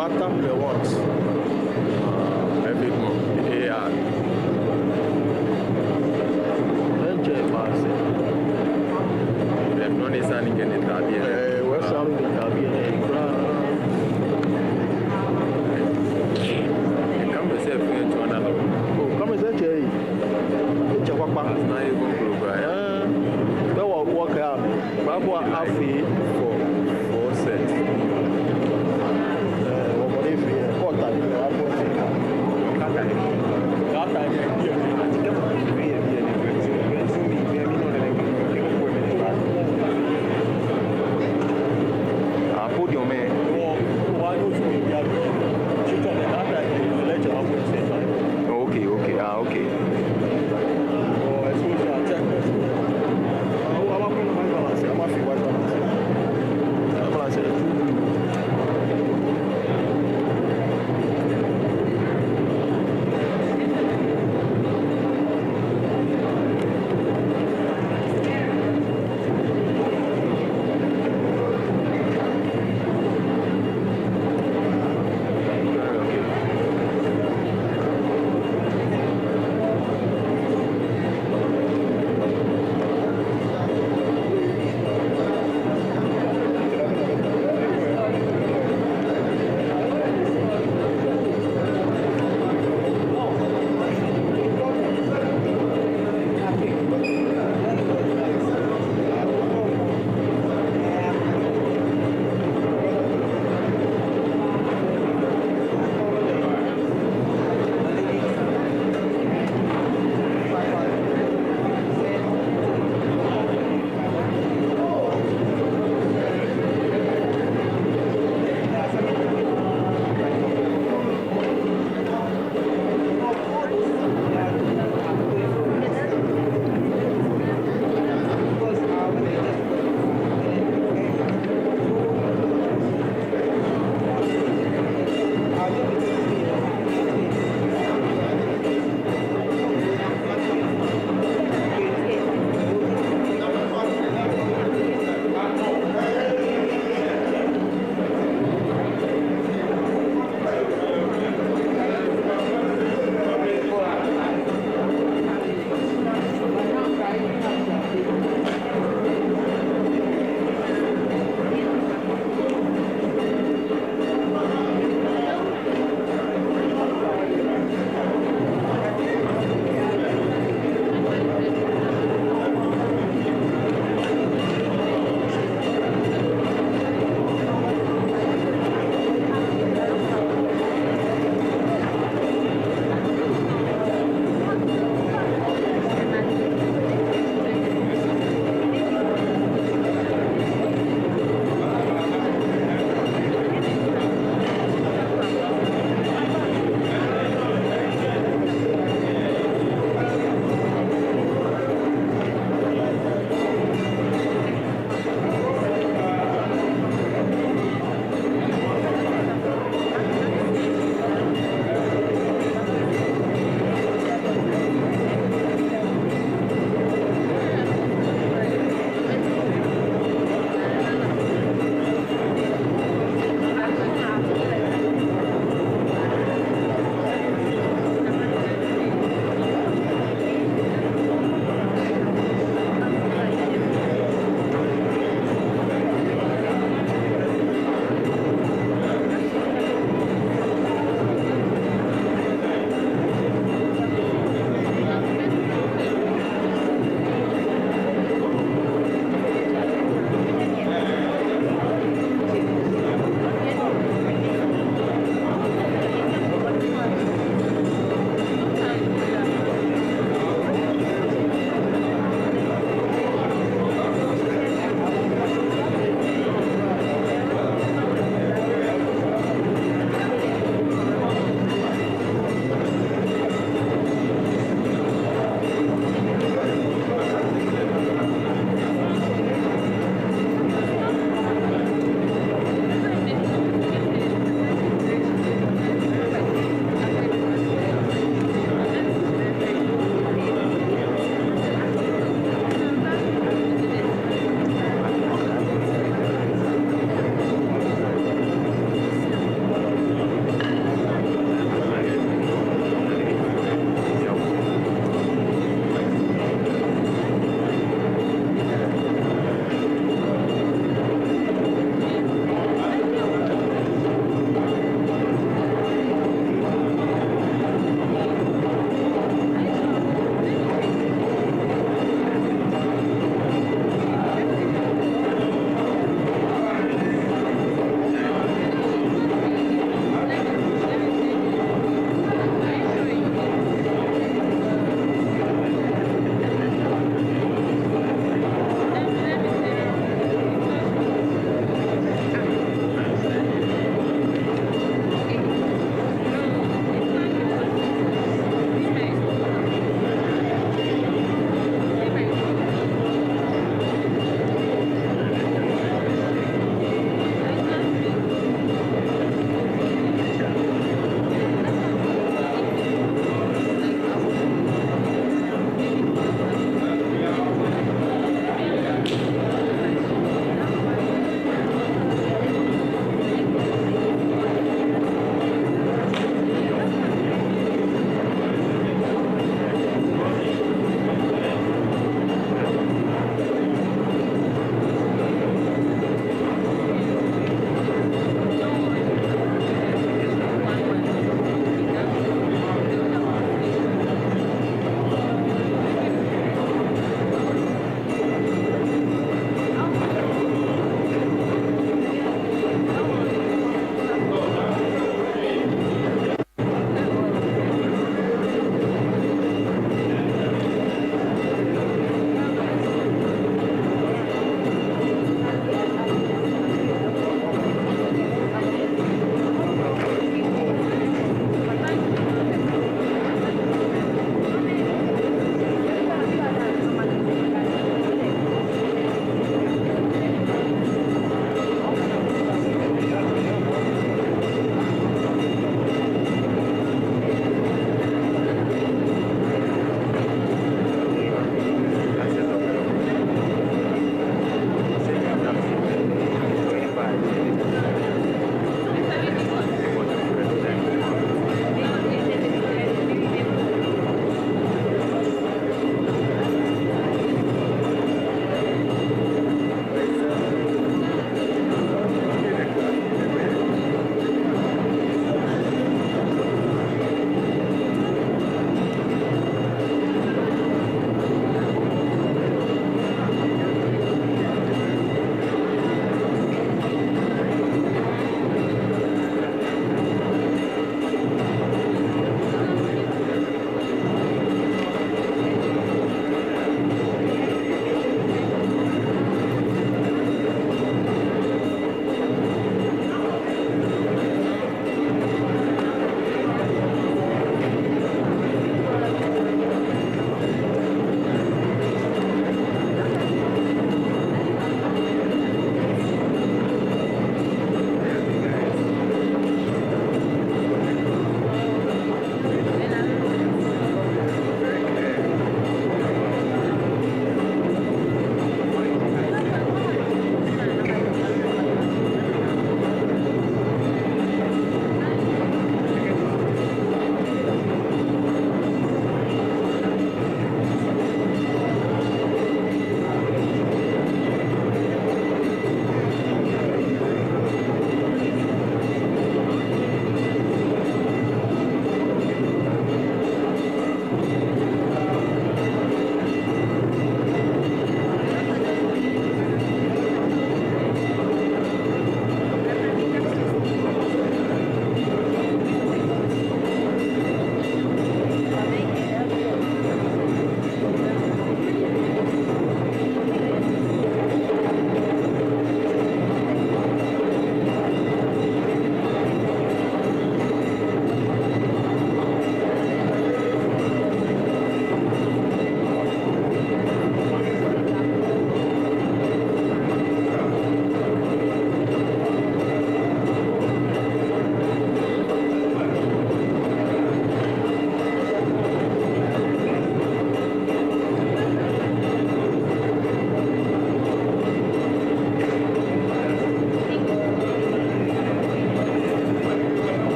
what time they want? Every month. Yeah. Enjoy pass. They've not necessarily get it that year. What's up with the Come to say, to another. Oh, come and say, it's a walk back. That's not even group, right? Go walk out. Babu Afi for 4 sets. What if you what time you are going to that time I put your man. Okay, okay, okay.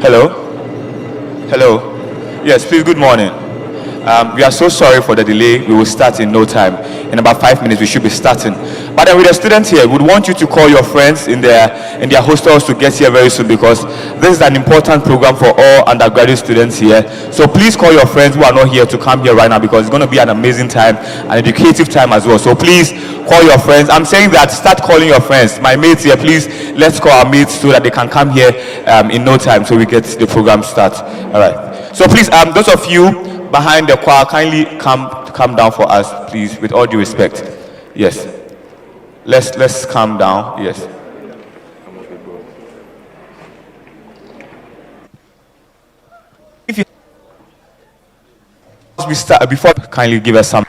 Hello? Hello? Yes, please, good morning. We are so sorry for the delay. We will start in no time. In about 5 minutes, we should be starting. But then with the students here, we would want you to call your friends in their hostels to get here very soon, because this is an important program for all undergraduate students here. So please call your friends who are not here to come here right now, because it's going to be an amazing time, an educative time as well. So please call your friends. I'm saying that start calling your friends. My mates here, please, let's call our mates so that they can come here in no time, so we get the program start. All right. So please, those of you behind the choir, kindly come down for us, please, with all due respect. Yes, let's calm down. Yes. If you we start before, kindly give us some.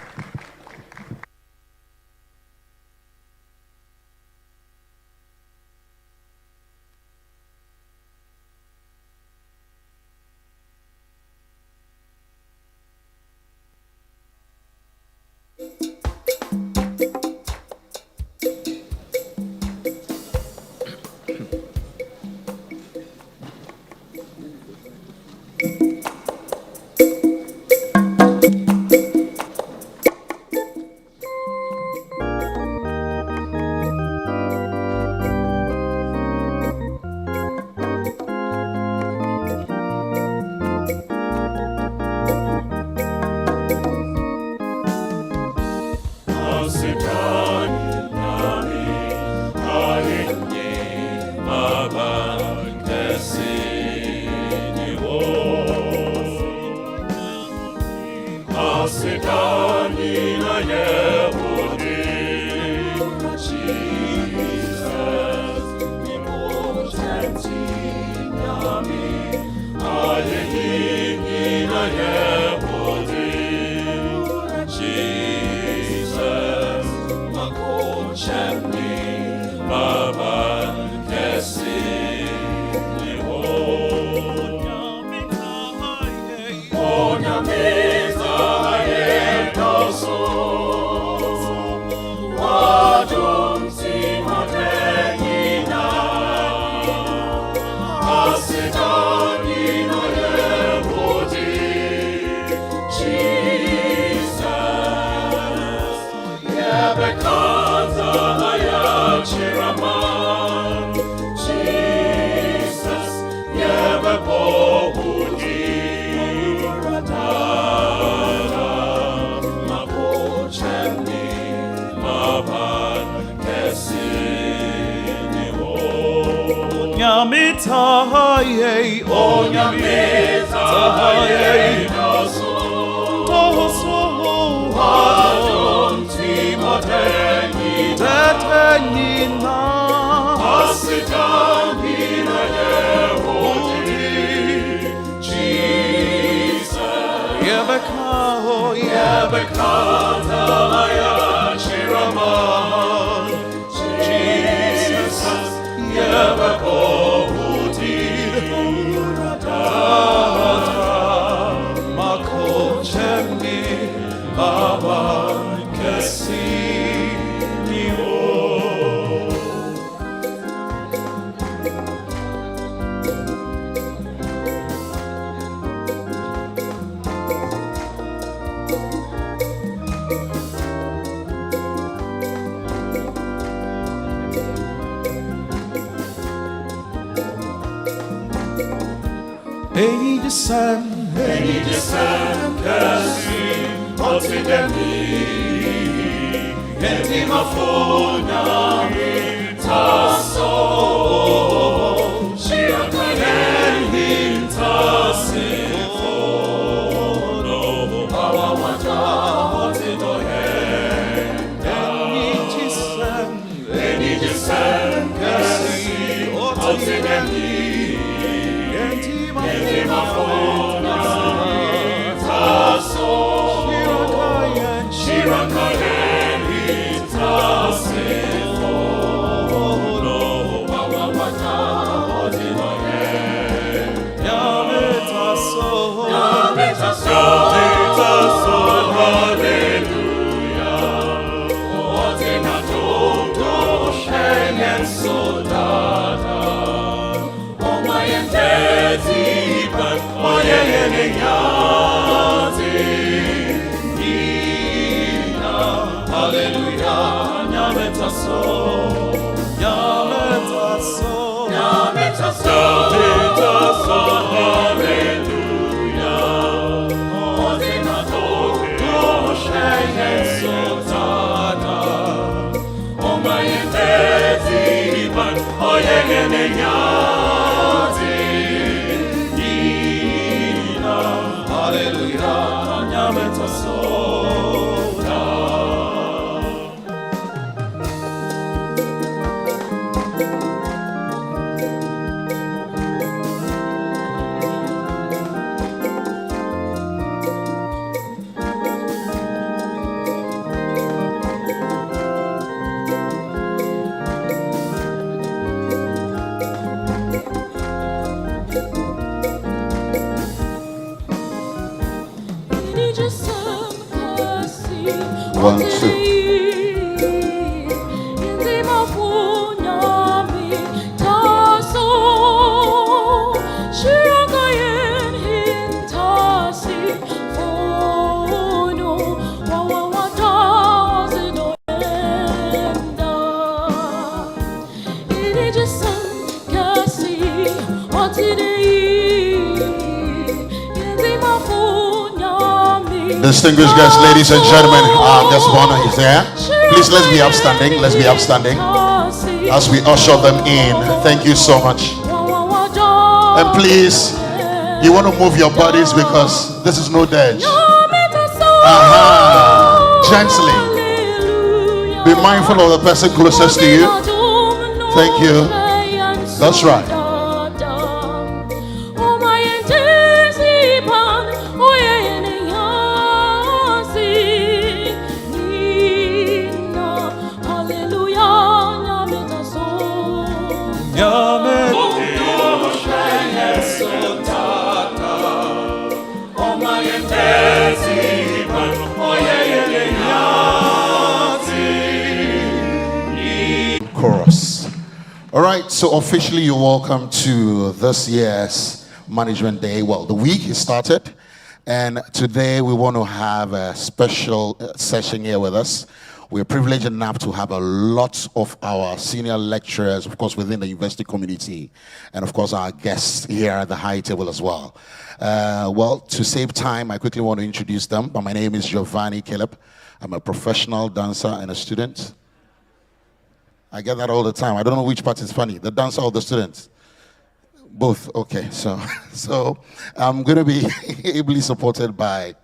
One, two. Distinguished guests, ladies and gentlemen, guest of honor is there. Please, let's be upstanding. Let's be upstanding as we usher them in. Thank you so much. And please, you want to move your bodies because this is no dodge. Gently. Be mindful of the person closest to you. Thank you. That's right. Chorus. All right, so officially you're welcome to this year's Management Day. Well, the week has started, and today we want to have a special session here with us. We're privileged enough to have a lot of our senior lecturers, of course, within the university community, and of course our guests here at the high table as well. Well, to save time, I quickly want to introduce them. But my name is Giovanni Caleb. I'm a professional dancer and a student. I get that all the time. I don't know which part is funny, the dancer or the student. Both. Okay, so I'm going to be ably supported by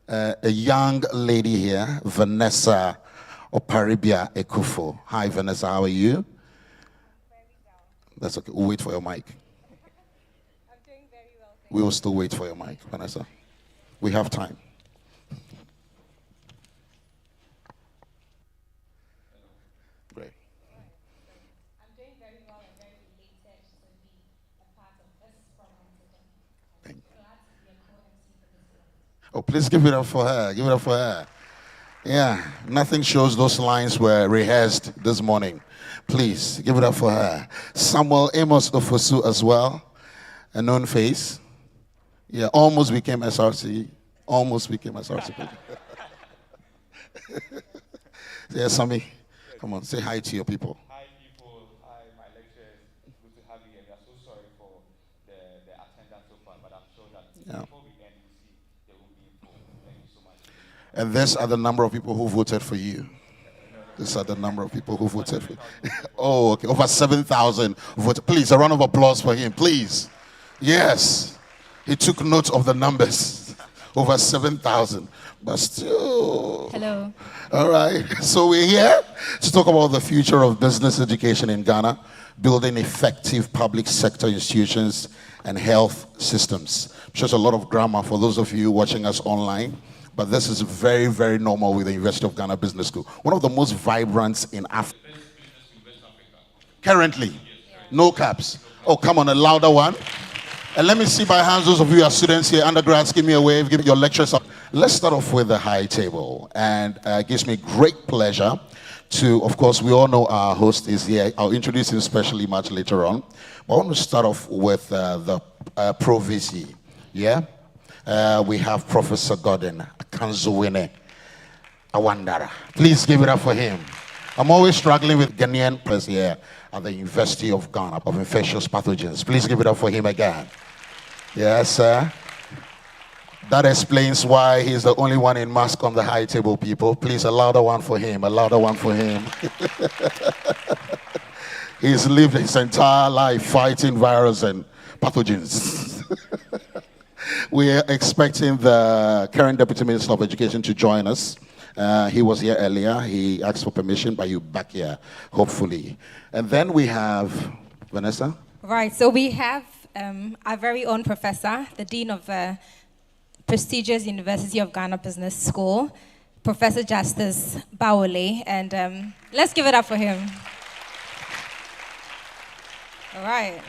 a young lady here, Vanessa Oparibia Ekufo. Hi, Vanessa. How are you? Very well. That's okay. We'll wait for your mic. I'm doing very well. We will still wait for your mic, Vanessa. We have time. Great. I'm doing very well and very elated to be a part of this program today. Thank you. Glad to be a co-MC for this event. Oh, please give it up for her. Give it up for her. Yeah, nothing shows those lines were rehearsed this morning. Please, give it up for her. Samuel Amos Ofosu as well, a known face. Yeah, almost became SRC. Almost became SRC. Yeah, Sammy, come on, say hi to your people. Hi, people. Hi, my lecturers. Good to have you here. We are so sorry for the attendance so far, but I'm sure that before we end, we see there will be full. Thank you so much. And these are the number of people who voted for you. These are the number of people who voted for you. Oh, okay. Over 7,000 voted. Please, a round of applause for him, please. Yes. He took note of the numbers. Over 7,000. But still. Hello. All right. So we're here to talk about the future of business education in Ghana, building effective public sector institutions and health systems. Just a lot of grammar for those of you watching us online. But this is very, very normal with the University of Ghana Business School. One of the most vibrant in Africa. Currently, no caps. Oh, come on, a louder one. And let me see by hands those of you who are students here, undergrads, give me a wave, give your lectures up. Let's start off with the high table. And it gives me great pleasure to, of course, we all know our host is here. I'll introduce him specially much later on. But I want to start off with the Pro VC. Yeah? We have Professor Gordon Kanzuwene Awandara. Please give it up for him. I'm always struggling with Ghanaian press here. at the University of Ghana of Infectious Pathogens. Please give it up for him again. Yes, sir. That explains why he's the only one in mask on the high table, people. Please, a louder one for him, a louder one for him. He's lived his entire life fighting virus and pathogens. We're expecting the current Deputy Minister of Education to join us. He was here earlier. He asked for permission, but you're back here, hopefully. And then we have Vanessa. Right, so we have our very own professor, the Dean of the prestigious University of Ghana Business School, Professor Justice Bawole, and let's give it up for him. All right.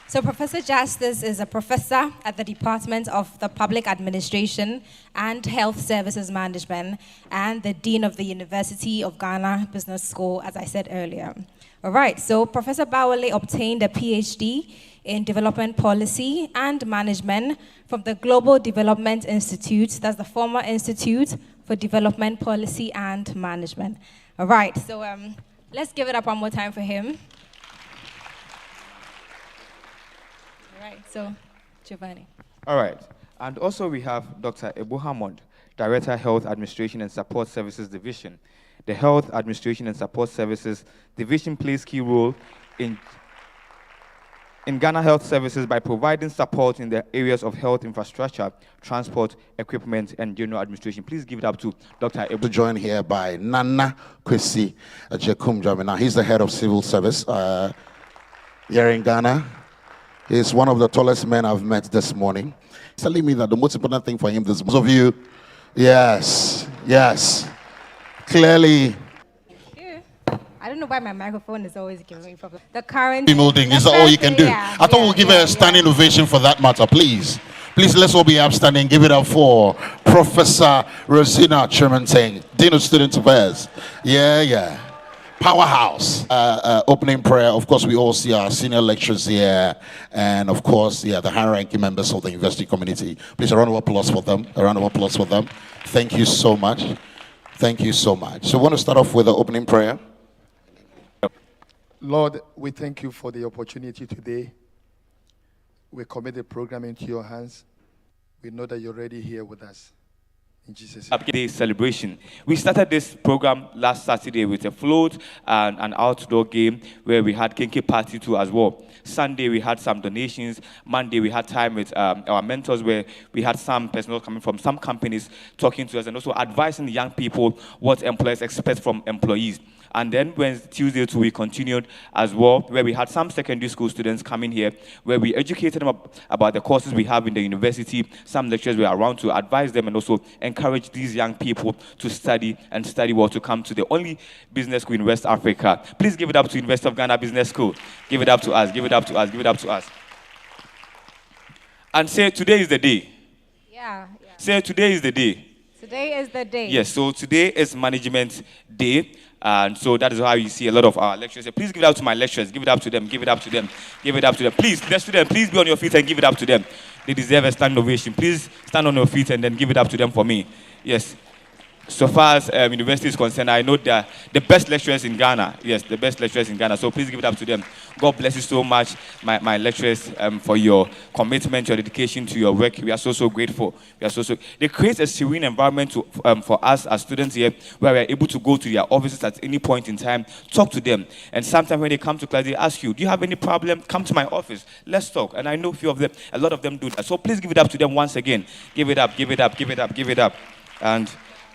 So Professor Justice is a professor at the Department of the Public Administration and Health Services Management and the Dean of the University of Ghana Business School, as I said earlier. All right, so Professor Bawole obtained a PhD in Development Policy and Management from the Global Development Institute, that's the former Institute for Development Policy and Management. All right, so let's give it up one more time for him. All right, so Giovanni. All right. And also we have Dr. Ebu Hammond, Director, Health Administration and Support Services Division. The Health Administration and Support Services Division plays key role in Ghana Health Services by providing support in the areas of health infrastructure, transport, equipment, and general administration. Please give it up to Dr. Ebu. Joined here by Nana Kwesi Jekum Jamina. He's the head of civil service here in Ghana. He's one of the tallest men I've met this morning. He's telling me that the most important thing for him is most of you. Yes, yes. Clearly. I don't know why my microphone is always giving me problems. The current... Molding is all you can do. I thought we'll give her a standing ovation for that matter, please. Please, let's all be upstanding. Give it up for Professor Rosina Trementeng, Dean of Student Affairs. Yeah. Powerhouse. Opening prayer. Of course, we all see our senior lecturers here. And of course, the high-ranking members of the university community. Please, a round of applause for them. A round of applause for them. Thank you so much. Thank you so much. So we want to start off with the opening prayer. Lord, we thank you for the opportunity today. We commit the program into your hands. We know that you're already here with us. In Jesus' name. Day celebration. We started this program last Saturday with a float and an outdoor game where we had Kinky Party too as well. Sunday we had some donations. Monday we had time with our mentors where we had some personnel coming from some companies talking to us and also advising young people what employers expect from employees. And then when Tuesday too, we continued as well, where we had some secondary school students coming here, where we educated them about the courses we have in the university. Some lecturers were around to advise them and also encourage these young people to study and study well to come to the only business school in West Africa. Please give it up to University of Ghana Business School. Give it up to us, give it up to us, give it up to us. And say, today is the day. Yeah. Say, today is the day. Today is the day. Yes, so today is Management Day. And so that is how you see a lot of our lecturers. Please give it up to my lecturers. Give it up to them. Give it up to them. Give it up to them. Please, the students, please be on your feet and give it up to them. They deserve a standing ovation. Please stand on your feet and then give it up to them for me. Yes. So far as university is concerned, I know they're the best lecturers in Ghana. Yes, the best lecturers in Ghana. So please give it up to them. God bless you so much, my lecturers, for your commitment, your dedication to your work. We are so grateful. We are so. They create a serene environment for us as students here, where we are able to go to their offices at any point in time, talk to them. And sometimes when they come to class, they ask you, "Do you have any problem? Come to my office. Let's talk." And I know a lot of them do that. So please give it up to them once again. Give it up. Give it up. Give it up. Give it up. And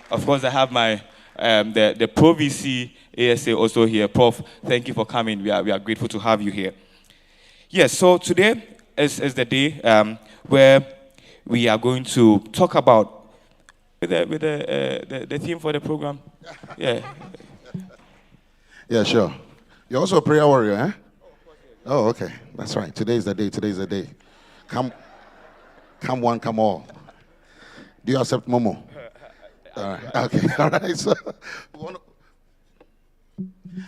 of course, I have my the Pro VC ASA also here. Prof, thank you for coming. We are grateful to have you here. Yes, so today is the day where we are going to talk about the theme for the program. Yeah. Yeah, sure. You're also a prayer warrior, eh? Oh, okay. That's right. Today is the day. Today is the day. Come one, come all. Do you accept Momo? All right. Okay. All right. So,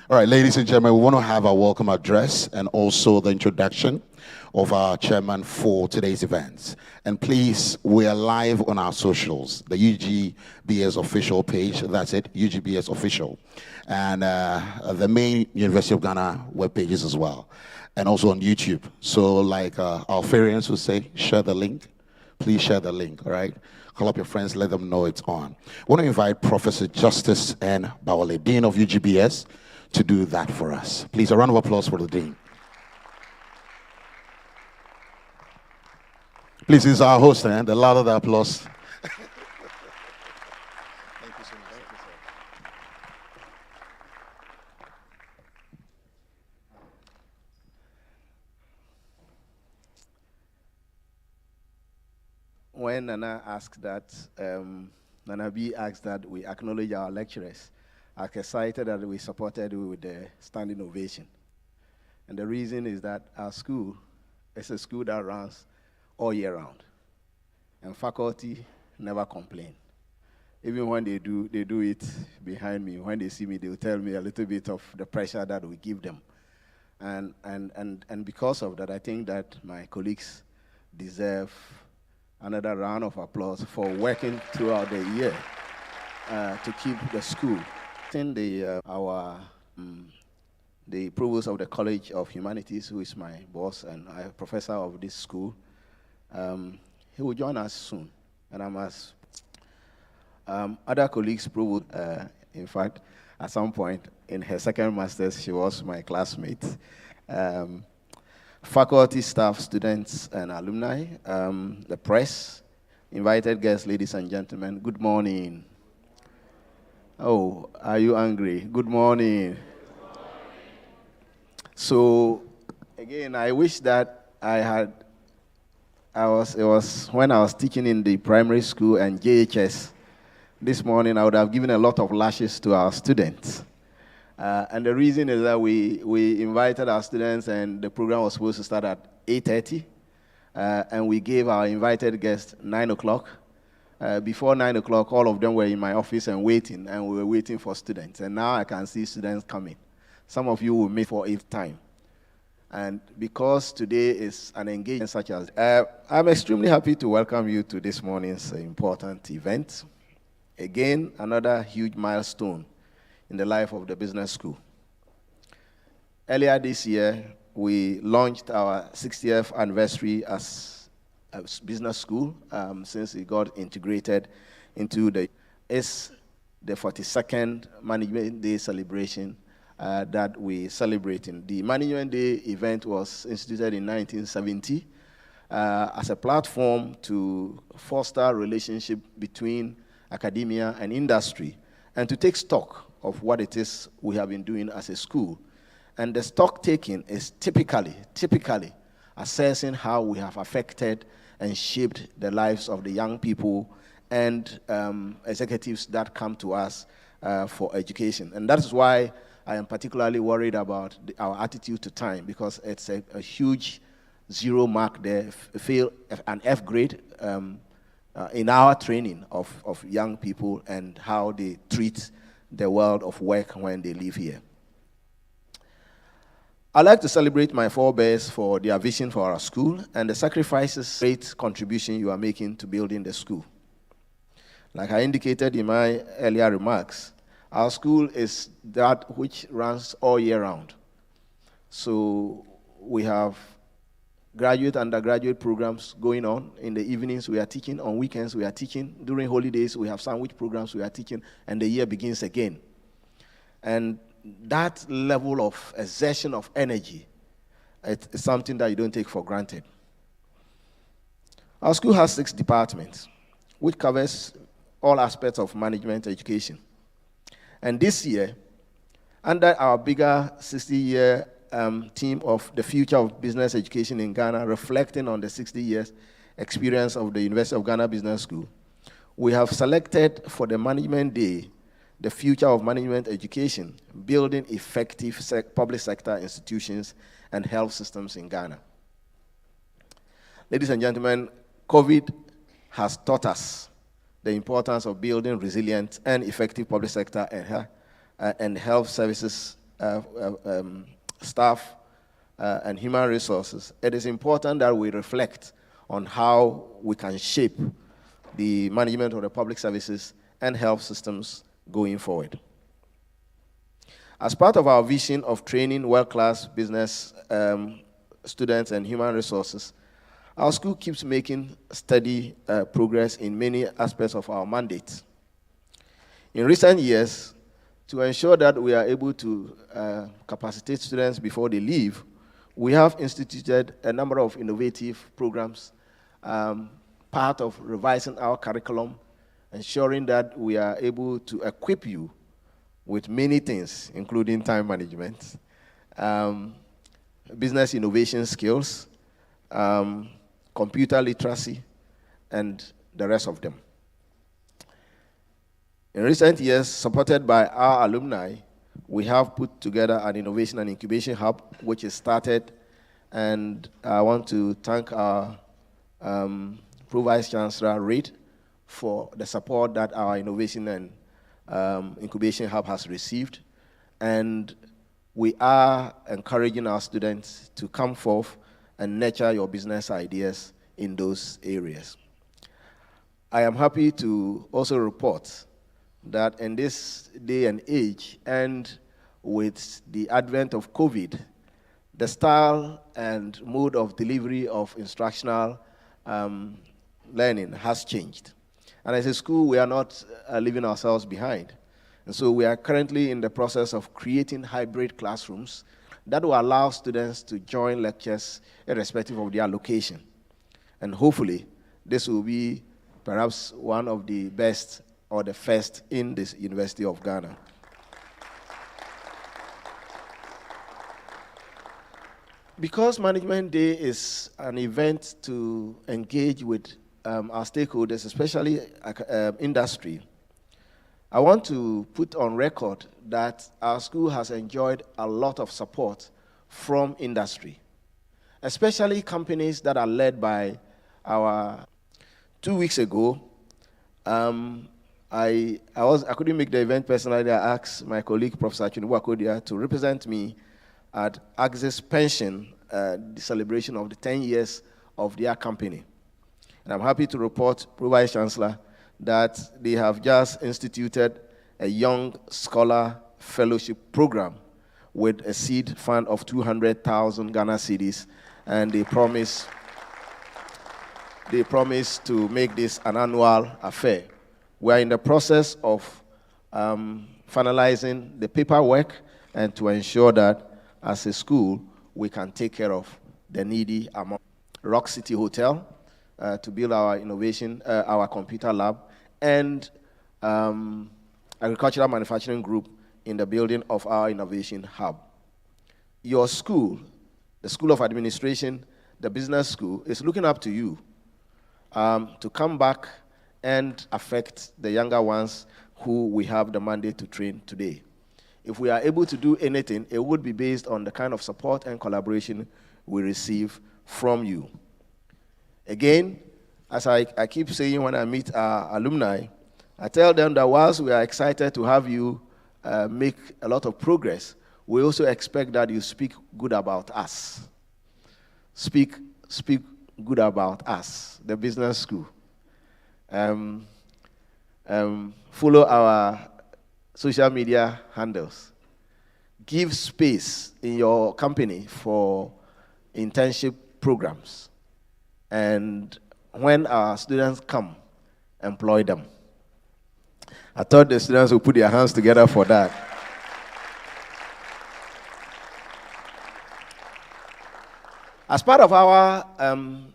All right, ladies and gentlemen, we want to have our welcome address and also the introduction of our chairman for today's events. And please, we are live on our socials, the UGBS official page, that's it, UGBS official, and the main University of Ghana web pages as well, and also on YouTube. So like our Alpharians would say, share the link. Please share the link, all right? Call up your friends, let them know it's on. I want to invite Professor Justice N. Bawale, Dean of UGBS, to do that for us. Please, a round of applause for the Dean. Please, he's our host, and the louder the applause. Thank you so much. Thank you, sir. When Nana asked that, Nana B asked that we acknowledge our lecturers, I was excited that we supported you with the standing ovation. And the reason is that our school is a school that runs all year round. And faculty never complain. Even when they do it behind me. When they see me, they'll tell me a little bit of the pressure that we give them. And because of that, I think that my colleagues deserve another round of applause for working throughout the year to keep the school. I think the provost of the College of Humanities, who is my boss and a professor of this school, he will join us soon. And I'm as other colleagues proved, in fact, at some point in her second master's, she was my classmate. Faculty, staff, students, and alumni, the press, invited guests, ladies and gentlemen, good morning. Oh, are you angry? Good morning. So, again, I wish that it was when I was teaching in the primary school and JHS this morning, I would have given a lot of lashes to our students. And the reason is that we invited our students and the program was supposed to start at 8:30. And we gave our invited guests 9 o'clock. Before 9 o'clock, all of them were in my office and waiting, and we were waiting for students. And now I can see students coming. Some of you will meet for 8th time. And because today is an engagement such as, I'm extremely happy to welcome you to this morning's important event. Again, another huge milestone in the life of the business school. Earlier this year, we launched our 60th anniversary as a business school since it got integrated into the 42nd Management Day celebration that we celebrating. The Management Day event was instituted in 1970 as a platform to foster relationship between academia and industry and to take stock of what it is we have been doing as a school. And the stock taking is typically assessing how we have affected and shaped the lives of the young people and executives that come to us for education. And that is why I am particularly worried about our attitude to time, because it's a huge zero mark there, an F grade in our training of young people and how they treat the world of work when they live here. I'd like to celebrate my forebears for their vision for our school and the sacrifices, great contribution you are making to building the school. Like I indicated in my earlier remarks, our school is that which runs all year round. So we have graduate, undergraduate programs going on. In the evenings, we are teaching. On weekends, we are teaching. During holidays, we have sandwich programs we are teaching, and the year begins again. And that level of exertion of energy, it's something that you don't take for granted. Our school has 6 departments, which covers all aspects of management education. And this year, under our bigger 60-year theme of the future of business education in Ghana, reflecting on the 60 years experience of the University of Ghana Business School, we have selected for the Management Day the future of management education, building effective public sector institutions and health systems in Ghana. Ladies and gentlemen, COVID has taught us the importance of building resilient and effective public sector and and health services staff and human resources, it is important that we reflect on how we can shape the management of the public services and health systems going forward. As part of our vision of training world-class business students and human resources, our school keeps making steady progress in many aspects of our mandate. In recent years, to ensure that we are able to capacitate students before they leave, we have instituted a number of innovative programs, part of revising our curriculum, ensuring that we are able to equip you with many things, including time management, business innovation skills, computer literacy, and the rest of them. In recent years, supported by our alumni, we have put together an innovation and incubation hub, which is started, and I want to thank our Pro-Vice Chancellor, Reid, for the support that our innovation and incubation hub has received. And we are encouraging our students to come forth and nurture your business ideas in those areas. I am happy to also report that in this day and age, and with the advent of COVID, the style and mode of delivery of instructional learning has changed. And as a school, we are not leaving ourselves behind. And so we are currently in the process of creating hybrid classrooms that will allow students to join lectures irrespective of their location. And hopefully, this will be perhaps one of the best or the first in this University of Ghana. Because Management Day is an event to engage with our stakeholders, especially industry, I want to put on record that our school has enjoyed a lot of support from industry, especially companies that are led by our 2 weeks ago. I couldn't make the event personally. I asked my colleague, Professor Chunibu Akodia, to represent me at Axis Pension, the celebration of the 10 years of their company. And I'm happy to report, Pro-Vice Chancellor, that they have just instituted a Young Scholar Fellowship Program with a seed fund of 200,000 Ghana cedis, and they promise to make this an annual affair. We are in the process of finalizing the paperwork and to ensure that as a school, we can take care of the needy among Rock City Hotel to build our innovation, our computer lab, and agricultural manufacturing group in the building of our innovation hub. Your school, the School of Administration, the business school, is looking up to you to come back and affect the younger ones who we have the mandate to train today. If we are able to do anything, it would be based on the kind of support and collaboration we receive from you. Again, as I keep saying when I meet our alumni, I tell them that whilst we are excited to have you make a lot of progress, we also expect that you speak good about us. Speak good about us, the business school. Follow our social media handles. Give space in your company for internship programs. And when our students come, employ them. I thought the students would put their hands together for that. As part of our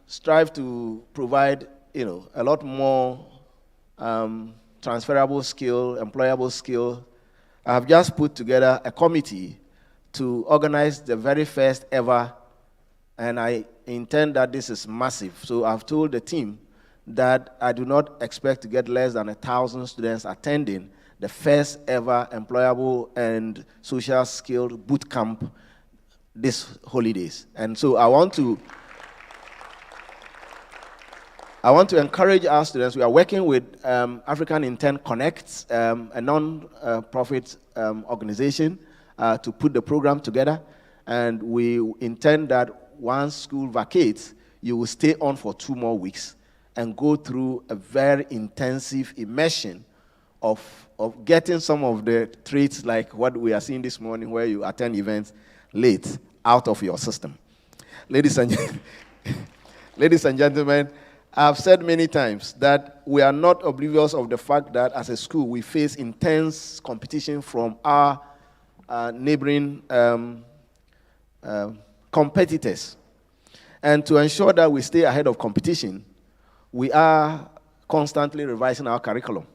strive to provide, a lot more transferable skill, employable skill, I have just put together a committee to organize the very first ever, and I intend that this is massive. So I've told the team that I do not expect to get less than 1,000 students attending the first ever employable and social skill boot camp this holidays. And so I want to I want to encourage our students. We are working with African Intern Connect, a non-profit organization, to put the program together. And we intend that once school vacates, you will stay on for 2 more weeks and go through a very intensive immersion of getting some of the traits like what we are seeing this morning, where you attend events late, out of your system. Ladies and gentlemen, I've said many times that we are not oblivious of the fact that as a school we face intense competition from our neighboring competitors. And to ensure that we stay ahead of competition, we are constantly revising our curriculum.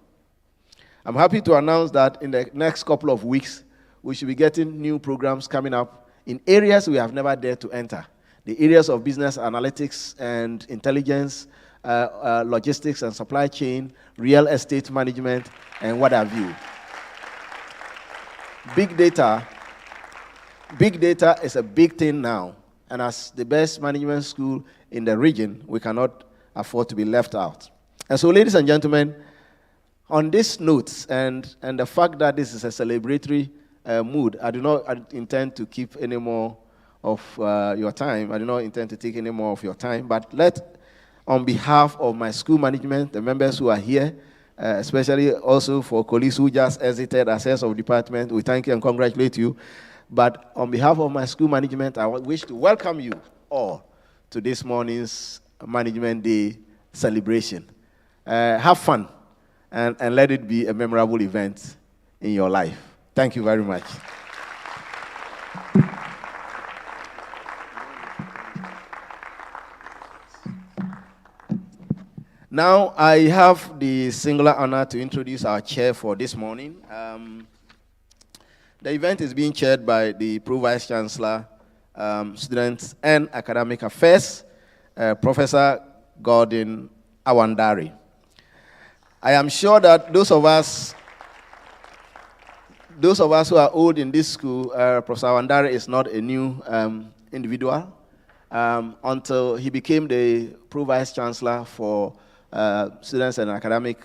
I'm happy to announce that in the next couple of weeks, we should be getting new programs coming up in areas we have never dared to enter. The areas of business analytics and intelligence, logistics and supply chain, real estate management, and what have you. Big data is a big thing now, and as the best management school in the region, we cannot afford to be left out. And so, ladies and gentlemen, on this note, and the fact that this is a celebratory mood, I do not intend to keep any more of your time. I do not intend to take any more of your time, but on behalf of my school management, the members who are here, especially also for colleagues who just exited as heads of department, we thank you and congratulate you. But on behalf of my school management, I wish to welcome you all to this morning's Management Day celebration. Have fun, and let it be a memorable event in your life. Thank you very much. Now, I have the singular honor to introduce our chair for this morning. The event is being chaired by the Pro-Vice Chancellor, Students and Academic Affairs, Professor Gordon Awandari. I am sure that those of us who are old in this school, Professor Awandari is not a new individual. Until he became the Pro-Vice Chancellor for students and academic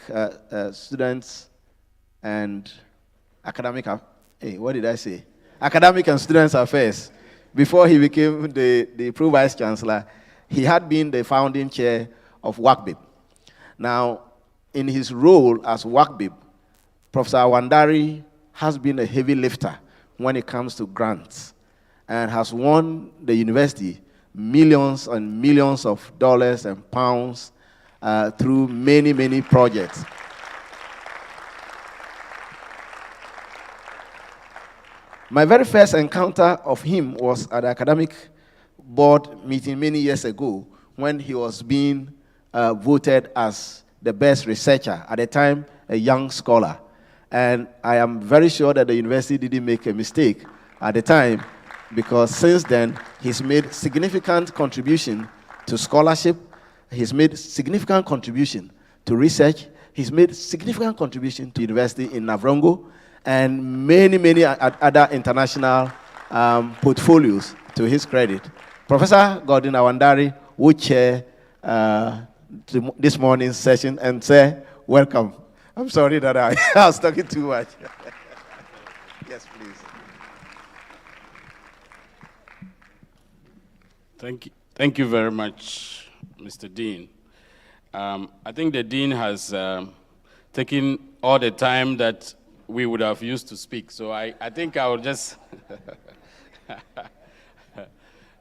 Academic and Students Affairs. Before he became the Pro-Vice Chancellor, he had been the founding chair of WACBIB. Now, in his role as WACBIB, Professor Awandari has been a heavy lifter when it comes to grants and has won the university millions and millions of dollars and pounds through many, many projects. My very first encounter of him was at the academic board meeting many years ago when he was being voted as the best researcher, at the time a young scholar. And I am very sure that the university didn't make a mistake at the time, because since then he's made significant contribution to scholarship, he's made significant contribution to research, he's made significant contribution to university in Navrongo, and many, many other international portfolios to his credit. Professor Gordon Awandari will chair this morning's session and say, welcome. I'm sorry that I was talking too much. Yes, please. Thank you very much, Mr. Dean. I think the Dean has taken all the time that we would have used to speak, so I think I will just,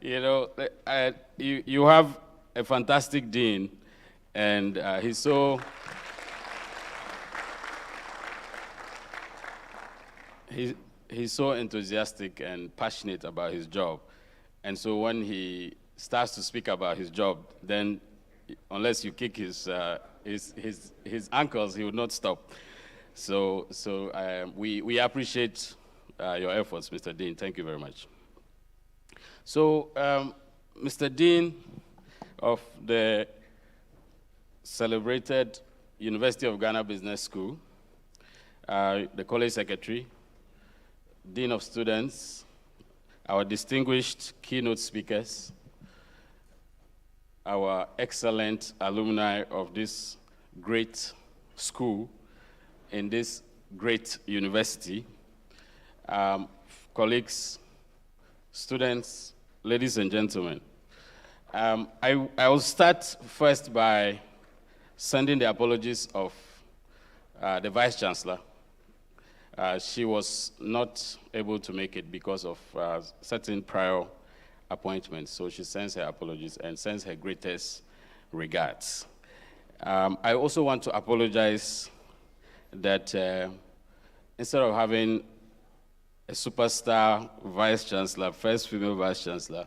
you have a fantastic Dean, and he's so enthusiastic and passionate about his job. And so when he starts to speak about his job, then unless you kick his ankles, he would not stop. So we appreciate your efforts, Mr. Dean. Thank you very much. So, Mr. Dean of the celebrated University of Ghana Business School, the college secretary, Dean of Students, our distinguished keynote speakers, our excellent alumni of this great school in this great university, colleagues, students, ladies and gentlemen. I will start first by sending the apologies of the Vice-Chancellor. She was not able to make it because of certain prior appointments, so she sends her apologies and sends her greatest regards. I also want to apologize that instead of having a superstar Vice-Chancellor, first female Vice-Chancellor,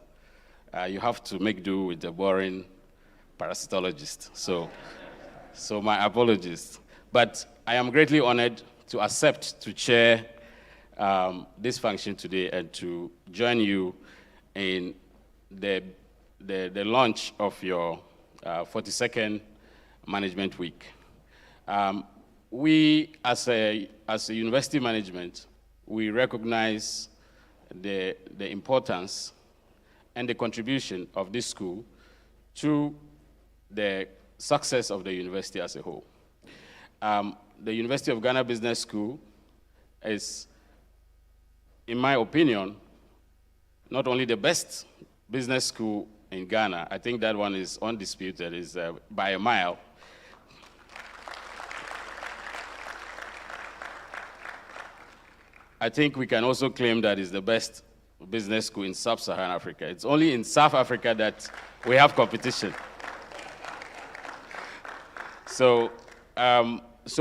you have to make do with a boring parasitologist. So my apologies. But I am greatly honored to accept to chair this function today and to join you in the launch of your 42nd Management Week. We, as a university management, we recognize the importance and the contribution of this school to the success of the university as a whole. The University of Ghana Business School is, in my opinion, not only the best business school in Ghana, I think that one is undisputed, is by a mile. I think we can also claim that it's the best business school in sub-Saharan Africa. It's only in South Africa that we have competition. So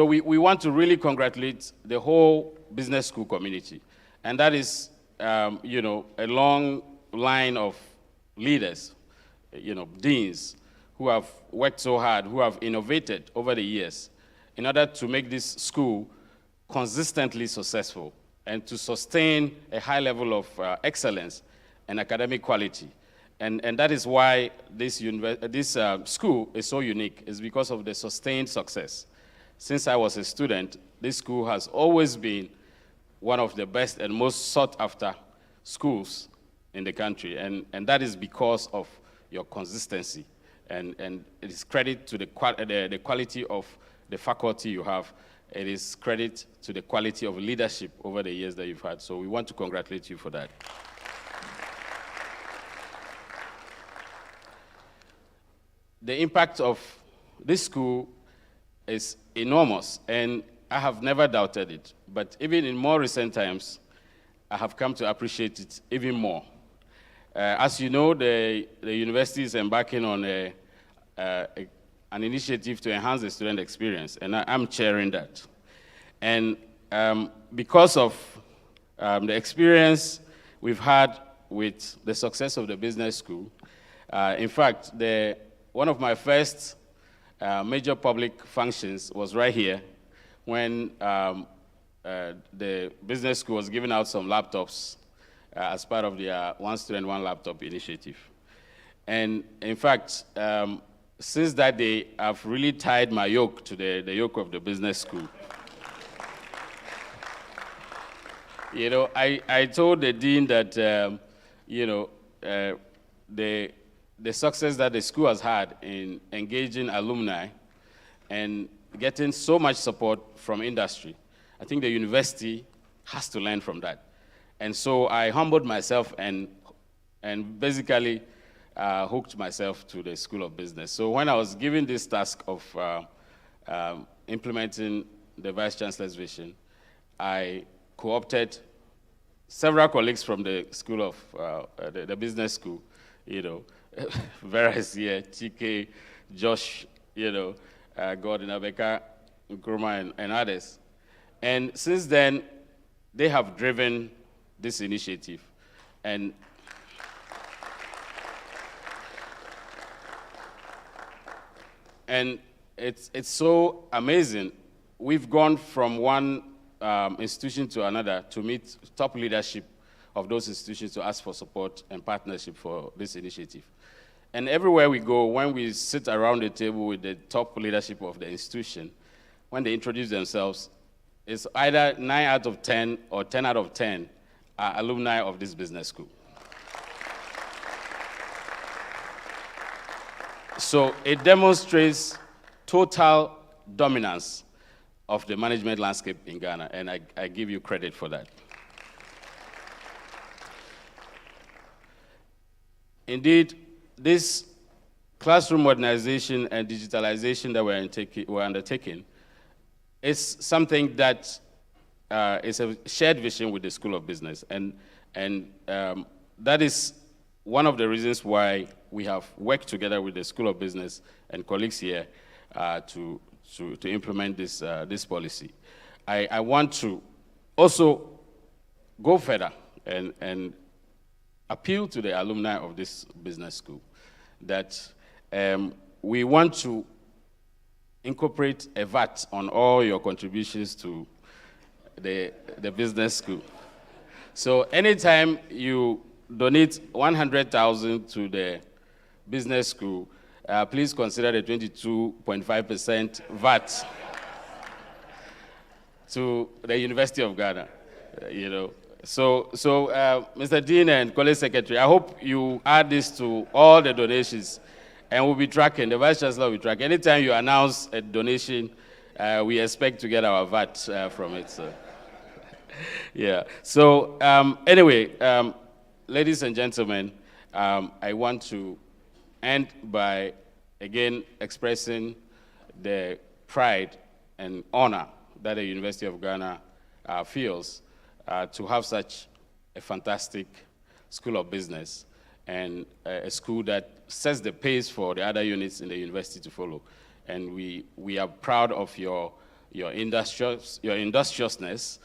we want to really congratulate the whole business school community. And that is, a long line of leaders, deans, who have worked so hard, who have innovated over the years in order to make this school consistently successful and to sustain a high level of excellence and academic quality. And that is why this school is so unique, is because of the sustained success. Since I was a student, this school has always been one of the best and most sought-after schools in the country, and that is because of your consistency. And it is credit to the quality of the faculty you have. It is credit to the quality of leadership over the years that you've had. So we want to congratulate you for that. The impact of this school is enormous, and I have never doubted it. But even in more recent times, I have come to appreciate it even more. As you know, the university is embarking on an initiative to enhance the student experience, and I'm chairing that. And because of the experience we've had with the success of the business school, in fact, one of my first major public functions was right here when the business school was giving out some laptops as part of their One Student, One Laptop initiative. And in fact, since that day, I've really tied my yoke to the yoke of the business school. I told the dean that, the success that the school has had in engaging alumni and getting so much support from industry, I think the university has to learn from that. And so I humbled myself and basically hooked myself to the School of Business. So when I was given this task of implementing the Vice-Chancellor's vision, I co-opted several colleagues from the School of, the Business School, Vera is here, TK, Josh, Gordon, Abeka, Nkrumah, and others. And since then, they have driven this initiative. And it's so amazing. We've gone from one institution to another to meet top leadership of those institutions to ask for support and partnership for this initiative. And everywhere we go, when we sit around the table with the top leadership of the institution, when they introduce themselves, it's either 9 out of 10 or 10 out of 10 are alumni of this business school. So it demonstrates total dominance of the management landscape in Ghana, and I give you credit for that. Indeed, this classroom modernization and digitalization that we're undertaking is something that is a shared vision with the School of Business, and that is one of the reasons why we have worked together with the School of Business and colleagues here to implement this policy. I want to also go further and appeal to the alumni of this business school that we want to incorporate a VAT on all your contributions to the business school. So anytime you donate 100,000 to the business school, please consider the 22.5% VAT to the University of Ghana, So, Mr. Dean and College Secretary, I hope you add this to all the donations, and we'll be tracking, the Vice Chancellor will track. Anytime you announce a donation, we expect to get our VAT from it. So. Yeah. So, anyway, ladies and gentlemen, I want to end by, again, expressing the pride and honor that the University of Ghana feels to have such a fantastic School of Business and a school that sets the pace for the other units in the university to follow. And we are proud of your industriousness.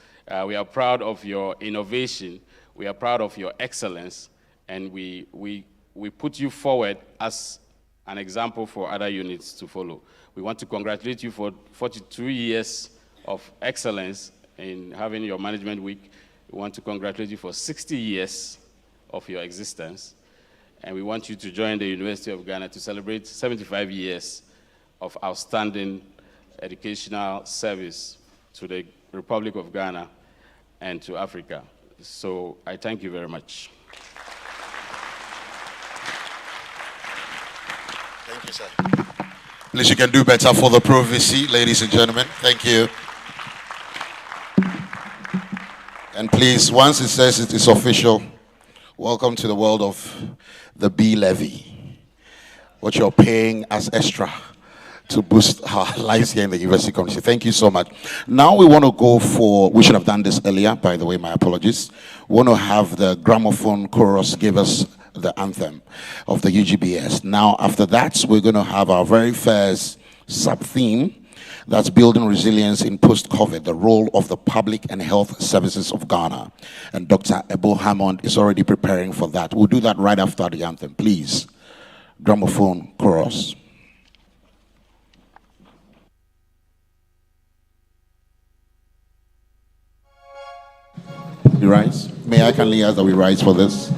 We are proud of your innovation. We are proud of your excellence. And we put you forward as an example for other units to follow. We want to congratulate you for 42 years of excellence in having your management week. We want to congratulate you for 60 years of your existence. And we want you to join the University of Ghana to celebrate 75 years of outstanding educational service to the Republic of Ghana and to Africa. So I thank you very much. Thank you, sir. Please, you can do better for the Pro-VC, ladies and gentlemen. Thank you. And please, once it says it is official, welcome to the world of the B levy. What you're paying as extra to boost our lives here in the university community. Thank you so much. Now we want to go for, we should have done this earlier, by the way, my apologies. We want to have the gramophone chorus give us the anthem of the UGBS. Now, after that, we're going to have our very first sub-theme, that's building resilience in post-COVID, the role of the public and health services of Ghana. And Dr. Ebo Hammond is already preparing for that. We'll do that right after the anthem, please. Gramophone chorus. We rise. May I kindly ask that we rise for this?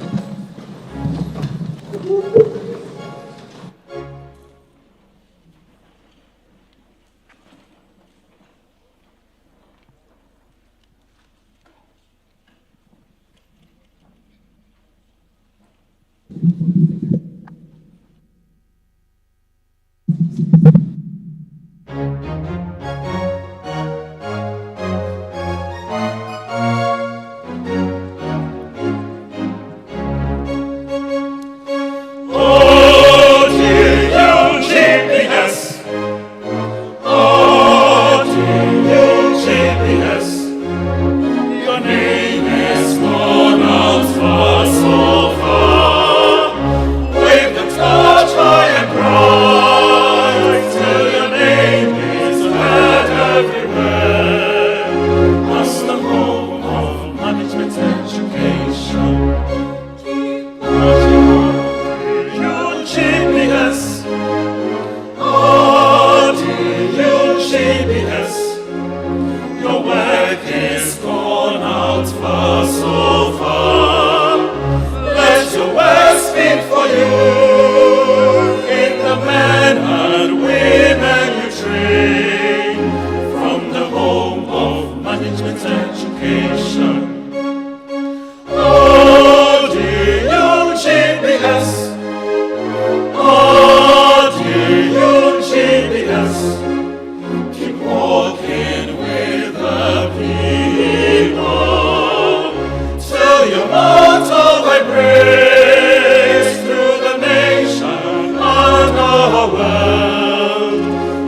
world.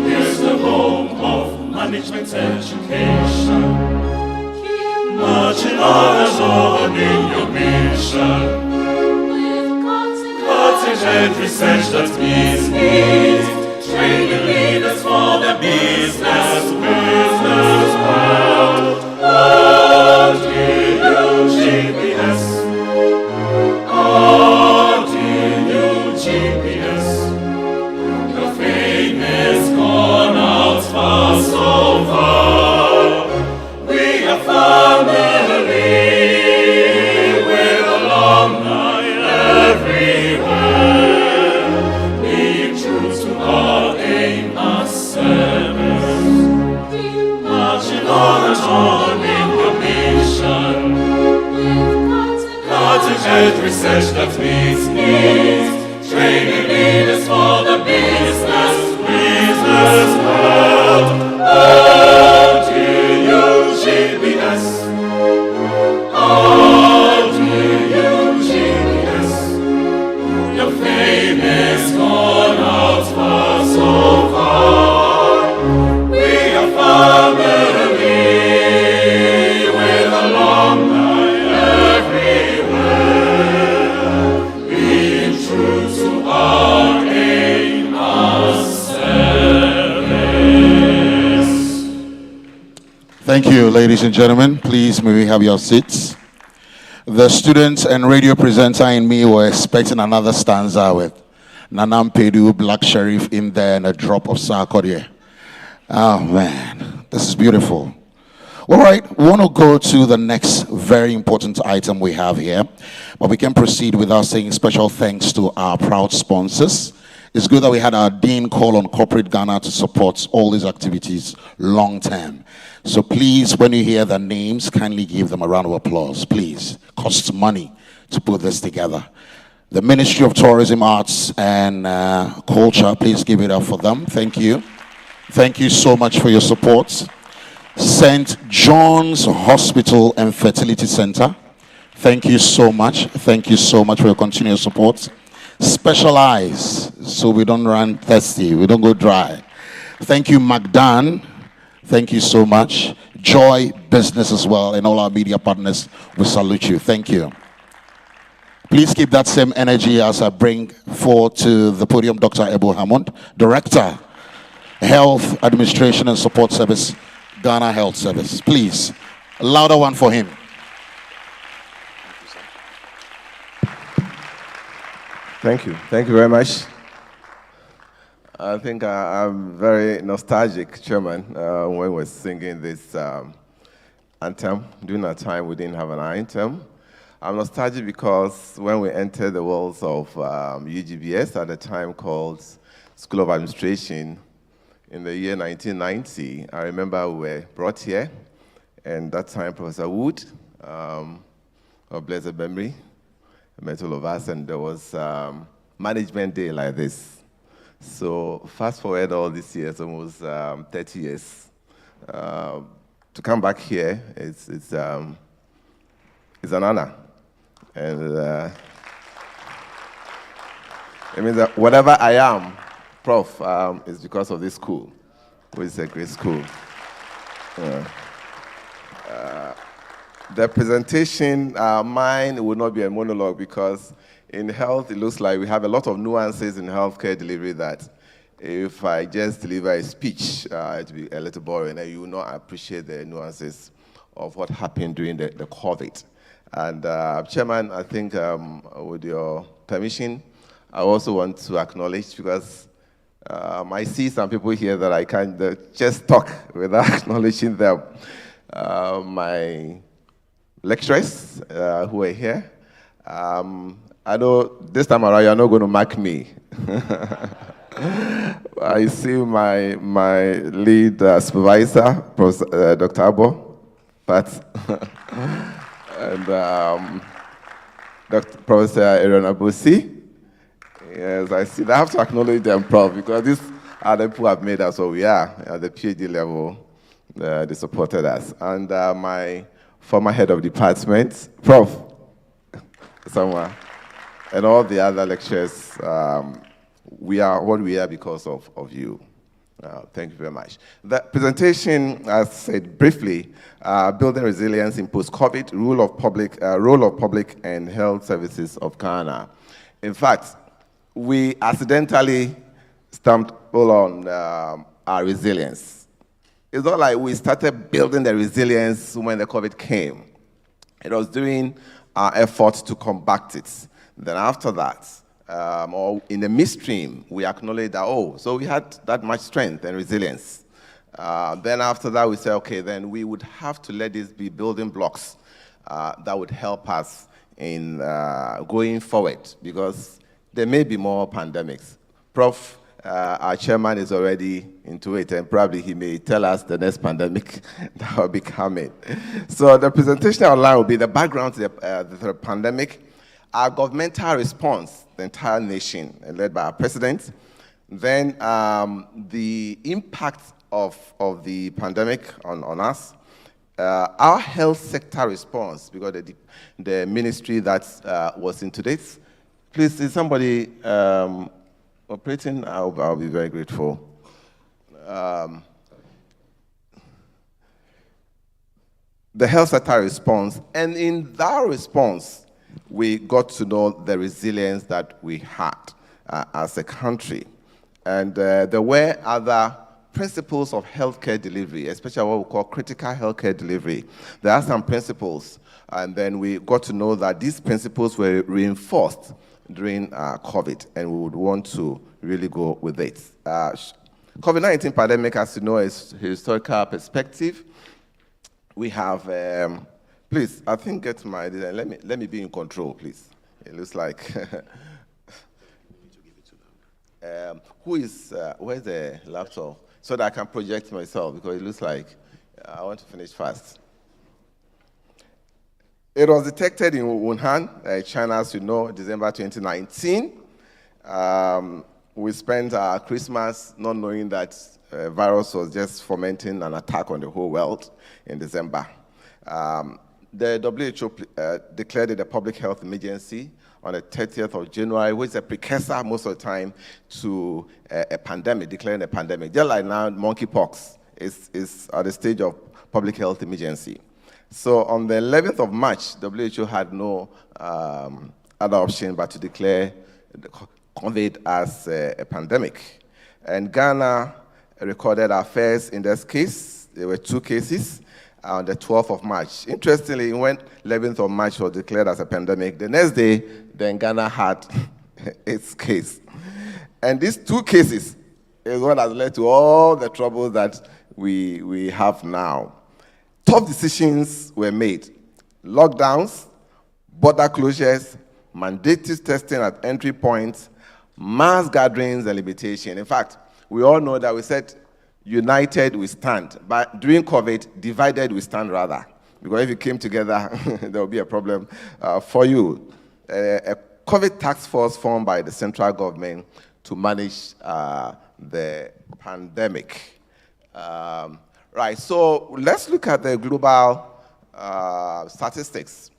Here's the home of management education. Marching on in your mission. Cutting-edge research that meets needs. Training leaders for the business world. UGBS. UGBS. Your fame is gone out far, so far. We are family with alumni everywhere. Being true to our aim and service. Marching on in your mission. Cutting-edge research that meets needs. Training leaders for the business world. UGBS. UGBS. Your fame is gone out far, so far. We are family with alumni everywhere. Being true to our aim and service. Thank you, ladies and gentlemen. Please, may we have your seats. The students and radio presenter in me were expecting another stanza with Nanam Pedu, Black Sheriff in there, and a drop of Sarkodie. Oh, man, this is beautiful. All right, we want to go to the next very important item we have here, but we can proceed without saying special thanks to our proud sponsors. It's good that we had our dean call on corporate Ghana to support all these activities long term. So please, when you hear their names, kindly give them a round of applause, please. Costs money to put this together. The Ministry of Tourism, Arts and Culture, please give it up for them. Thank you. Thank you so much for your support. St. John's Hospital and Fertility Center, thank you so much. Thank you so much for your continued support. Specialize so we don't run thirsty, we don't go dry. Thank you, Magdan. Thank you so much. Joy Business as well, and all our media partners, we salute you. Thank you. Please keep that same energy as I bring forward to the podium Dr. Ebo Hammond, Director, Health Administration and Support Service, Ghana Health Service. Please, a louder one for him. Thank you. Thank you very much. I think I'm very nostalgic, Chairman, when we're singing this anthem. During that time, we didn't have an anthem. I'm nostalgic because when we entered the walls of UGBS, at the time called School of Administration, in the year 1990, I remember we were brought here, and that time Professor Wood, of blessed memory, met all of us, and there was management day like this. So fast forward all these years, almost 30 years, to come back here, it's an honor. And it means that whatever I am, Prof, is because of this school, which is a great school. The presentation, mine will not be a monologue because in health, it looks like we have a lot of nuances in healthcare delivery that if I just deliver a speech, it will be a little boring, and you will not appreciate the nuances of what happened during the COVID. And Chairman, I think with your permission, I also want to acknowledge, because I see some people here that I can't just talk without acknowledging them. My lecturers who are here. I know this time around you're not going to mark me. I see my lead supervisor, Dr. Abo, and Dr. Professor Aaron Abusi. Yes, I see. I have to acknowledge them, Prof, because these are the people who have made us what we are at the PhD level. They supported us. And my former head of department, Prof, somewhere, and all the other lecturers we are what we are because of you. Thank you very much. The presentation, as said briefly, building resilience in post-COVID, role of public and health services of Ghana. In fact, we accidentally stumbled on our resilience. It's not like we started building the resilience when the COVID came. It was during our efforts to combat it. Then after that, or in the midstream, we acknowledged that, so we had that much strength and resilience. Then after that, we said, okay, then we would have to let this be building blocks that would help us in going forward, because there may be more pandemics. Prof, our chairman is already into it, and probably he may tell us the next pandemic that will be coming. So the presentation outline will be the background to the pandemic, our governmental response, the entire nation, led by our president. Then the impact of the pandemic on us. Our health sector response, because the ministry that was into this. Please, is somebody operating? I'll be very grateful. The health sector response, and in that response, we got to know the resilience that we had as a country. And there were other principles of healthcare delivery, especially what we call critical healthcare delivery. There are some principles, and then we got to know that these principles were reinforced during COVID, and we would want to really go with it. COVID-19 pandemic, as you know, is historical perspective. We have, please, I think get my, let me be in control, please. It looks like, where's the laptop? So that I can project myself, because it looks like I want to finish fast. It was detected in Wuhan, China, as you know, December 2019. We spent our Christmas not knowing that virus was just fomenting an attack on the whole world in December. The WHO declared it a public health emergency on the 30th of January, which is a precursor most of the time to a pandemic, declaring a pandemic. Just like now, monkeypox is at the stage of public health emergency. So on the 11th of March, WHO had no other option but to declare COVID as a pandemic. And Ghana recorded our first in this case. There were 2 cases on the 12th of March. Interestingly, when 11th of March was declared as a pandemic, the next day, then Ghana had its case. And these 2 cases is what has led to all the trouble that we have now. Tough decisions were made. Lockdowns, border closures, mandatory testing at entry points, mass gatherings and limitation. In fact, we all know that we said, united we stand. But during COVID, divided we stand rather. Because if you came together, there will be a problem for you. A COVID task force formed by the central government to manage the pandemic. Right, so let's look at the global statistics.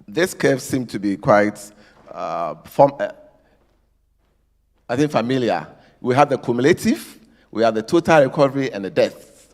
This curve seems to be quite, I think, familiar. We have the cumulative, we have the total recovery, and the deaths.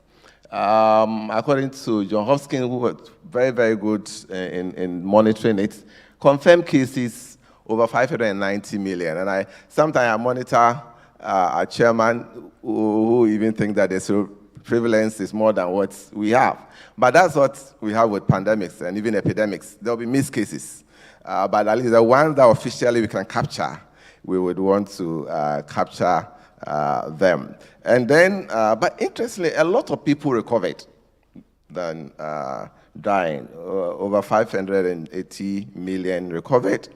According to John Hopkins, who was very, very good in monitoring it, confirmed cases over 590 million. And sometimes I monitor our chairman who even think that the prevalence is more than what we have. But that's what we have with pandemics and even epidemics. There will be missed cases. But at least the ones that officially we can capture, we would want to capture them. And then, but interestingly, a lot of people recovered than dying. Over 580 million recovered.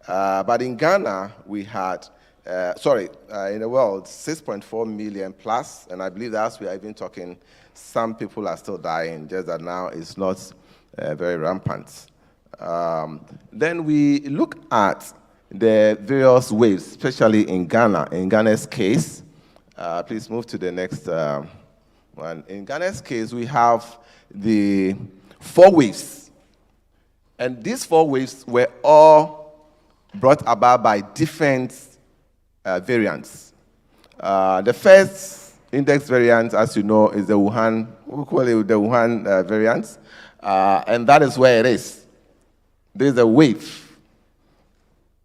But in Ghana, we had, in the world, 6.4 million plus, and I believe that's we are even talking, some people are still dying, just that now it's not very rampant. Then we look at the various waves, especially in Ghana. In Ghana's case, please move to the next one. In Ghana's case, we have the 4 waves. And these 4 waves were all brought about by different variants. The first index variant, as you know, is the Wuhan, we call it the Wuhan variant, and that is where it is. There's a wave.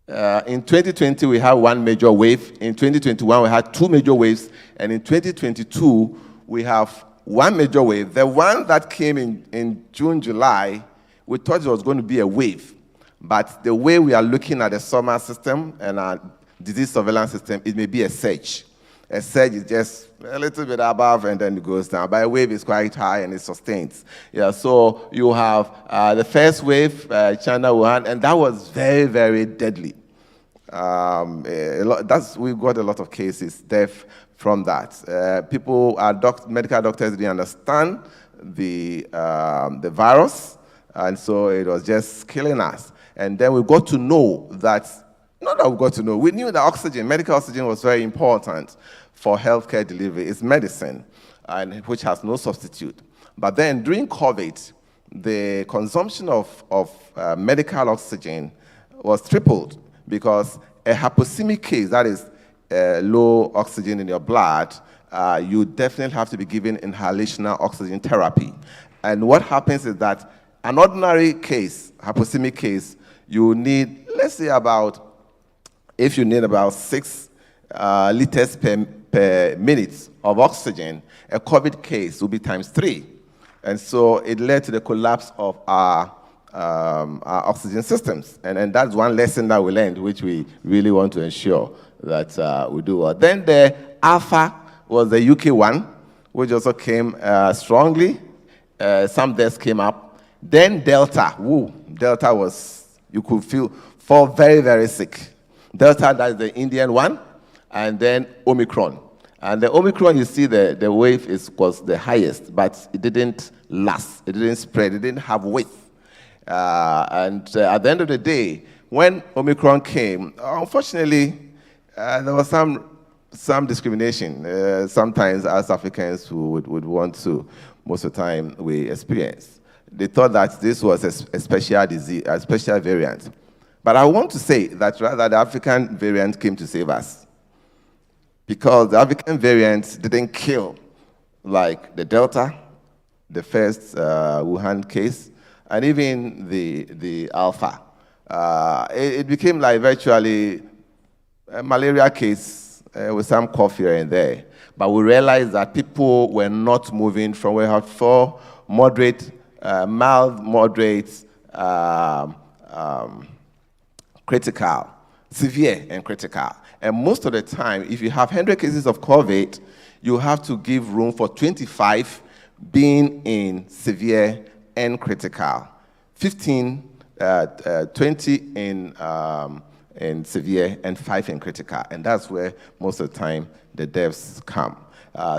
In 2020, we had one major wave. In 2021, we had two major waves. And in 2022, we have one major wave. The one that came in June, July, we thought it was going to be a wave. But the way we are looking at the summer system and our disease surveillance system, it may be a surge. A surge is just a little bit above and then it goes down. But a wave is quite high and it sustains. Yeah, so you have the first wave, China, Wuhan, and that was very, very deadly. We've got a lot of cases, death from that. Medical doctors didn't understand the virus, and so it was just killing us. And then we got to know that, not that we got to know, we knew that oxygen, medical oxygen was very important for healthcare delivery. It's medicine, and which has no substitute. But then during COVID, the consumption of medical oxygen was tripled because a hypoxemic case, that is low oxygen in your blood, you definitely have to be given inhalational oxygen therapy. And what happens is that an ordinary case, hypoxemic case, you need, let's say if you need about 6 liters per minute of oxygen, a COVID case will be times 3. And so it led to the collapse of our oxygen systems. And that's one lesson that we learned, which we really want to ensure that we do well. Then the Alpha was the UK one, which also came strongly. Some deaths came up. Then Delta. Delta was, you could fall very, very sick. Delta, that's the Indian one. And then Omicron. And the Omicron, you see the wave was the highest, but it didn't last. It didn't spread. It didn't have width. And at the end of the day, when Omicron came, unfortunately, there was some discrimination. Sometimes as Africans who would want to, most of the time we experience. They thought that this was a special disease, a special variant. But I want to say that rather the African variant came to save us. Because the African variant didn't kill like the Delta, the first Wuhan case, and even the Alpha. It became like virtually a malaria case with some cough here and there. But we realized that people were not moving from where we had 4 moderate, mild, moderate, critical, severe, and critical. And most of the time, if you have 100 cases of COVID, you have to give room for 25 being in severe and critical, 20 in severe, and 5 in critical. And that's where most of the time the deaths come.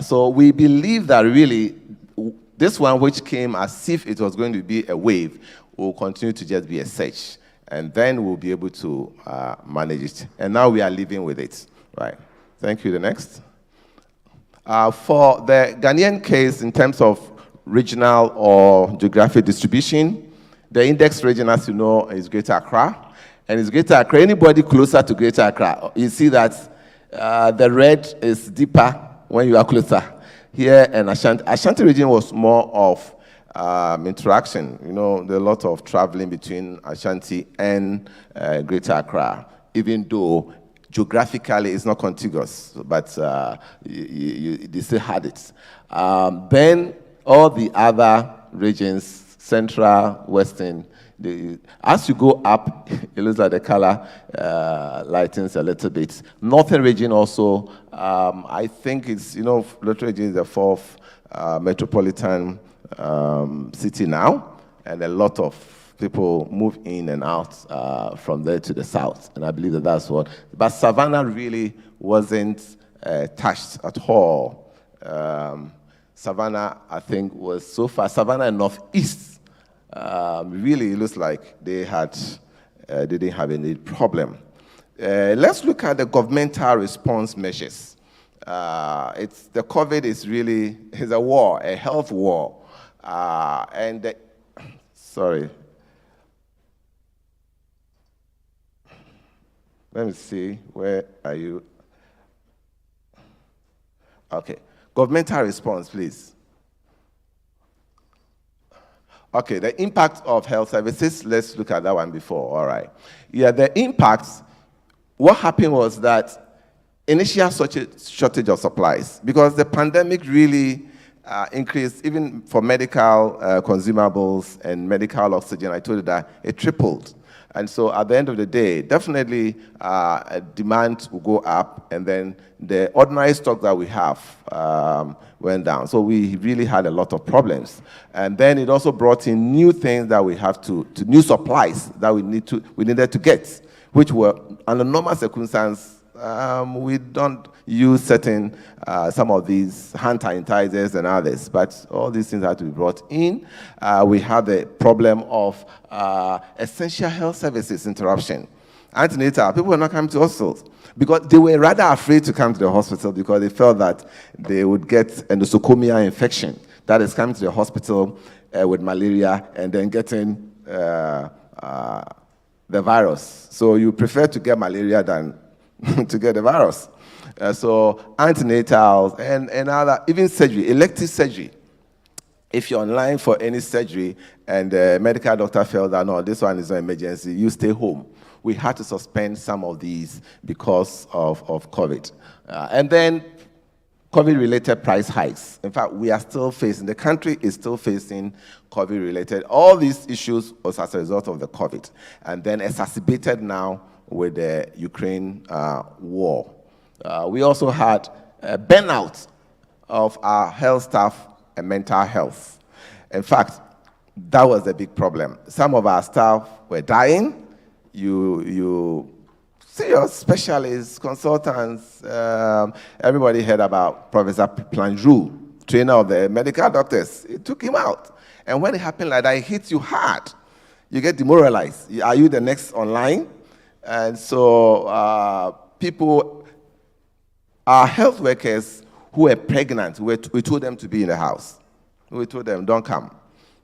So we believe that really this one, which came as if it was going to be a wave, will continue to just be a surge. And then we'll be able to manage it. And now we are living with it. Right. Thank you. The next. For the Ghanaian case, in terms of regional or geographic distribution, the index region, as you know, is Greater Accra. And it's Greater Accra. Anybody closer to Greater Accra, you see that the red is deeper when you are closer. Here in Ashanti region was more of interaction. You know, there are a lot of traveling between Ashanti and Greater Accra, even though geographically it's not contiguous, but they still had it. Then all the other regions, central, western, as you go up, it looks like the color lightens a little bit. Northern region also, I think it's, Northern region is the 4th metropolitan city now, and a lot of people move in and out from there to the south, and I believe that's what. But Savannah really wasn't touched at all. Savannah, I think, was so far. Savannah and Northeast really looks like they didn't have any problem. Let's look at the governmental response measures. The COVID is a war, a health war. Sorry. Let me see, where are you? Okay. Governmental response, please. Okay, the impact of health services, let's look at that one before, all right. Yeah, the impact, what happened was that initial shortage of supplies, because the pandemic really increased, even for medical consumables and medical oxygen, I told you that it tripled. And so at the end of the day, definitely demand will go up, and then the ordinary stock that we have went down. So we really had a lot of problems. And then it also brought in new things that we have to new supplies that we needed to get, which were under normal circumstances. We don't use some of these hand sanitizers and others, but all these things had to be brought in. We had the problem of essential health services interruption. Antenatal, people were not coming to hospitals because they were rather afraid to come to the hospital because they felt that they would get a nosocomial infection. That is, coming to the hospital with malaria and then getting the virus. So you prefer to get malaria than to get the virus. So antenatals and other, even surgery, elective surgery. If you're online for any surgery and the medical doctor felt that, no, this one is an emergency, you stay home. We had to suspend some of these because of COVID. And then COVID-related price hikes. In fact, we are still facing, the country is still facing COVID-related. All these issues was as a result of the COVID. And then exacerbated now with the Ukraine war. We also had a burnout of our health staff and mental health. In fact, that was the big problem. Some of our staff were dying. You see your specialists, consultants, everybody heard about Professor Planjou, trainer of the medical doctors. It took him out. And when it happened like that, it hits you hard. You get demoralized. Are you the next online? And so our health workers who were pregnant, we told them to be in the house. We told them, don't come.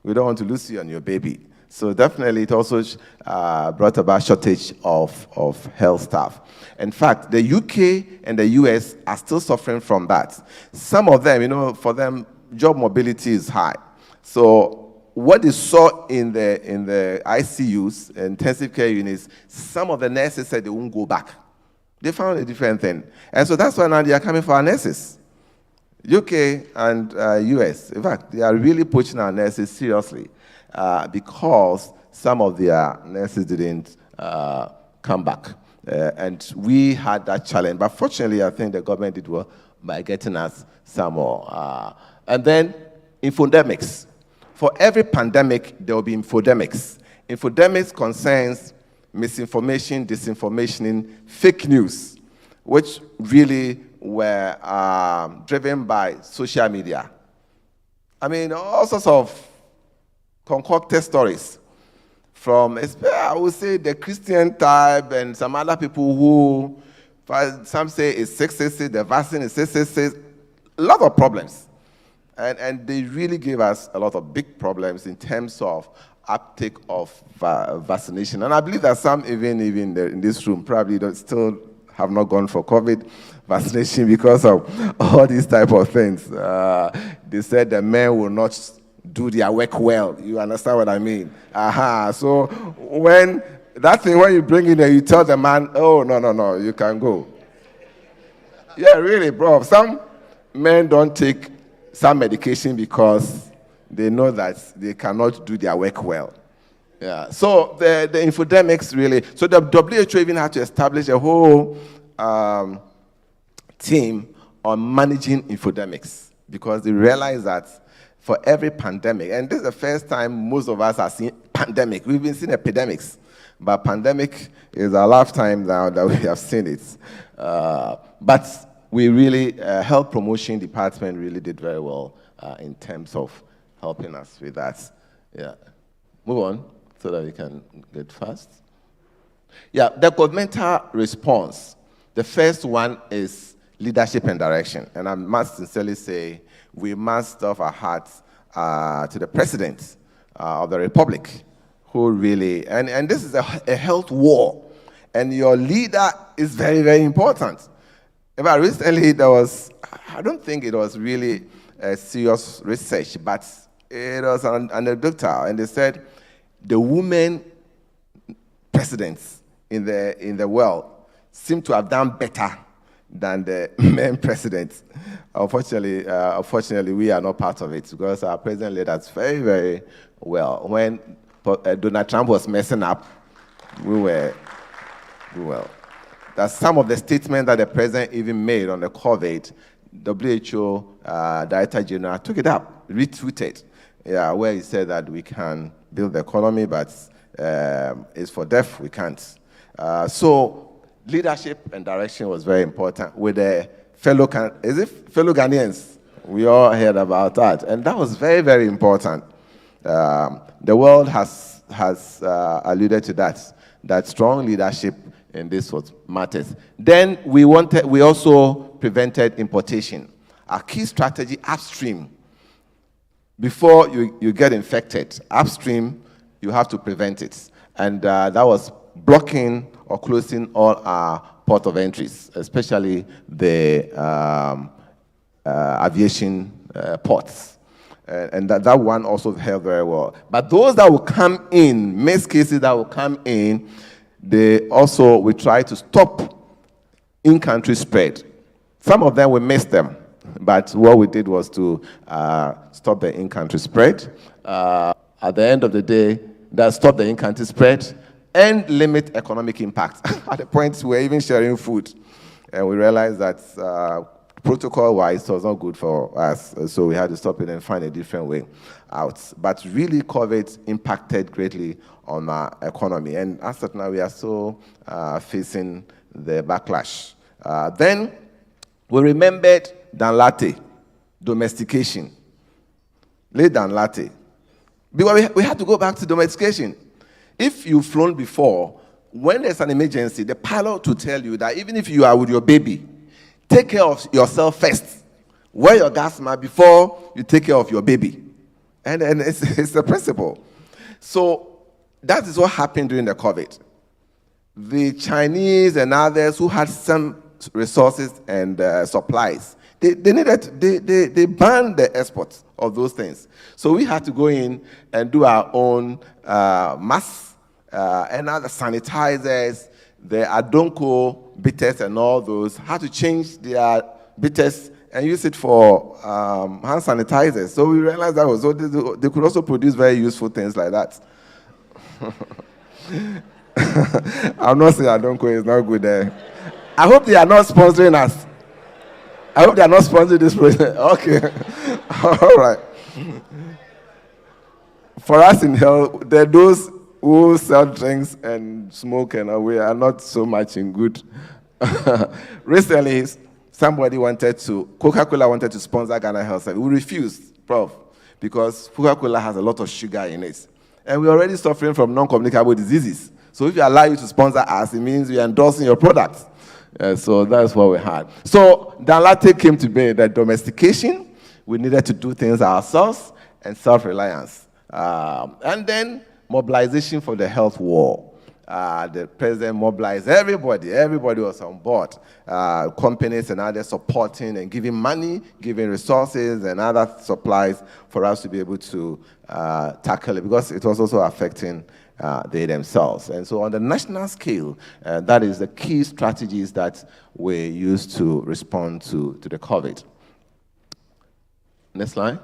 We don't want to lose you and your baby. So definitely it also brought about shortage of health staff. In fact, the UK and the US are still suffering from that. Some of them, for them, job mobility is high. So what they saw in the ICUs, intensive care units, some of the nurses said they won't go back. They found a different thing. And so that's why now they are coming for our nurses. UK and US, in fact, they are really pushing our nurses seriously because some of their nurses didn't come back. And we had that challenge. But fortunately, I think the government did well by getting us some more. And then infodemics. For every pandemic, there will be infodemics. Infodemics concerns misinformation, disinformation, fake news, which really were driven by social media. I mean, all sorts of concocted stories from, I would say, the Christian type and some other people who, some say it's 666, the vaccine is 666, a lot of problems. And they really gave us a lot of big problems in terms of uptake of vaccination. And I believe that some even in this room probably still have not gone for COVID vaccination because of all these type of things. They said the men will not do their work well. You understand what I mean? So when you bring in there, you tell the man, oh, no, you can go. Yeah, really, bro. Some men don't take some medication because they know that they cannot do their work well. Yeah. So the infodemics really, so the WHO even had to establish a whole team on managing infodemics because they realized that for every pandemic, and this is the first time most of us are seeing pandemic. We've been seeing epidemics, but pandemic is our lifetime now that we have seen it. But we really, health promotion department really did very well in terms of helping us with that. Yeah. Move on so that we can get fast. Yeah, the governmental response. The first one is leadership and direction. And I must sincerely say, we must offer our hearts to the President of the Republic, who really, and this is a health war, and your leader is very, very important. In fact, recently there was, I don't think it was really a serious research, but it was anecdotal, and they said the women presidents in the world seem to have done better than the men presidents. Unfortunately, we are not part of it because our president led us very, very well. When Donald Trump was messing up, we were well. That's some of the statements that the president even made on the COVID. WHO Director General took it up, retweeted, where he said that we can build the economy, but it's for deaf, we can't. So leadership and direction was very important with the fellow Ghanaians. We all heard about that, and that was very, very important. The world has alluded to that strong leadership in this what matters. Then we also prevented importation. Our key strategy upstream. Before you get infected, upstream, you have to prevent it. And that was blocking or closing all our port of entries, especially the aviation ports. And that one also held very well. But those that will come in, most cases that will come in, we try to stop in-country spread. Some of them, we missed them. But what we did was to stop the in-country spread. At the end of the day, that stopped the in-country spread and limit economic impact. At the point we were even sharing food. And we realized that protocol-wise, it was not good for us. So we had to stop it and find a different way out. But really, COVID impacted greatly on our economy. And as of now, we are still facing the backlash. Then we remembered Danlate, domestication. Late Danlate. Because we had to go back to domestication. If you've flown before, when there's an emergency, the pilot will tell you that even if you are with your baby, take care of yourself first. Wear your gas mask before you take care of your baby. And it's a principle. So that is what happened during the COVID. The Chinese and others who had some resources and supplies, they banned the export of those things. So we had to go in and do our own masks and other sanitizers, the Adonko bitters and all those, had to change their bitters and use it for hand sanitizers. So we realized that so they could also produce very useful things like that. I'm not saying Adonko is not good there. I hope they are not sponsoring us. I hope they are not sponsoring this project. Okay. All right. For us in hell, there are those who sell drinks and smoke, and we are not so much in good. Recently, Coca-Cola wanted to sponsor Ghana Health Service. We refused, Prof, because Coca-Cola has a lot of sugar in it. And we're already suffering from non-communicable diseases. So if you allow you to sponsor us, it means we are endorsing your products. So that's what we had. So Danlate came to bear that domestication, we needed to do things ourselves, and self-reliance. And then mobilization for the health war. The president mobilized everybody. Everybody was on board. Companies and others supporting and giving money, giving resources and other supplies for us to be able to tackle it, because it was also affecting they themselves. And so on the national scale, that is the key strategies that we used to respond to the COVID. Next slide.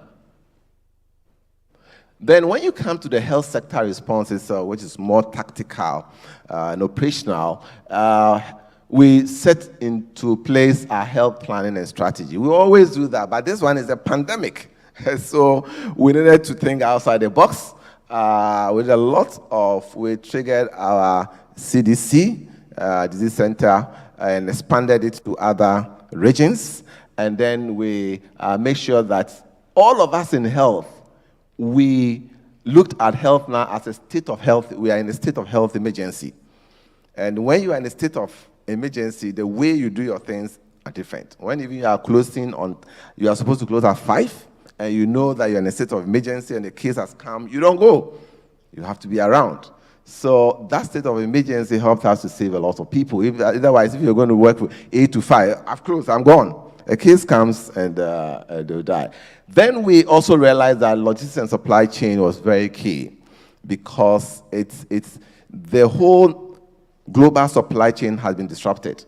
Then when you come to the health sector responses, which is more tactical and operational, we set into place our health planning and strategy. We always do that, but this one is a pandemic. So we needed to think outside the box. We triggered our CDC, disease center, and expanded it to other regions. And then we make sure that all of us in health, we looked at health now as a state of health. We are in a state of health emergency. And when you are in a state of emergency, the way you do your things are different. When even you are closing on, you are supposed to close at 5, and you know that you're in a state of emergency and the case has come, you don't go. You have to be around. So that state of emergency helped us to save a lot of people. Otherwise, if you're going to work from 8 to 5, I've closed, I'm gone. A case comes and they'll die. Then we also realized that logistics and supply chain was very key because it's the whole global supply chain has been disrupted.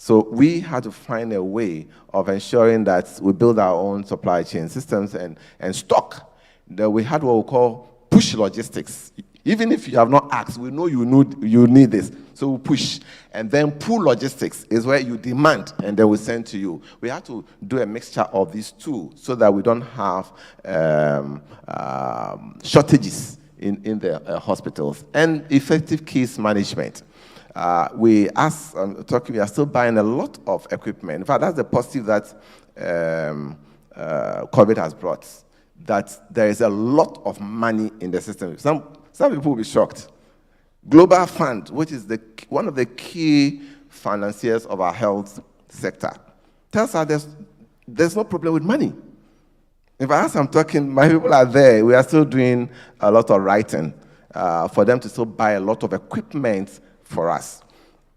So we had to find a way of ensuring that we build our own supply chain systems and stock. That we had what we call push logistics. Even if you have not asked, we know you need this. So we push. And then pull logistics is where you demand and then we send to you. We have to do a mixture of these two so that we don't have shortages in the hospitals. And effective case management. We are still buying a lot of equipment. In fact, that's the positive that COVID has brought, that there is a lot of money in the system. Some people will be shocked. Global Fund, which is one of the key financiers of our health sector, tells us there's no problem with money. If I ask, I'm talking, my people are there. We are still doing a lot of writing for them to still buy a lot of equipment for us.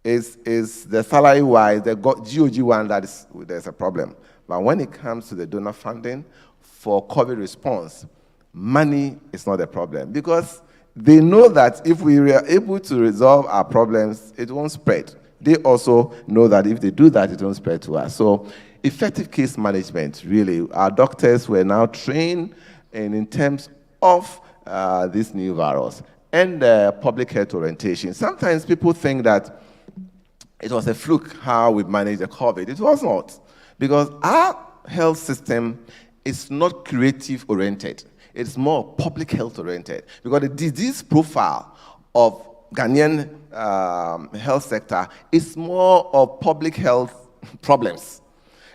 Is the salary-wise, the GOG one there's a problem. But when it comes to the donor funding for COVID response, money is not a problem because they know that if we are able to resolve our problems, it won't spread. They also know that if they do that, it won't spread to us. So effective case management, really, our doctors were now trained in terms of this new virus and public health orientation. Sometimes people think that it was a fluke how we managed the COVID. It was not, because our health system is not creative oriented. It's more public health oriented, because the disease profile of Ghanaian health sector is more of public health problems.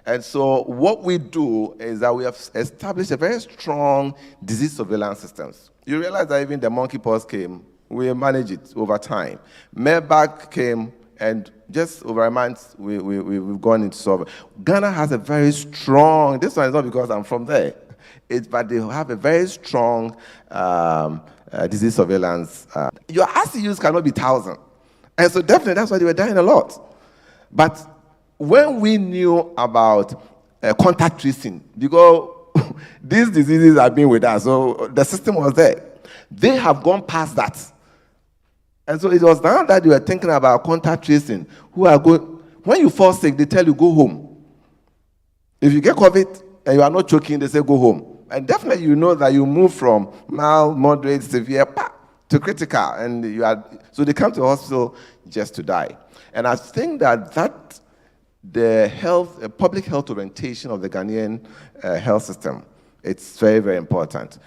And so what we do is that we have established a very strong disease surveillance systems. You realize that even the monkeypox came, we managed it over time. Marburg came, and just over a month, we've gone into solve. Ghana has a very strong, this one is not because I'm from there, but they have a very strong disease surveillance. Your ICUs cannot be 1,000. And so definitely that's why they were dying a lot. But when we knew about contact tracing, because these diseases have been with us, so the system was there. They have gone past that. And so it was now that you were thinking about contact tracing. When you fall sick, they tell you go home. If you get COVID and you are not choking, they say go home. And definitely you know that you move from mild, moderate, severe to critical, and so they come to the hospital just to die. And I think that the public health orientation of the Ghanaian health system, it's very, very important.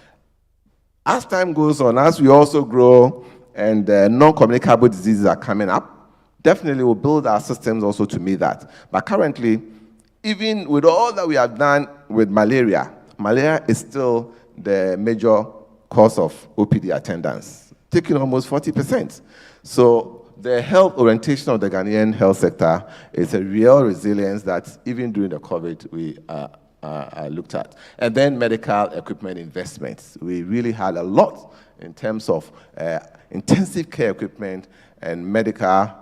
As time goes on, as we also grow and non-communicable diseases are coming up, definitely we'll build our systems also to meet that. But currently, even with all that we have done with malaria is still the major cause of OPD attendance, taking almost 40%. So the health orientation of the Ghanaian health sector is a real resilience that even during the COVID we looked at. And then medical equipment investments. We really had a lot in terms of intensive care equipment and medical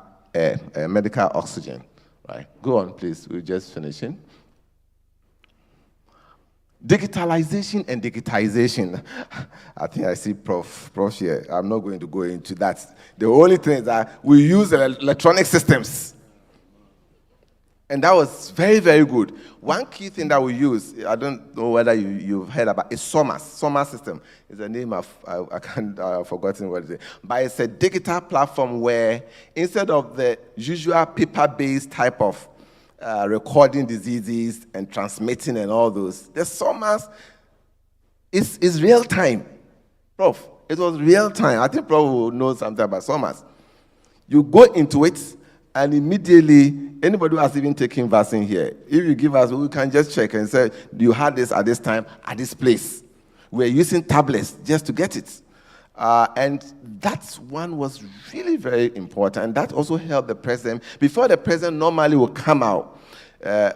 oxygen. Right? Go on, please. We're just finishing. Digitalization and digitization. I think I see Prof here. I'm not going to go into that. The only thing is that we use electronic systems. And that was very, very good. One key thing that we use, I don't know whether you've heard about, is SOMAS. SOMAS system is a name I've forgotten what it is. But it's a digital platform where instead of the usual paper-based type of recording diseases and transmitting and all those, the SOMAS is real time. Prof, it was real time. I think Prof will know something about SOMAS. You go into it, and immediately, anybody who has even taken vaccine here, if you give us, we can just check and say, you had this at this time, at this place. We're using tablets just to get it. And that one was really very important. And that also helped the president. Before the president normally will come out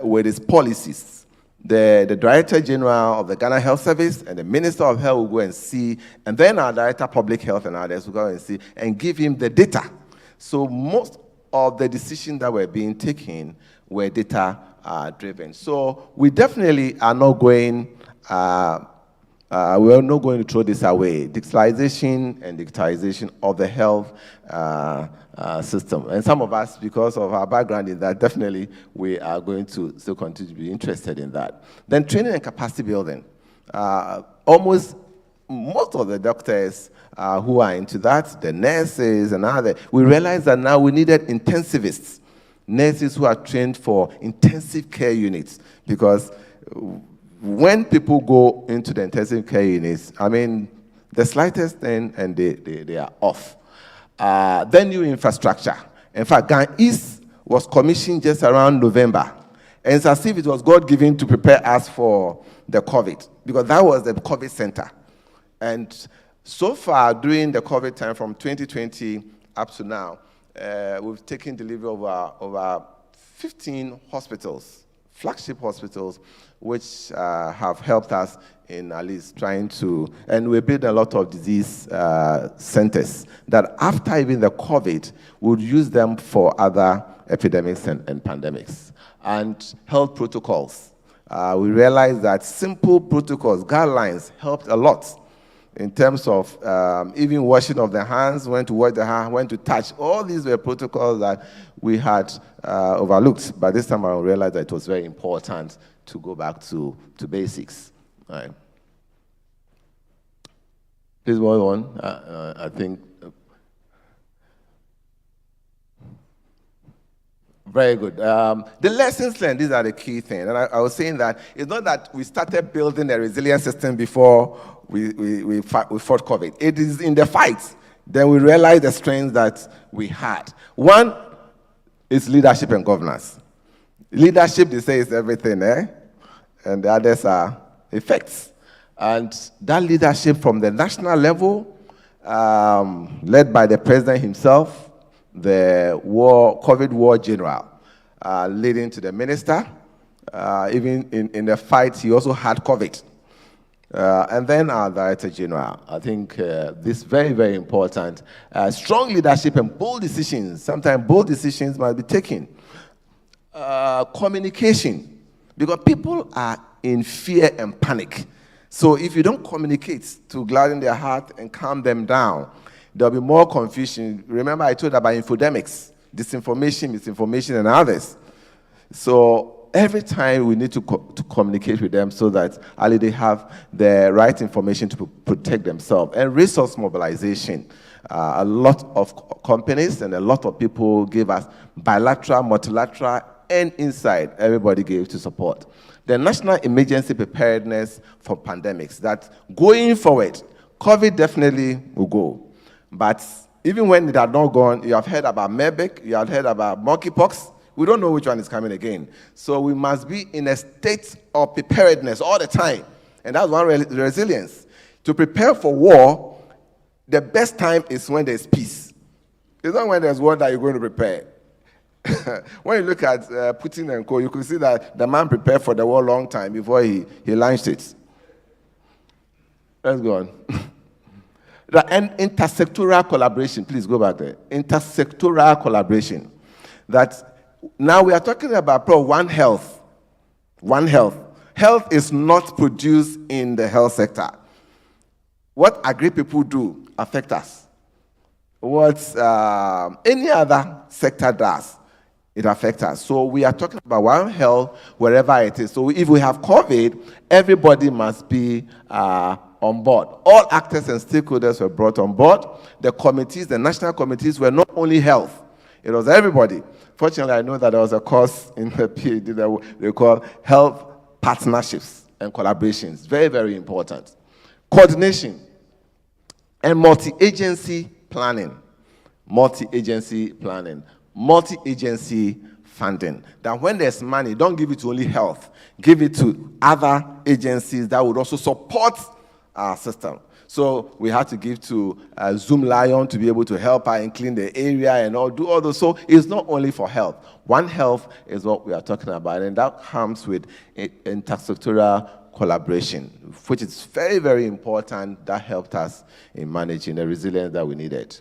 with his policies, the Director General of the Ghana Health Service and the Minister of Health will go and see, and then our Director of Public Health and others will go and see and give him the data. So most of the decisions that were being taken were data driven. So we definitely are not going. We are not going to throw this away. Digitalization and digitization of the health system. And some of us, because of our background in that, definitely we are going to still continue to be interested in that. Then training and capacity building. Most of the doctors who are into that, the nurses and others, we realized that now we needed intensivists, nurses who are trained for intensive care units, because when people go into the intensive care units, I mean, the slightest thing and they are off. Then new infrastructure. In fact, Ghana East was commissioned just around November. And it's as if it was God-given to prepare us for the COVID, because that was the COVID center. And so far, during the COVID time, from 2020 up to now, we've taken delivery of over 15 hospitals, flagship hospitals, which have helped us in at least trying to, and we build a lot of disease centers that after even the COVID, we would use them for other epidemics and pandemics. And health protocols. We realized that simple protocols, guidelines, helped a lot in terms of even washing of the hands, when to wash the hand, when to touch. All these were protocols that we had overlooked. But this time I realized that it was very important to go back to basics. All right. Please go on. I think. Very good. The lessons learned, these are the key things. And I was saying that it's not that we started building a resilient system before we fought COVID. It is in the fight. Then we realized the strengths that we had. One is leadership and governance. Leadership, they say, is everything, eh? And the others are effects. And that leadership from the national level, led by the president himself, the COVID war general, leading to the minister. Even in the fight, he also had COVID. And then our director general. I think this is very, very important. Strong leadership and bold decisions. Sometimes bold decisions must be taken. Communication, because people are in fear and panic. So if you don't communicate to gladden their heart and calm them down, there'll be more confusion. Remember, I told about infodemics, disinformation, misinformation, and others. So every time we need to communicate with them so that they have the right information to protect themselves. And resource mobilization. A lot of companies and a lot of people gave us bilateral, multilateral, and inside, everybody gave to support. The national emergency preparedness for pandemics, that going forward, COVID definitely will go. But even when it had not gone, you have heard about Marburg, you have heard about monkeypox. We don't know which one is coming again. So we must be in a state of preparedness all the time. And that's one resilience. To prepare for war, the best time is when there's peace. It's not when there's war that you're going to prepare. When you look at Putin and co, you can see that the man prepared for the war a long time before he launched it. Let's go on. And intersectoral collaboration, please go back there. Intersectoral collaboration. That now we are talking about One Health. One Health. Health is not produced in the health sector. What agri people do affects us. What any other sector does, it affects us. So we are talking about One Health wherever it is. So if we have COVID, everybody must be on board. All actors and stakeholders were brought on board. The committees, the national committees, were not only health. It was everybody. Fortunately, I know that there was a course in the PhD that they call health partnerships and collaborations. Very, very important. Coordination and multi-agency planning. Multi-agency planning. Multi-agency funding. That when there's money, don't give it to only health. Give it to other agencies that would also support our system. So we had to give to Zoom Lion to be able to help her and clean the area and do all those. So it's not only for health. One Health is what we are talking about, and that comes with intersectoral collaboration, which is very, very important. That helped us in managing the resilience that we needed.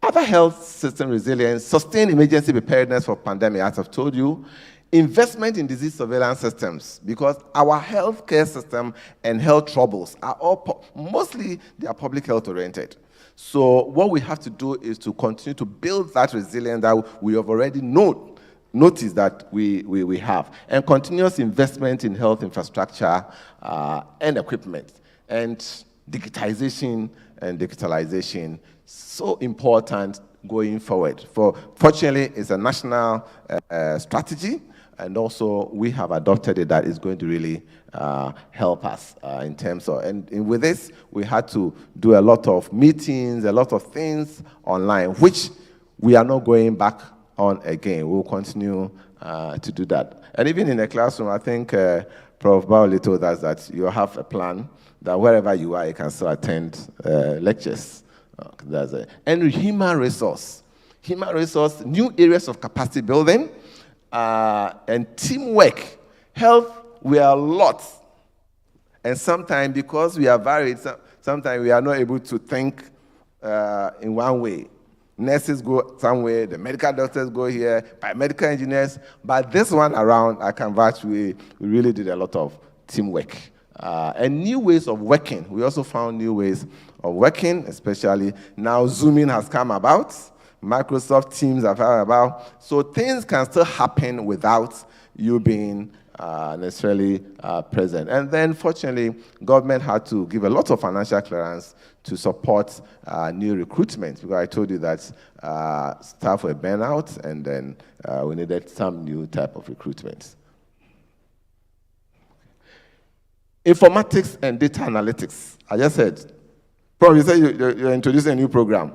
Other health system resilience, sustained emergency preparedness for pandemic, as I've told you, investment in disease surveillance systems, because our healthcare system and health troubles are all mostly they are public health oriented. So what we have to do is to continue to build that resilience that we have already noticed that we have, and continuous investment in health infrastructure and equipment, and digitization and digitalization, so important going forward. Fortunately, it's a national strategy, and also we have adopted it that is going to really help us in terms of, and with this, we had to do a lot of meetings, a lot of things online, which we are not going back on again. We'll continue to do that. And even in the classroom, I think Prof. Baoli told us that you have a plan that wherever you are, you can still attend lectures. That's it. And human resource, new areas of capacity building, and teamwork. Health, we are a lot. And sometimes, because we are varied, sometimes we are not able to think in one way. Nurses go somewhere, the medical doctors go here, biomedical engineers. But this one around, I can vouch, we really did a lot of teamwork. And new ways of working. We also found new ways of working, especially now Zooming has come about, Microsoft Teams have come about. So things can still happen without you being necessarily present. And then, fortunately, government had to give a lot of financial clearance to support new recruitment, because I told you that staff were burnt out, and then we needed some new type of recruitment. Informatics and data analytics. I just said, probably you said you're introducing a new program,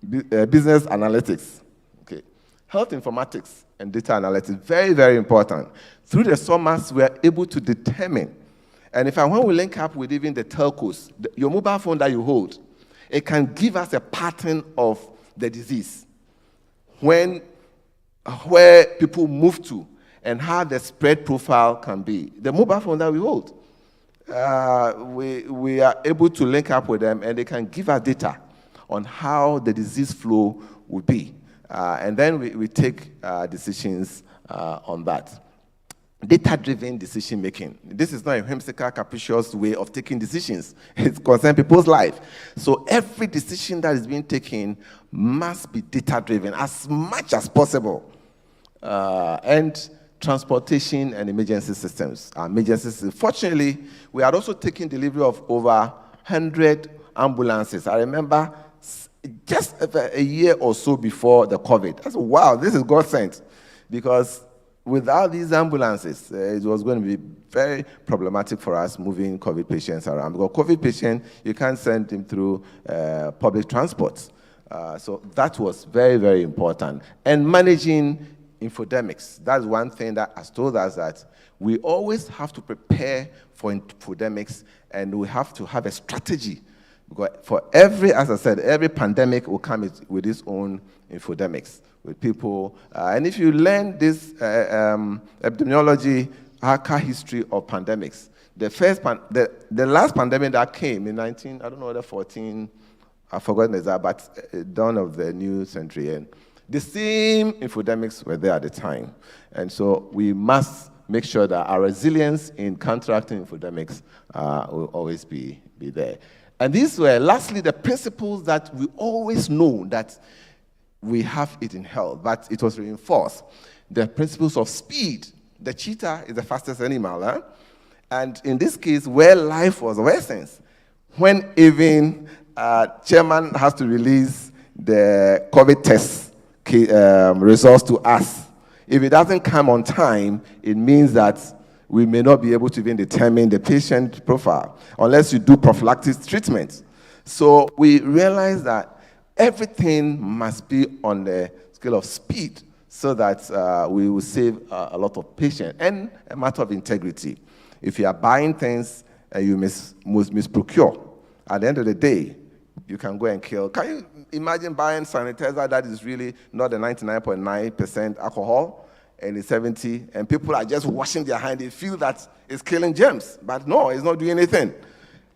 business analytics. Okay, health informatics and data analytics, very, very important. Through the summers, we are able to determine, and when we link up with even the telcos, your mobile phone that you hold, it can give us a pattern of the disease, where people move to, and how the spread profile can be. The mobile phone that we hold, we are able to link up with them, and they can give us data on how the disease flow would be. And then we take decisions on that. Data-driven decision-making. This is not a whimsical, capricious way of taking decisions. It concerns people's life. So every decision that is being taken must be data-driven as much as possible. And transportation and emergency systems. Fortunately, we are also taking delivery of over 100 ambulances. I remember just a year or so before the COVID. I said, wow, this is God sent. Because without these ambulances, it was going to be very problematic for us moving COVID patients around. Because COVID patient, you can't send him through public transport. So that was very, very important. And managing infodemics. That's one thing that has told us that we always have to prepare for infodemics, and we have to have a strategy. Because for as I said, every pandemic will come with its own infodemics, with people. And if you learn this epidemiology, archive history of pandemics, the last pandemic that came in 14, I've forgotten the exact, but dawn of the new century, and the same infodemics were there at the time. And so we must make sure that our resilience in counteracting infodemics will always be there. And these were, lastly, the principles that we always know that we have it in health, but it was reinforced. The principles of speed. The cheetah is the fastest animal, and in this case, where life was of essence, when even chairman has to release the COVID test results to us. If it doesn't come on time, it means that we may not be able to even determine the patient profile unless you do prophylactic treatment. So we realize that everything must be on the scale of speed so that we will save a lot of patients, and a matter of integrity. If you are buying things and you misprocure, at the end of the day, you can go and kill. Can you imagine buying sanitizer that is really not the 99.9% alcohol, and it's 70, and people are just washing their hands. They feel that it's killing germs, but no, it's not doing anything.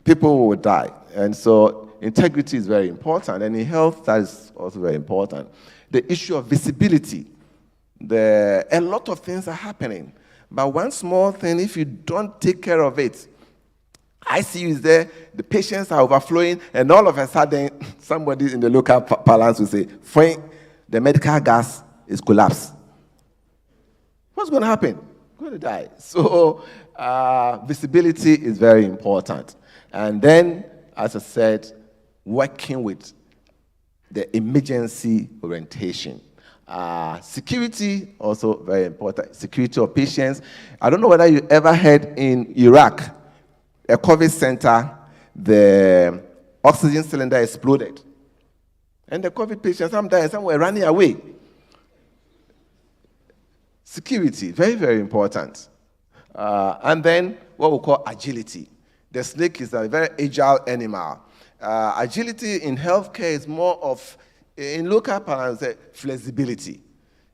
People will die. And so integrity is very important, and in health, that is also very important. The issue of visibility. A lot of things are happening, but one small thing, if you don't take care of it, ICU is there, the patients are overflowing, and all of a sudden, somebody in the local parlance will say, "Fine, the medical gas is collapsed." What's going to happen? You're going to die. So visibility is very important. And then, as I said, working with the emergency orientation. Security, also very important. Security of patients. I don't know whether you ever heard in Iraq, a COVID center, the oxygen cylinder exploded. And the COVID patients, some were running away. Security, very, very important. And then what we call agility. The snake is a very agile animal. Agility in healthcare is more of, in local parlance, flexibility.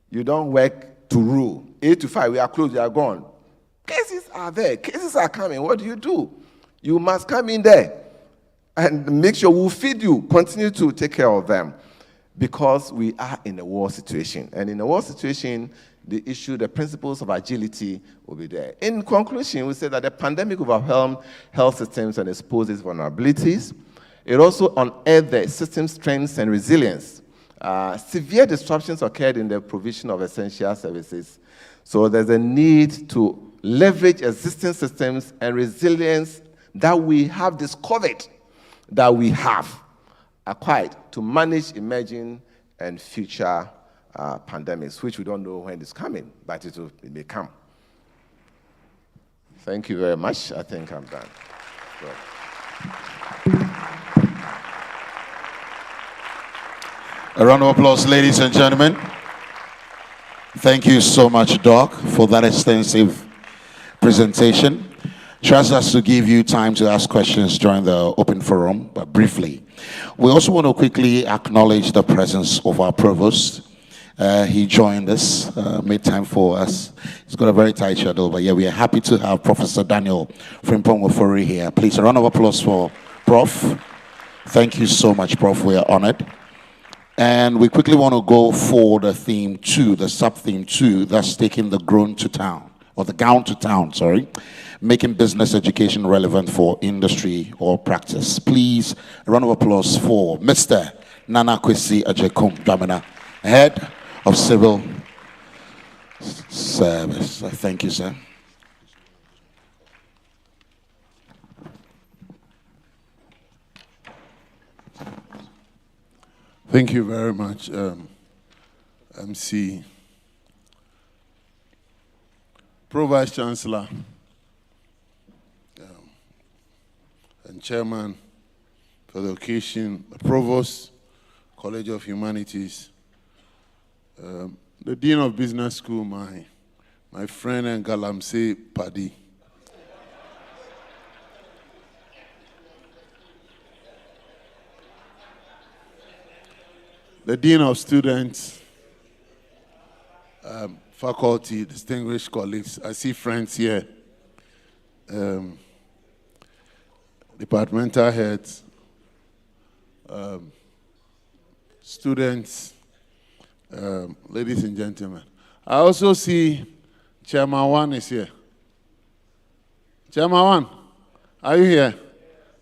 You don't work to rule. 8 to 5, we are closed, we are gone. Cases are there. Cases are coming. What do? You must come in there and make sure we'll feed you. Continue to take care of them, because we are in a war situation. And in a war situation, the principles of agility will be there. In conclusion, we say that the pandemic overwhelmed health systems and exposed its vulnerabilities. It also unearthed the system strengths and resilience. Severe disruptions occurred in the provision of essential services. So there's a need to leverage existing systems and resilience that we have discovered, that we have acquired to manage emerging and future pandemics, which we don't know when it's coming, but it may come. Thank you very much. I think I'm done. A round of applause, ladies and gentlemen. Thank you so much, Doc, for that extensive presentation. Trust us to give you time to ask questions during the open forum, but briefly. We also want to quickly acknowledge the presence of our provost. He joined us, made time for us. He's got a very tight schedule, but yeah, we are happy to have Professor Daniel Frimpong-Wofori here. Please, a round of applause for Prof. Thank you so much, Prof. We are honored. And we quickly want to go for the theme 2, the sub-theme 2, that's taking the gown to town, making business education relevant for industry or practice. Please, a round of applause for Mr. Nana Kwesi Ajekum Dramina, Head of Civil Service. Thank you, sir. Thank you very much, MC. Pro-Vice Chancellor and Chairman for the occasion, the Provost, College of Humanities, the Dean of Business School, my friend and Galamsey Paddy. The Dean of Students, faculty, distinguished colleagues, I see friends here, departmental heads, students, ladies and gentlemen. I also see Chairman Wan is here. Chairman Wan, are you here?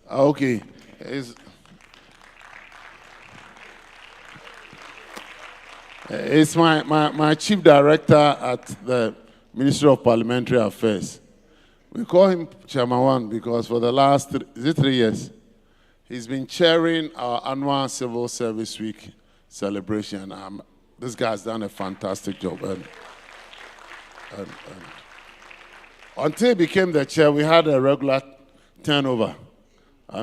Okay. It's my chief director at the Ministry of Parliamentary Affairs. We call him Chairman Wan because for the last 3 years, he's been chairing our annual Civil Service Week celebration. This guy's done a fantastic job. And until he became the chair, we had a regular turnover.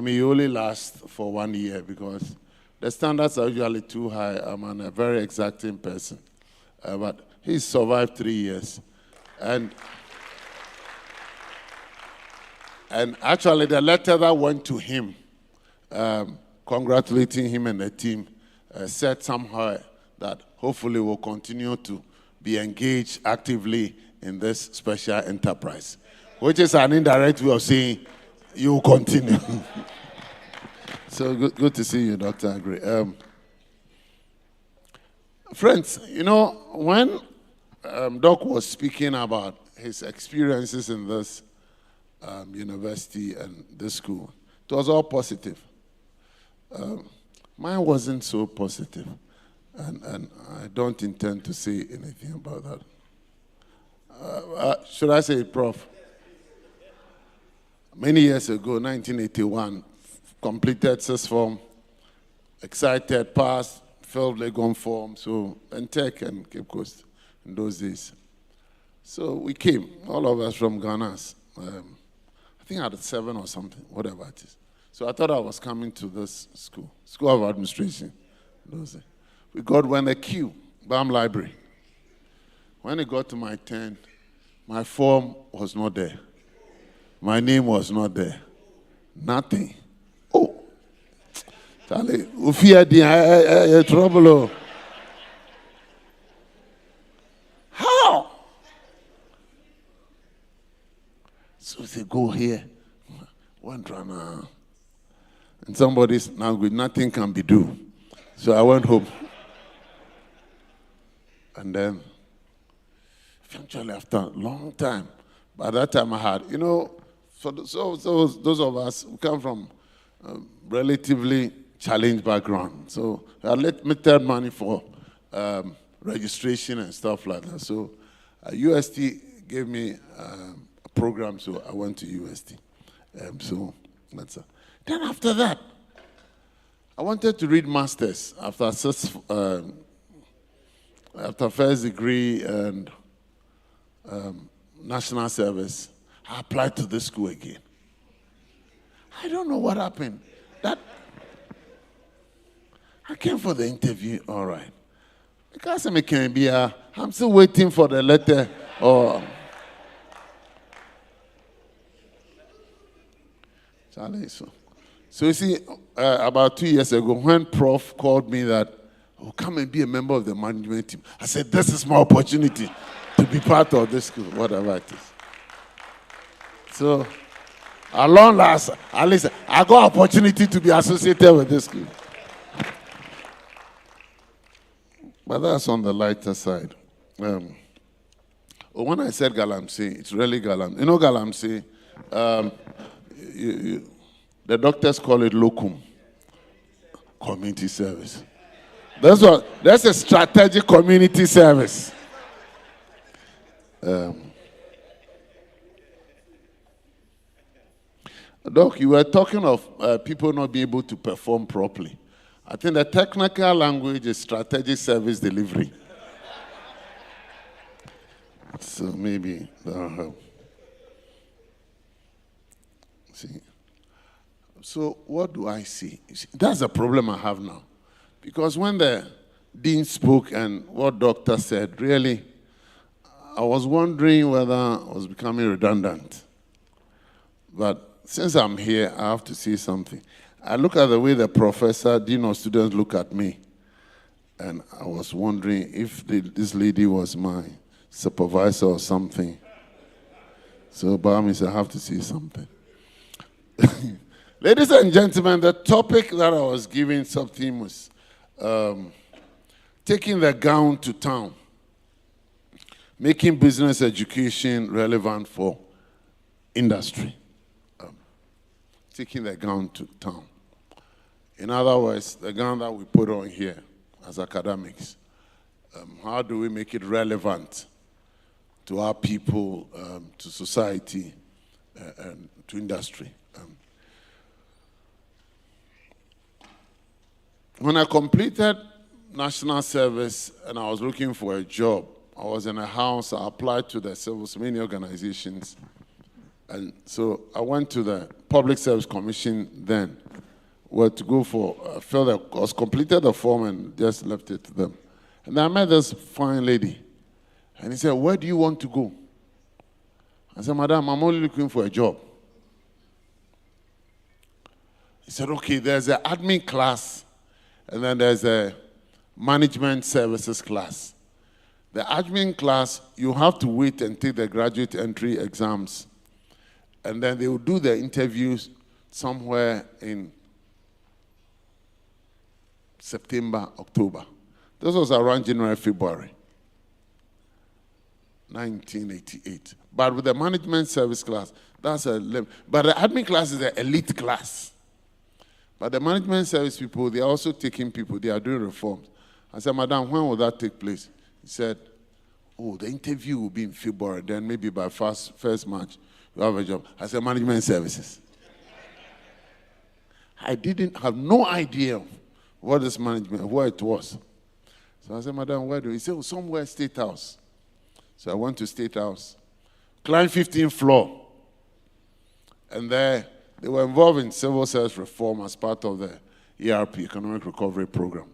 He only lasts for 1 year because the standards are usually too high. I'm a very exacting person. But he's survived 3 years. And actually, the letter that went to him, congratulating him and the team, said somehow that hopefully we'll continue to be engaged actively in this special enterprise, which is an indirect way of saying you will continue. So good to see you, Dr. Agri. Friends, you know, when Doc was speaking about his experiences in this university and this school, it was all positive. Mine wasn't so positive, and I don't intend to say anything about that. Should I say it, Prof? Many years ago, 1981, completed sixth form, excited, passed, filled Legon form, so, and Tech and Cape Coast in those days. So we came, all of us from Ghana. I think I had 7 or something, whatever it is. So I thought I was coming to this School of Administration. We got when the queue, BAM Library. When it got to my turn, my form was not there. My name was not there. Nothing. Oh, Charlie, you fear the trouble. How? So they go here, one drama. In somebody's language, nothing can be do. So I went home. And then, eventually after a long time, by that time I had, you know, those of us who come from relatively challenged background. So I had limited money for registration and stuff like that. So UST gave me a program, so I went to UST. So that's it. Then after that, I wanted to read masters after first degree and national service. I applied to this school again. I don't know what happened. That I came for the interview, all right. Because I'm still waiting for the letter. Or Charlie, so you see, about 2 years ago, when Prof called me that, oh, come and be a member of the management team, I said, this is my opportunity to be part of this school, whatever it is. So, at long last, at least I got opportunity to be associated with this school. But that's on the lighter side. When I said Galamsey, it's really Galamsey. You know Galamsey? The doctors call it locum, community service. That's a strategic community service. Doc, you were talking of people not being able to perform properly. I think the technical language is strategic service delivery. So maybe that'll help. See. So what do I see? That's the problem I have now. Because when the dean spoke and what doctor said, really, I was wondering whether I was becoming redundant. But since I'm here, I have to say something. I look at the way the professor, dean of students look at me, and I was wondering if this lady was my supervisor or something. So, Bahamis, I have to say something. Ladies and gentlemen, the topic that I was giving sub-theme was taking the gown to town, making business education relevant for industry. Taking the gown to town. In other words, the gown that we put on here as academics, how do we make it relevant to our people, to society, and to industry? When I completed national service and I was looking for a job, I was in a house, I applied to the civil many organizations. And so I went to the Public Service Commission then, where to go for, I was completed the form and just left it to them. And I met this fine lady. And he said, where do you want to go? I said, Madam, I'm only looking for a job. He said, okay, there's an admin class, and then there's a management services class. The admin class, you have to wait and take the graduate entry exams. And then they will do the interviews somewhere in September, October. This was around January, February, 1988. But with the management service class, that's a limit. But the admin class is an elite class. But the management service people, they are also taking people, they are doing reforms. I said, Madam, when will that take place? He said, oh, the interview will be in February, then maybe by first March, you have a job. I said, management services. I didn't have no idea what this management, where it was. So I said, Madam, where do you? He said, oh, somewhere State House. So I went to State House, climbed 15th floor. And there, they were involved in civil service reform as part of the ERP, Economic Recovery Program.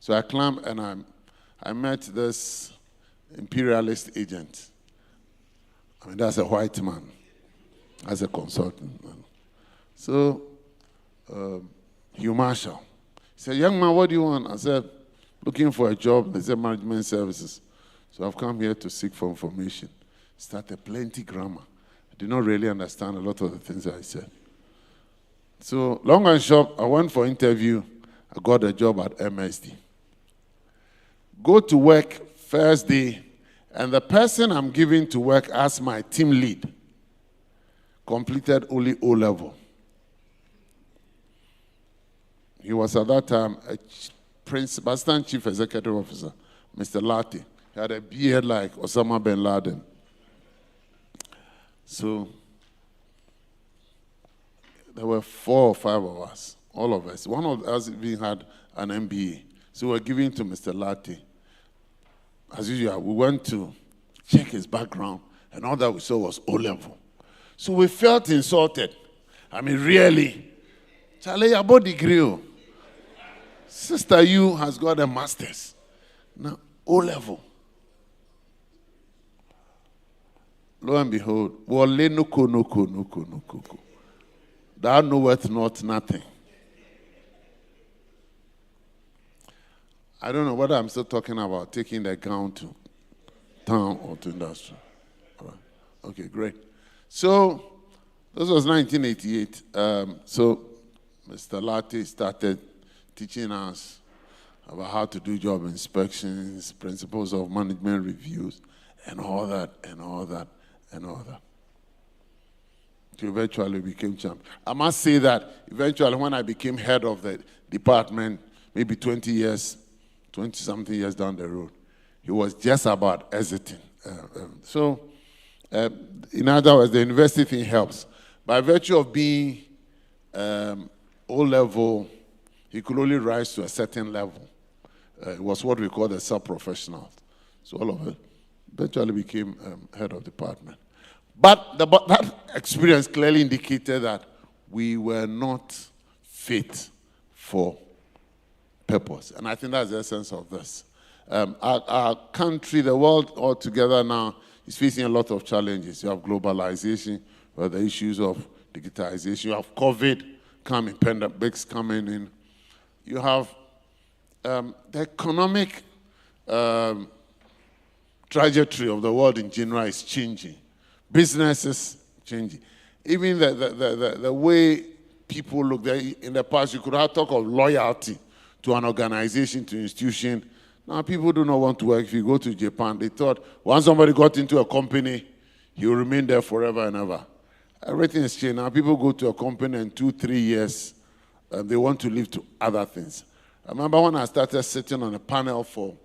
So I climbed and I met this imperialist agent. I mean, that's a white man as a consultant. So, Hugh Marshall. He said, young man, what do you want? I said, looking for a job. They said, management services. So I've come here to seek for information. Started plenty grammar. I did not really understand a lot of the things I said. So long and short, I went for interview. I got a job at MSD. Go to work first day, and the person I'm giving to work as my team lead completed only O-level. He was at that time a Assistant Chief Executive Officer, Mr. Lati. He had a beard like Osama bin Laden. So there were 4 or 5 of us, all of us. One of us even had an MBA. So we were giving to Mr. Lati. As usual, we went to check his background, and all that we saw was O-level. So we felt insulted. I mean, really. Charlie, about degree. Sister, you has got a master's. Now, O-level. Lo and behold, wole no. Thou knoweth not nothing. I don't know whether I'm still talking about taking the gown to town or to industry. All right. Okay, great. So, this was 1988. So, Mr. Lati started teaching us about how to do job inspections, principles of management reviews, and all that, and all that, and all that. To eventually became champ. I must say that eventually when I became head of the department, maybe 20-something years down the road, he was just about exiting. In other words, the university thing helps. By virtue of being O-level, he could only rise to a certain level. It was what we call the sub-professionals. So all of it eventually became head of department. But that experience clearly indicated that we were not fit for purpose. And I think that's the essence of this. Our country, the world altogether now, is facing a lot of challenges. You have globalization, you have the issues of digitization, you have COVID coming, pandemics coming in. You have the economic trajectory of the world in general is changing. Businesses changing. Even the way people look, in the past you could have talk of loyalty to an organization, to an institution. Now people do not want to work. If you go to Japan, they thought once somebody got into a company, he will remain there forever and ever. Everything is changed. Now people go to a company in 2-3 years, they want to leave to other things. I remember when I started sitting on a panel for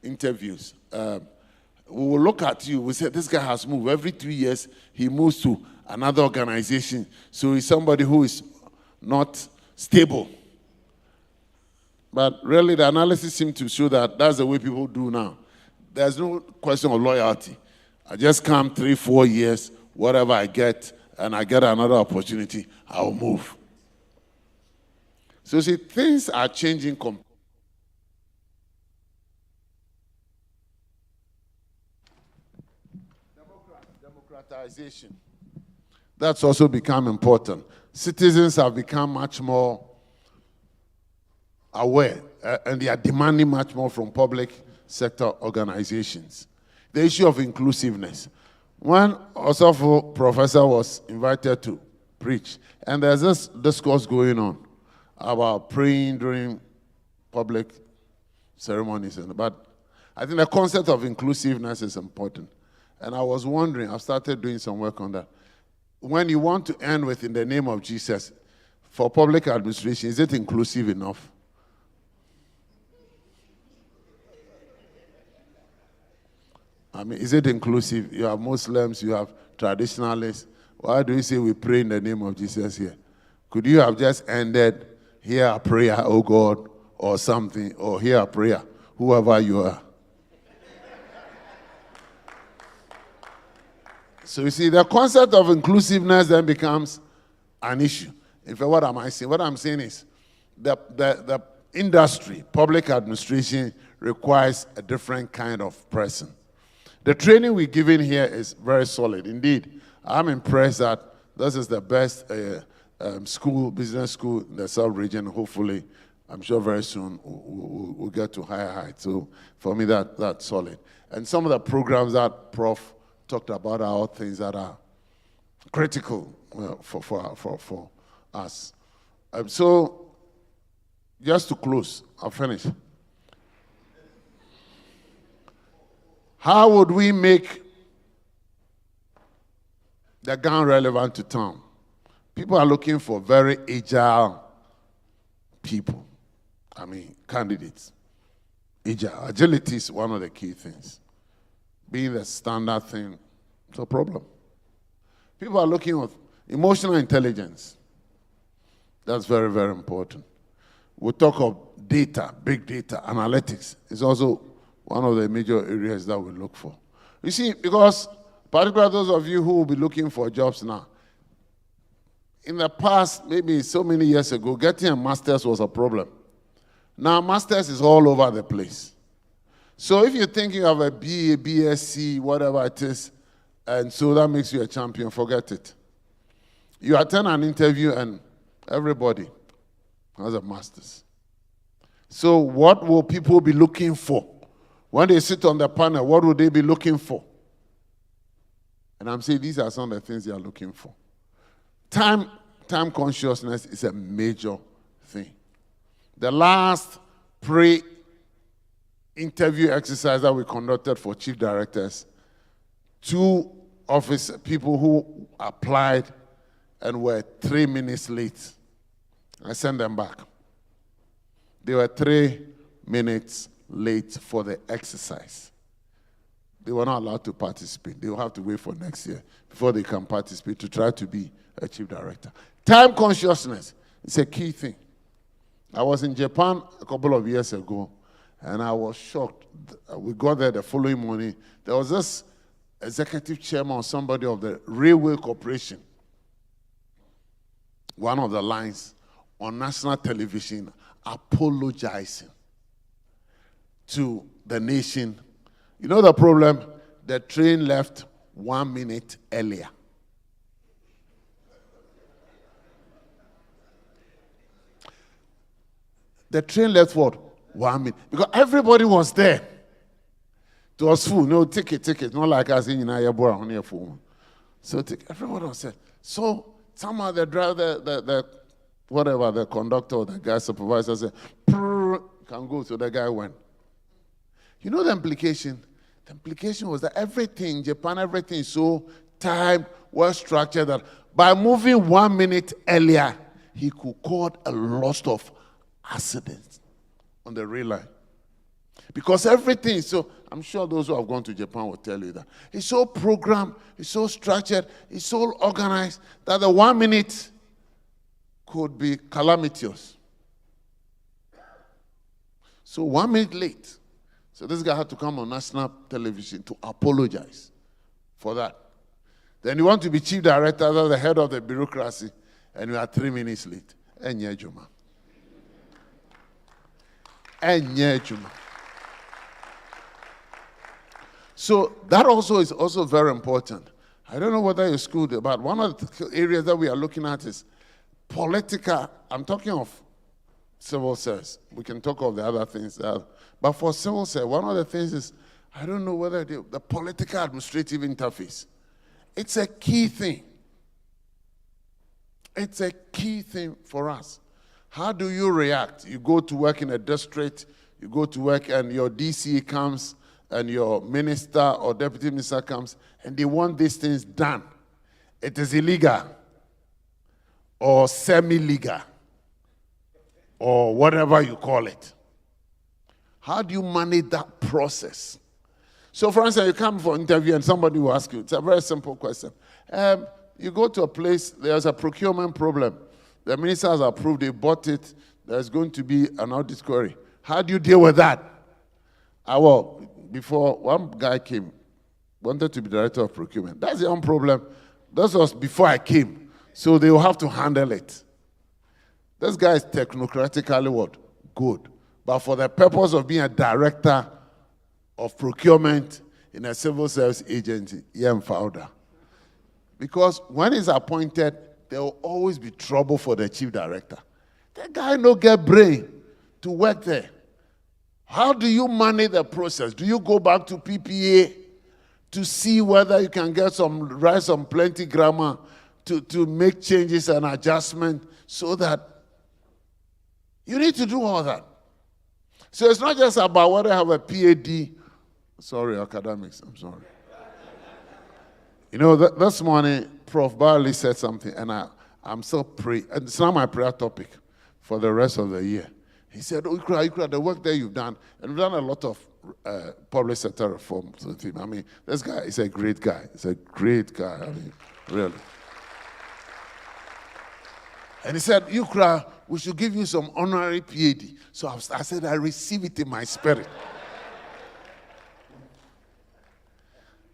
interviews, we will look at you, we say, this guy has moved. Every 3 years, he moves to another organization. So he's somebody who is not stable. But really, the analysis seems to show that that's the way people do now. There's no question of loyalty. I just come 3-4 years, whatever I get, and I get another opportunity, I'll move. So see, things are changing. Democratization. That's also become important. Citizens have become much more aware, and they are demanding much more from public sector organizations. The issue of inclusiveness. When Osofo professor was invited to preach, and there's this discourse going on about praying during public ceremonies. But I think the concept of inclusiveness is important. And I was wondering, I've started doing some work on that. When you want to end with "in the name of Jesus," for public administration, is it inclusive enough? I mean, is it inclusive? You have Muslims, you have traditionalists. Why do you say we pray in the name of Jesus here? Could you have just ended, "Hear a prayer, oh God," or something, or "Hear a prayer, whoever you are"? So you see, the concept of inclusiveness then becomes an issue. In fact, what am I saying? What I'm saying is the industry, public administration, requires a different kind of person. The training we're giving here is very solid. Indeed, I'm impressed that this is the best business school in the South region. Hopefully, I'm sure very soon we'll get to higher heights. So for me, that's solid. And some of the programs that Prof talked about are all things that are critical for us. So just to close, I'll finish. How would we make the gown relevant to town? People are looking for very agile people. I mean, candidates. Agility is one of the key things. Being the standard thing, it's a problem. People are looking at emotional intelligence. That's very, very important. We talk of data, big data, analytics. It's also one of the major areas that we look for. You see, because particularly those of you who will be looking for jobs now, in the past, maybe so many years ago, getting a master's was a problem. Now, master's is all over the place. So if you think you have a BA, BSc, whatever it is, and so that makes you a champion, forget it. You attend an interview and everybody has a master's. So what will people be looking for? When they sit on the panel, what would they be looking for? And I'm saying these are some of the things they are looking for. Time consciousness is a major thing. The last pre-interview exercise that we conducted for chief directors, 2 office people who applied and were 3 minutes late. I sent them back. They were 3 minutes late for the exercise. They were not allowed to participate. They will have to wait for next year before they can participate to try to be a chief director. Time consciousness is a key thing. I was in Japan a couple of years ago, and I was shocked. We got there the following morning. There was this executive chairman or somebody of the Railway Corporation. One of the lines on national television apologizing to the nation. You know the problem? The train left 1 minute earlier. The train left what? 1 minute. Because everybody was there. It was full. No, ticket. Not like us in Ayabora on your phone. So everybody was there. So somehow the driver, the conductor or the guy supervisor said, can go. So the guy went. You know the implication? The implication was that everything in Japan, everything is so timed, well structured that by moving 1 minute earlier, he could cause a lot of accidents on the rail line. Because everything is so, I'm sure those who have gone to Japan will tell you that. It's so programmed, it's so structured, it's so organized that the 1 minute could be calamitous. So 1 minute late. So this guy had to come on national television to apologize for that. Then you want to be chief director, the head of the bureaucracy, and you are 3 minutes late. Enye Juma. So that also is also very important. I don't know whether your school did, but one of the areas that we are looking at is political. I'm talking of civil service. We can talk of the other things. But for civil service, one of the things is, I don't know whether the political administrative interface. It's a key thing. It's a key thing for us. How do you react? You go to work in a district, you go to work and your DC comes and your minister or deputy minister comes and they want these things done. It is illegal or semi-legal or whatever you call it. How do you manage that process? So, for instance, you come for an interview and somebody will ask you, it's a very simple question. You go to a place, there's a procurement problem. The minister has approved, they bought it, there's going to be an audit query. How do you deal with that? Well, before, one guy came, wanted to be director of procurement. That's the own problem. That was before I came. So they will have to handle it. This guy is technocratically what? Good. But for the purpose of being a director of procurement in a civil service agency, he ain't found out. Because when he's appointed, there will always be trouble for the chief director. That guy no get brain to work there. How do you manage the process? Do you go back to PPA to see whether you can get write some plenty grammar to make changes and adjustment so that you need to do all that? So it's not just about whether I have a PhD. Sorry, academics, I'm sorry. You know, this morning, Prof. Barley said something, and I'm still praying. It's not my prayer topic for the rest of the year. He said, oh, Ikra, the work that you've done, and we've done a lot of public sector reforms with him. I mean, this guy is a great guy. He's a great guy, I mean, really. And he said, Ikra, we should give you some honorary PhD. So I said, I receive it in my spirit.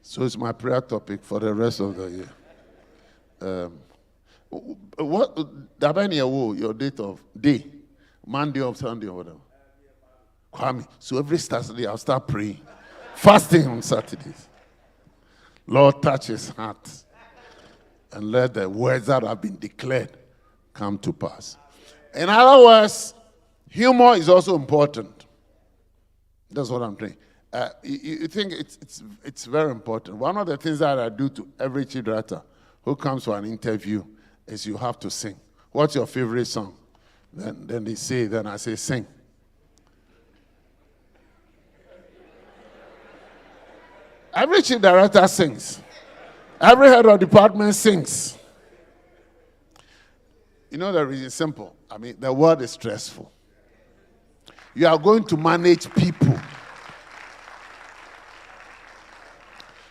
So it's my prayer topic for the rest of the year. What, your date of day? Monday or Sunday or whatever? Kwame. So every Saturday I'll start praying. Fasting on Saturdays. Lord, touch his heart. And let the words that have been declared come to pass. In other words, humor is also important. That's what I'm saying. You think it's very important. One of the things that I do to every chief director who comes for an interview is you have to sing. What's your favorite song? Then they say, then I say, sing. Every chief director sings. Every head of department sings. You know the reason? Simple. I mean, the world is stressful. You are going to manage people.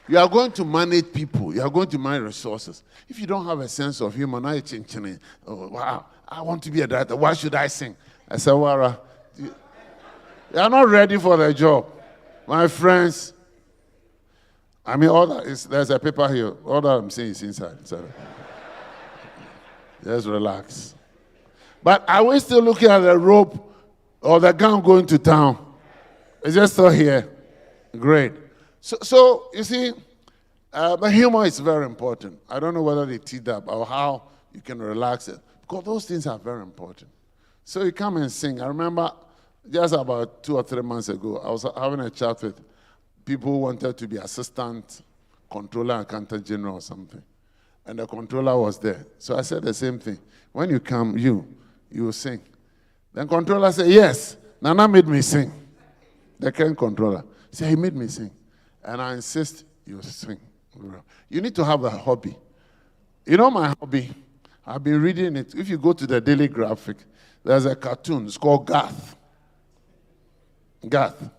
You are going to manage people. You are going to manage resources. If you don't have a sense of humor, now you're changing. Oh, wow, I want to be a director. Why should I sing? I said, Wara, you are not ready for the job. My friends, I mean, all that is, there's a paper here. All that I'm saying is inside. So, just relax. But are we still looking at the rope or the gown going to town? Is it still here? Great. So you see, the humor is very important. I don't know whether they teach that or how you can relax it. Because those things are very important. So you come and sing. I remember just about 2 or 3 months ago, I was having a chat with people who wanted to be assistant controller, accountant general or something. And the controller was there. So I said the same thing. When you come, you will sing. Then controller said, yes, Nana made me sing. The current controller. He said, he made me sing. And I insist you sing. You need to have a hobby. You know my hobby? I've been reading it. If you go to the Daily Graphic, there's a cartoon. It's called Garth. Garth.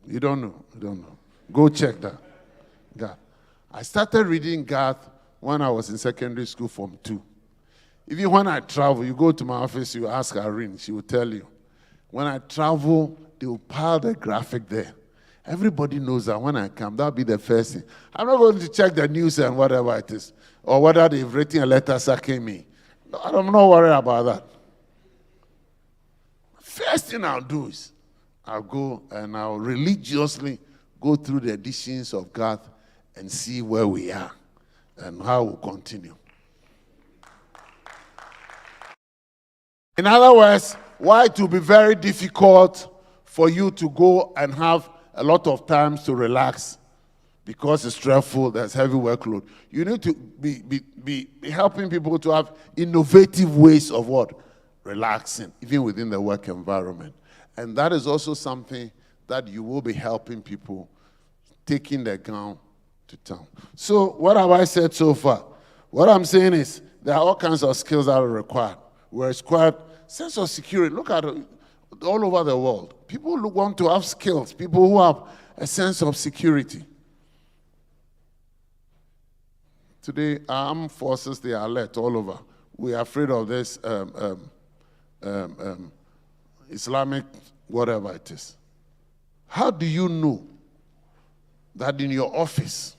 You don't know. You don't know. Go check that. Garth. I started reading Garth when I was in secondary school Form 2. Even when I travel, you go to my office, you ask Irene, she will tell you. When I travel, they will pile the graphic there. Everybody knows that when I come, that'll be the first thing. I'm not going to check the news and whatever it is, or whether they've written a letter sacking me. No, I'm not worried about that. First thing I'll do is I'll go and I'll religiously go through the editions of Garth and see where we are and how we'll continue. In other words, why it will be very difficult for you to go and have a lot of times to relax because it's stressful, there's heavy workload. You need to be helping people to have innovative ways of what? relaxing, even within the work environment. And that is also something that you will be helping people taking their gown to town. So what have I said so far? What I'm saying is there are all kinds of skills that are required. We're required sense of security. Look at it all over the world. People want to have skills, people who have a sense of security. Today, our armed forces, they are alert all over. We are afraid of this Islamic whatever it is. How do you know that in your office,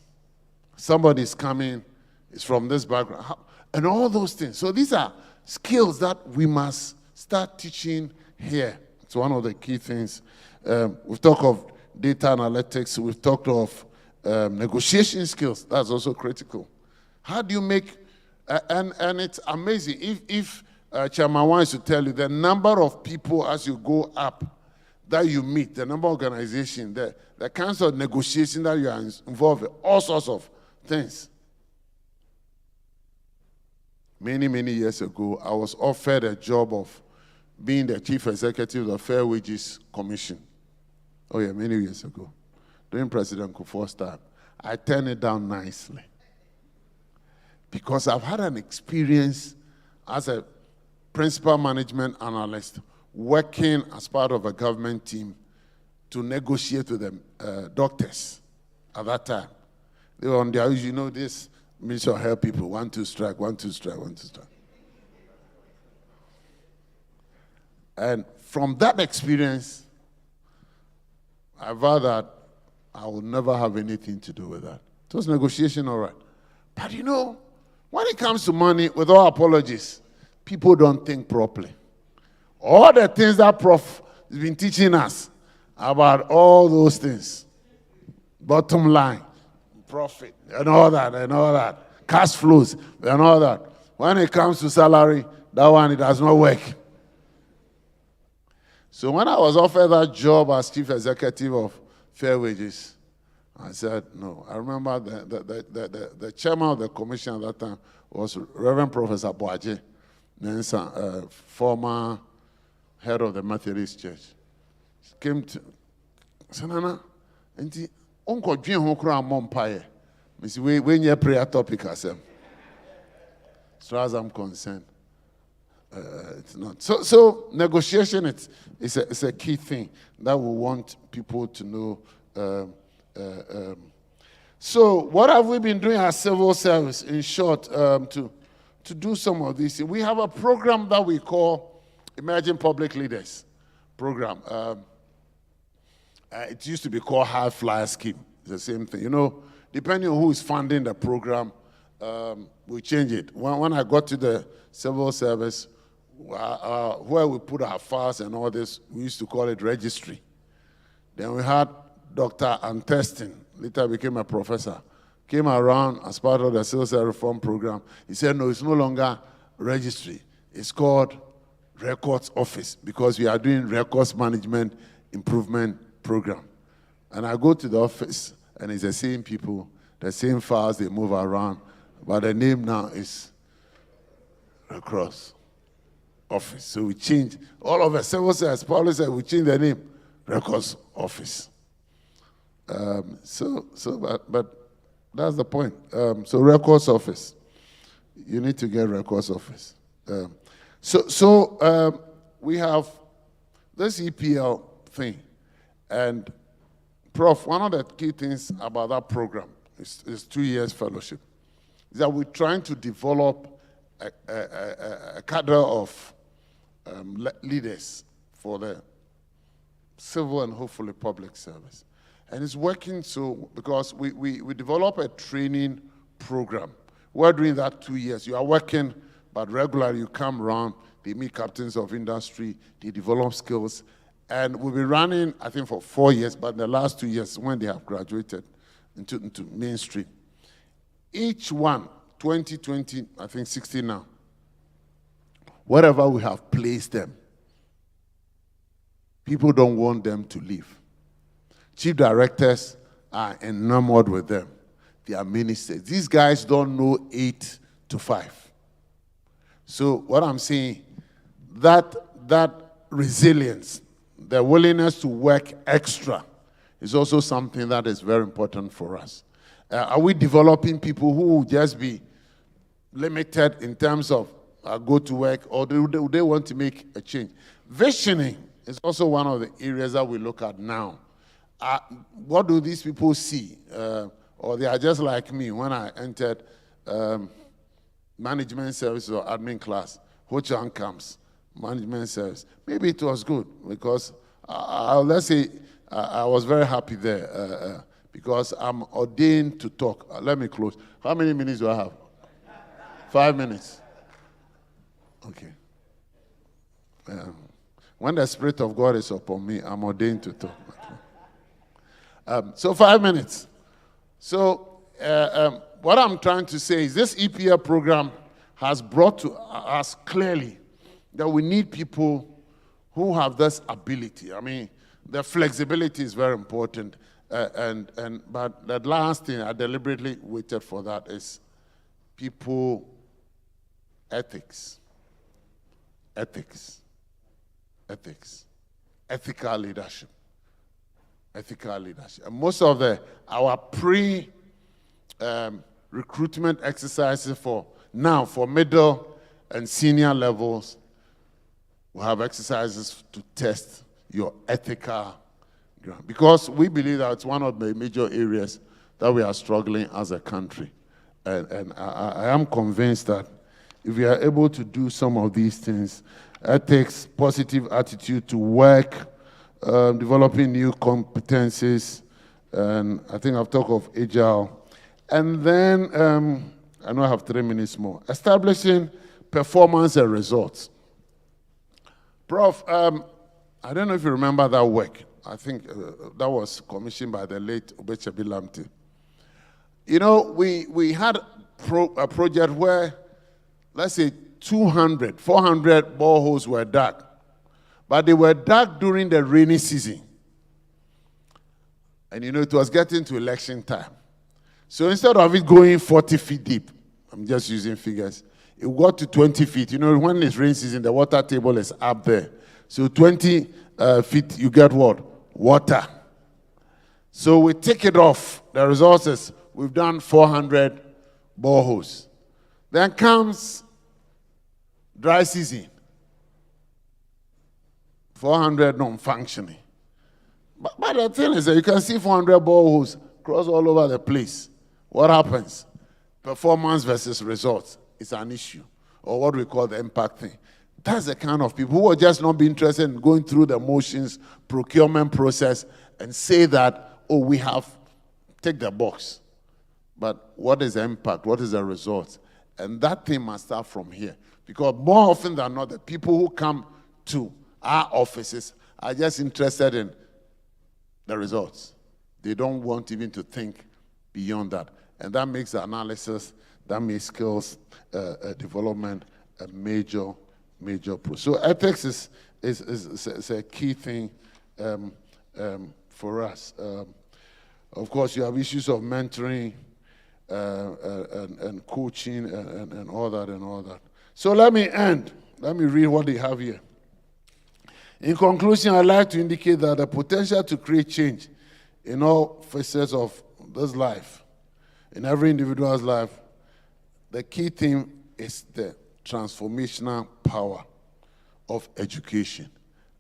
somebody is coming, is from this background, and all those things? So these are skills that we must start teaching here. It's one of the key things. We've talked of data analytics. We've talked of negotiation skills. That's also critical. How do you make, and it's amazing. If Chairman wants to tell you the number of people as you go up that you meet, the number of organizations, the kinds of negotiation that you are involved in, all sorts of things. Many, many years ago, I was offered a job of being the chief executive of the Fair Wages Commission. Oh yeah, many years ago, during President Kufuor's time. I turned it down nicely because I've had an experience as a principal management analyst working as part of a government team to negotiate with the doctors at that time. They were on their, you know, this Ministry of Health people, 1, 2 strike, 1, 2 strike, 1, 2 strike. And from that experience, I vowed that I will never have anything to do with that. It was negotiation, all right. But you know, when it comes to money, with all apologies, people don't think properly. All the things that Prof has been teaching us about all those things, bottom line, profit, and all that, cash flows, and all that. When it comes to salary, that one, it does not work. So when I was offered that job as chief executive of Fair Wages, I said, no. I remember the chairman of the commission at that time was Reverend Professor Boaje, former head of the Methodist Church. He came to, said, Nana, and Uncle Jim Hokra Mompaye. Miss, when your prayer topic as as far as I'm concerned, it's not. So negotiation, it's a key thing that we want people to know. So what have we been doing as civil service, in short, to do some of these things? We have a program that we call Emerging Public Leaders Program. It used to be called High Flyer Scheme. It's the same thing. You know, depending on who is funding the program, we change it. When I got to the civil service, where we put our files and all this, we used to call it registry. Then we had Dr. Antestin, later became a professor, came around as part of the civil service reform program. He said, no, it's no longer registry. It's called records office because we are doing records management improvement program. And I go to the office, and it's the same people, the same files, they move around, but the name now is Records Office. So we change, all of us, civil service policy, we change the name, Records Office. But that's the point. So Records Office, you need to get Records Office. We have this EPL thing, and Prof, one of the key things about that program is 2 years fellowship, is that we're trying to develop a cadre of leaders for the civil and hopefully public service. And it's working so because we develop a training program. We're doing that 2 years. You are working, but regularly you come around, they meet captains of industry, they develop skills. And we'll be running, I think, for 4 years, but in the last 2 years, when they have graduated into mainstream, each one, 2020, I think 16 now, wherever we have placed them, people don't want them to leave. Chief directors are enamored with them. They are ministers. These guys don't know 8 to 5. So what I'm saying, that resilience, the willingness to work extra, is also something that is very important for us. Are we developing people who will just be limited in terms of go to work, or do they want to make a change? Visioning is also one of the areas that we look at now. What do these people see? Or they are just like me when I entered management service or admin class. Which one comes? Management service. Maybe it was good because let's say I was very happy there because I'm ordained to talk. Let me close. How many minutes do I have? 5 minutes. Okay. When the Spirit of God is upon me, I'm ordained to talk. So 5 minutes. So what I'm trying to say is this EPL program has brought to us clearly that we need people who have this ability. I mean, the flexibility is very important. But the last thing, I deliberately waited for that, is people ethics. Ethics. Ethical leadership. Ethical leadership. And most of our recruitment exercises for middle and senior levels, we have exercises to test your ethical ground. Because we believe that it's one of the major areas that we are struggling as a country. And I am convinced that if we are able to do some of these things, ethics, positive attitude to work, developing new competencies, and I think I've talked of agile. And then, I know I have 3 minutes more. Establishing performance and results. Prof, I don't know if you remember that work. I think that was commissioned by the late Obechebi Lamte. You know, we had a project where, let's say, 400 boreholes were dug. But they were dug during the rainy season. And you know, it was getting to election time. So instead of it going 40 feet deep, I'm just using figures, it got to 20 feet. You know, when it's rain season, the water table is up there. So 20 feet, you get what? Water. So we take it off the resources. We've done 400 boreholes. Then comes dry season. 400 non-functioning. But the thing is that you can see 400 boreholes cross all over the place. What happens? Performance versus results is an issue, or what we call the impact thing. That's the kind of people who are just not be interested in going through the motions, procurement process, and say that, oh, we have, take the box. But what is the impact? What is the result? And that thing must start from here. Because more often than not, the people who come to our offices are just interested in the results. They don't want even to think beyond that. And that makes the analysis, that makes skills development a major process. So ethics is a key thing for us. Of course, you have issues of mentoring and coaching and all that. So let me end. Let me read what they have here. In conclusion, I'd like to indicate that the potential to create change in all facets of this life, in every individual's life, the key thing is the transformational power of education.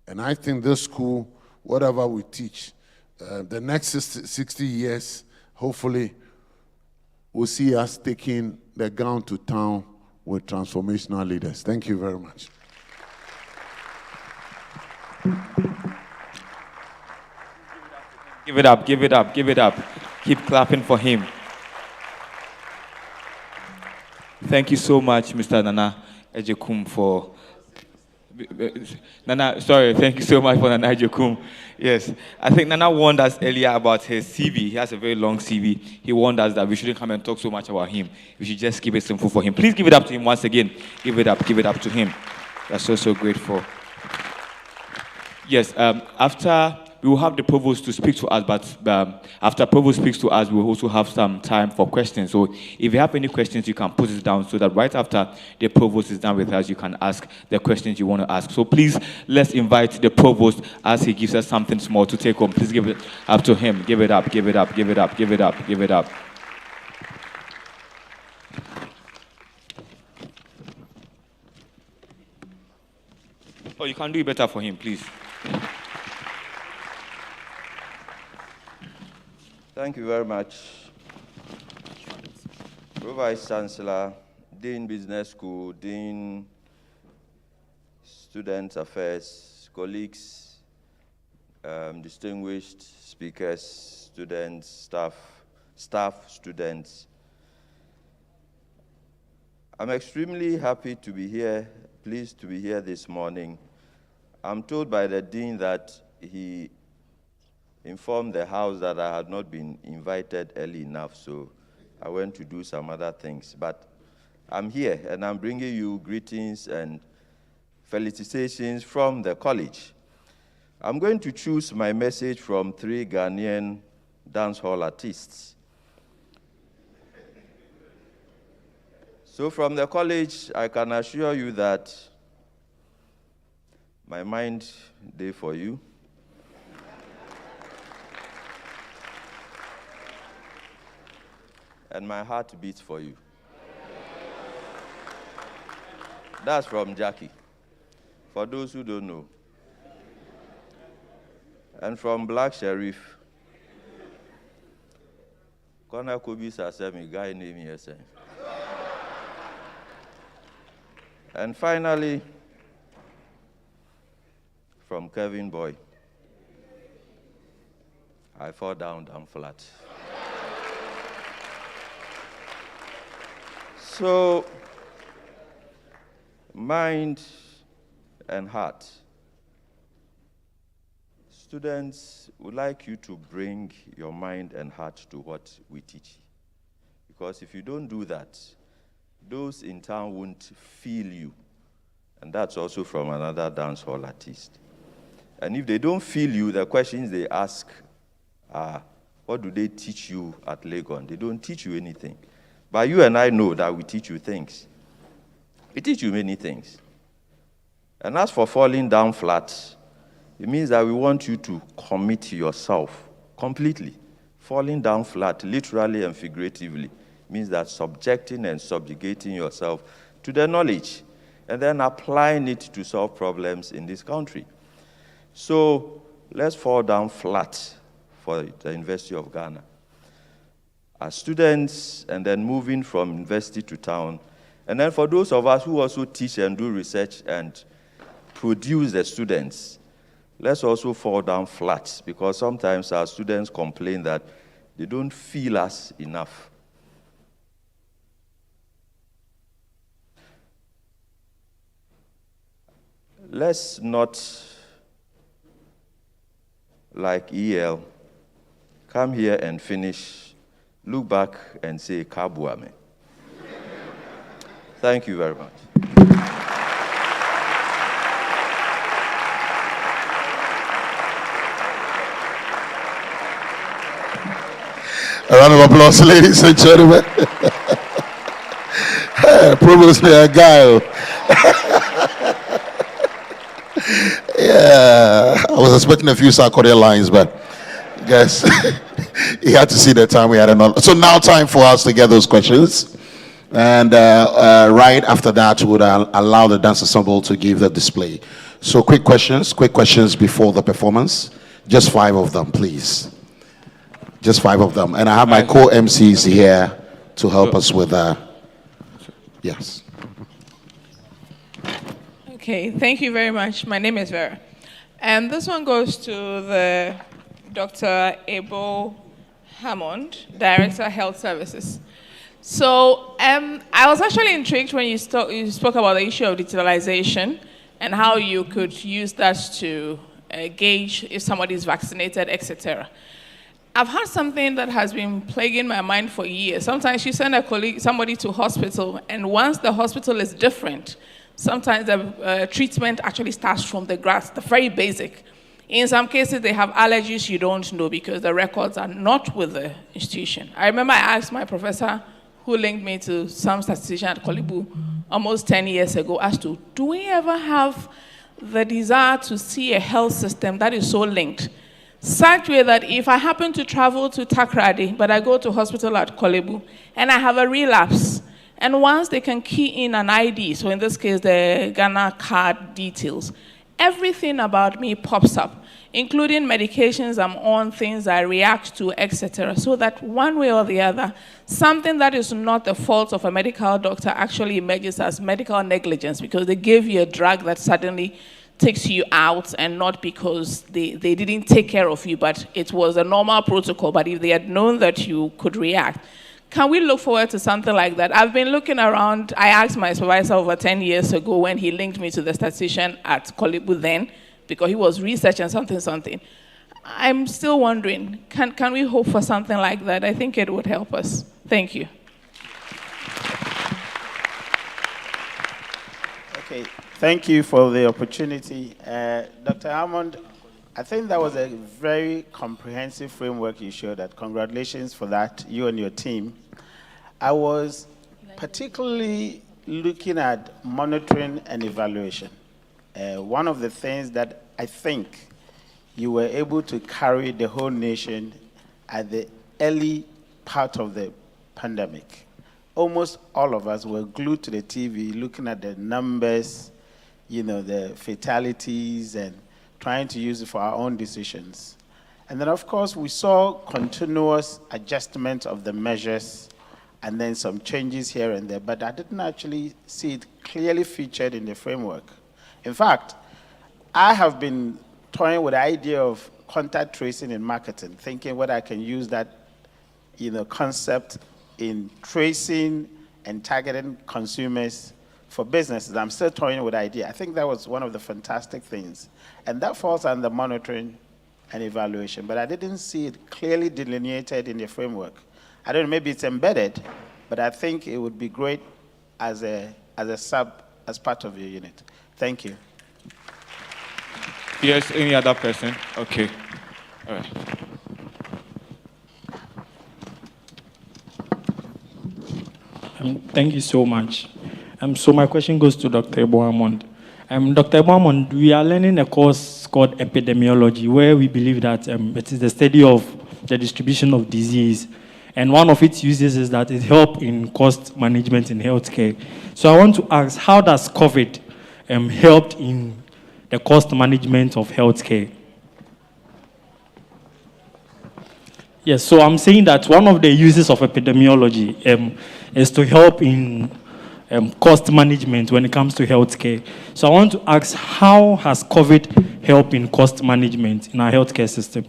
And I think this school, whatever we teach, the next 60 years, hopefully, will see us taking the ground to town with transformational leaders. Thank you very much. Give it up, give it up, give it up. Keep clapping for him. Thank you so much, Mr. Nana Ejekum, for... thank you so much for Nana Ejekum. Yes, I think Nana warned us earlier about his CV. He has a very long CV. He warned us that we shouldn't come and talk so much about him. We should just keep it simple for him. Please give it up to him once again. Give it up to him. We're so grateful. Yes, after we will have the provost to speak to us, but after provost speaks to us, we will also have some time for questions. So if you have any questions, you can put it down so that right after the provost is done with us, you can ask the questions you want to ask. So please, let's invite the provost as he gives us something small to take home. Please give it up to him. Give it up, give it up, give it up, give it up, give it up. Oh, you can do it better for him, please. Thank you very much. Vice Chancellor, Dean Business School, Dean Student Affairs, colleagues, distinguished speakers, students, staff, students. I'm extremely happy to be here, pleased to be here this morning. I'm told by the Dean that he informed the House that I had not been invited early enough, so I went to do some other things. But I'm here, and I'm bringing you greetings and felicitations from the college. I'm going to choose my message from 3 Ghanaian dancehall artists. So from the college, I can assure you that my mind day for you. And my heart beats for you. That's from Jackie, for those who don't know. And from Black Sheriff, Kona Kobi Sasemi, guy named Yesen. And finally, from Kevin Boy, I fall down flat. So, mind and heart. Students would like you to bring your mind and heart to what we teach. Because if you don't do that, those in town won't feel you. And that's also from another dancehall artist. And if they don't feel you, the questions they ask are, what do they teach you at Legon? They don't teach you anything. But you and I know that we teach you things. We teach you many things. And as for falling down flat, it means that we want you to commit yourself completely. Falling down flat, literally and figuratively, means that subjecting and subjugating yourself to the knowledge and then applying it to solve problems in this country. So let's fall down flat for the University of Ghana. As students, and then moving from university to town, and then for those of us who also teach and do research and produce the students, let's also fall down flat, because sometimes our students complain that they don't feel us enough. Let's not, like EL, come here and finish, look back and say, Kabuame. Thank you very much. A round of applause, ladies and gentlemen. Provost guy. Yeah, I was expecting a few Sarkodie lines, but I guess he had to see the time we had another. So now time for us to get those questions. And right after that, we would allow the dance ensemble to give the display. So quick questions before the performance. Just 5 of them, please. Just 5 of them. And I have my co-MCs here to help us with yes. Okay, thank you very much. My name is Vera. And this one goes to the Dr. Abel Hammond, Director, Health Services. So I was actually intrigued when you spoke about the issue of digitalization and how you could use that to gauge if somebody is vaccinated, etc. I've had something that has been plaguing my mind for years. Sometimes you send somebody to hospital, and once the hospital is different, sometimes the treatment actually starts from the grass, the very basic. In some cases, they have allergies you don't know because the records are not with the institution. I remember I asked my professor who linked me to some statistician at Kolibu almost 10 years ago as to, do we ever have the desire to see a health system that is so linked? Such way that if I happen to travel to Takrady, but I go to hospital at Kolibu, and I have a relapse, and once they can key in an ID, so in this case, the Ghana card details, everything about me pops up, including medications I'm on, things I react to, etc. So that one way or the other, something that is not the fault of a medical doctor actually emerges as medical negligence because they gave you a drug that suddenly takes you out and not because they didn't take care of you, but it was a normal protocol. But if they had known that you could react, can we look forward to something like that? I've been looking around. I asked my supervisor over 10 years ago when he linked me to the statistician at Kolibu then, because he was researching something. I'm still wondering, can we hope for something like that? I think it would help us. Thank you. Okay, thank you for the opportunity. Dr. Hammond, I think that was a very comprehensive framework you showed that. Congratulations for that, you and your team. I was particularly looking at monitoring and evaluation. One of the things that I think you were able to carry the whole nation at the early part of the pandemic. Almost all of us were glued to the TV looking at the numbers, the fatalities, and trying to use it for our own decisions. And then, of course, we saw continuous adjustment of the measures and then some changes here and there, but I didn't actually see it clearly featured in the framework. In fact, I have been toying with the idea of contact tracing in marketing, thinking whether I can use that concept in tracing and targeting consumers for businesses. I'm still toying with the idea. I think that was one of the fantastic things. And that falls under monitoring and evaluation, but I didn't see it clearly delineated in the framework. I don't know, maybe it's embedded, but I think it would be great as a as part of your unit. Thank you. Yes, any other person? Okay. All right. Thank you so much. So my question goes to Dr. Ebo Hammond. Dr. Ebo Hammond, we are learning a course called epidemiology, where we believe that it is the study of the distribution of disease. And one of its uses is that it helps in cost management in healthcare. So I want to ask, how does COVID help in the cost management of healthcare? Yes, so I'm saying that one of the uses of epidemiology is to help in cost management when it comes to healthcare. So I want to ask, how has COVID helped in cost management in our healthcare system?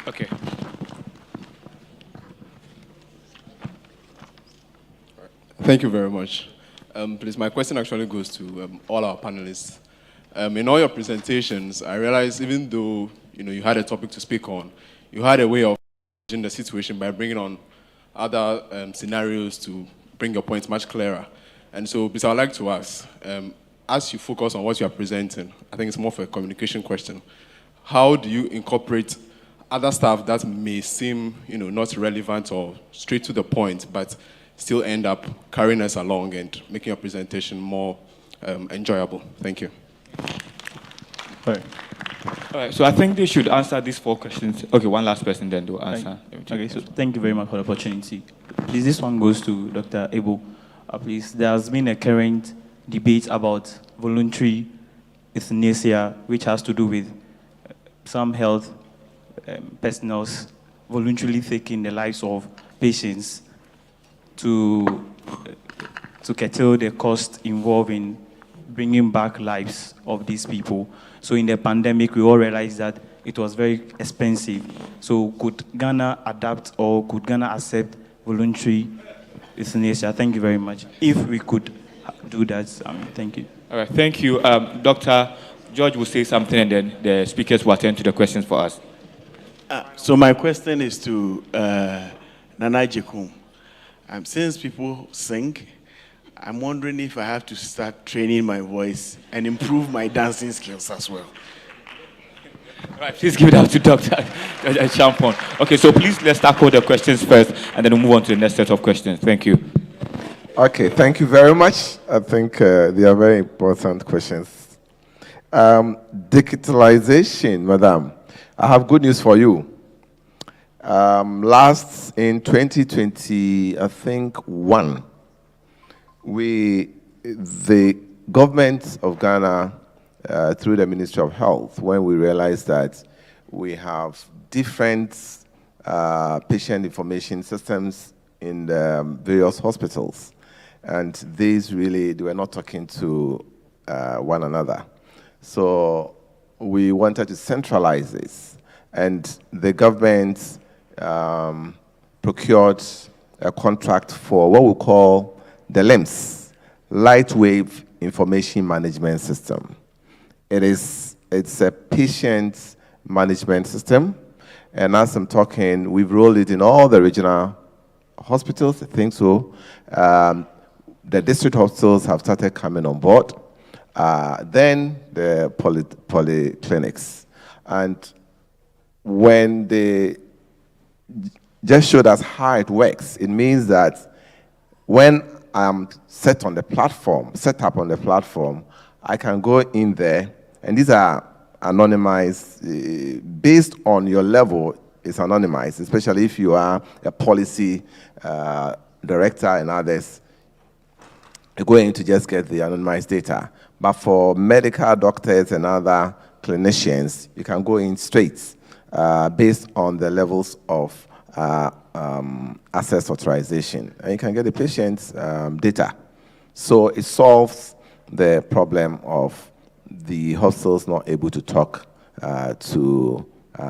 Okay. Thank you very much. Please, my question actually goes to all our panelists. In all your presentations, I realized even though you had a topic to speak on, you had a way of managing the situation by bringing on other scenarios to bring your points much clearer. And so, please, I would like to ask, as you focus on what you are presenting, I think it's more of a communication question. How do you incorporate other stuff that may seem, not relevant or straight to the point, but still end up carrying us along and making your presentation more enjoyable? Thank you. All right, so I think they should answer these 4 questions. Okay, one last person, then they'll answer. Okay, so thank you very much for the opportunity. Please, this one goes to Dr. Ebo. Please, there has been a current debate about voluntary euthanasia, which has to do with some health personnel voluntarily taking the lives of patients to curtail the cost involved in bringing back lives of these people. So in the pandemic, we all realized that it was very expensive. So could Ghana adapt or could Ghana accept voluntary euthanasia? Thank you very much. If we could do that, thank you. All right, thank you. Dr. George will say something and then the speakers will attend to the questions for us. So my question is to Nana Jekum. Since people sing, I'm wondering if I have to start training my voice and improve my dancing skills as well. All right, please give it up to Dr. Champon. Okay, so please let's tackle the questions first, and then we'll move on to the next set of questions. Thank you. Okay, thank you very much. I think they are very important questions. Digitalization, madam. I have good news for you. Last in 2020, I think the government of Ghana, through the Ministry of Health, when we realized that we have different patient information systems in the various hospitals, and these really, they were not talking to one another. So we wanted to centralize this, and the government procured a contract for what we call the LIMS, Light Wave Information Management System. It's a patient management system, and as I'm talking, we've rolled it in all the regional hospitals, I think so. The district hospitals have started coming on board. Then the polyclinics. And when they just showed us how it works, it means that when I'm set up on the platform, I can go in there, and these are anonymized. Based on your level, it's anonymized, especially if you are a policy director and others. You're going to just get the anonymized data. But for medical doctors and other clinicians, you can go in straight based on the levels of access authorization. And you can get the patient's data. So it solves the problem of the hospitals not able to talk to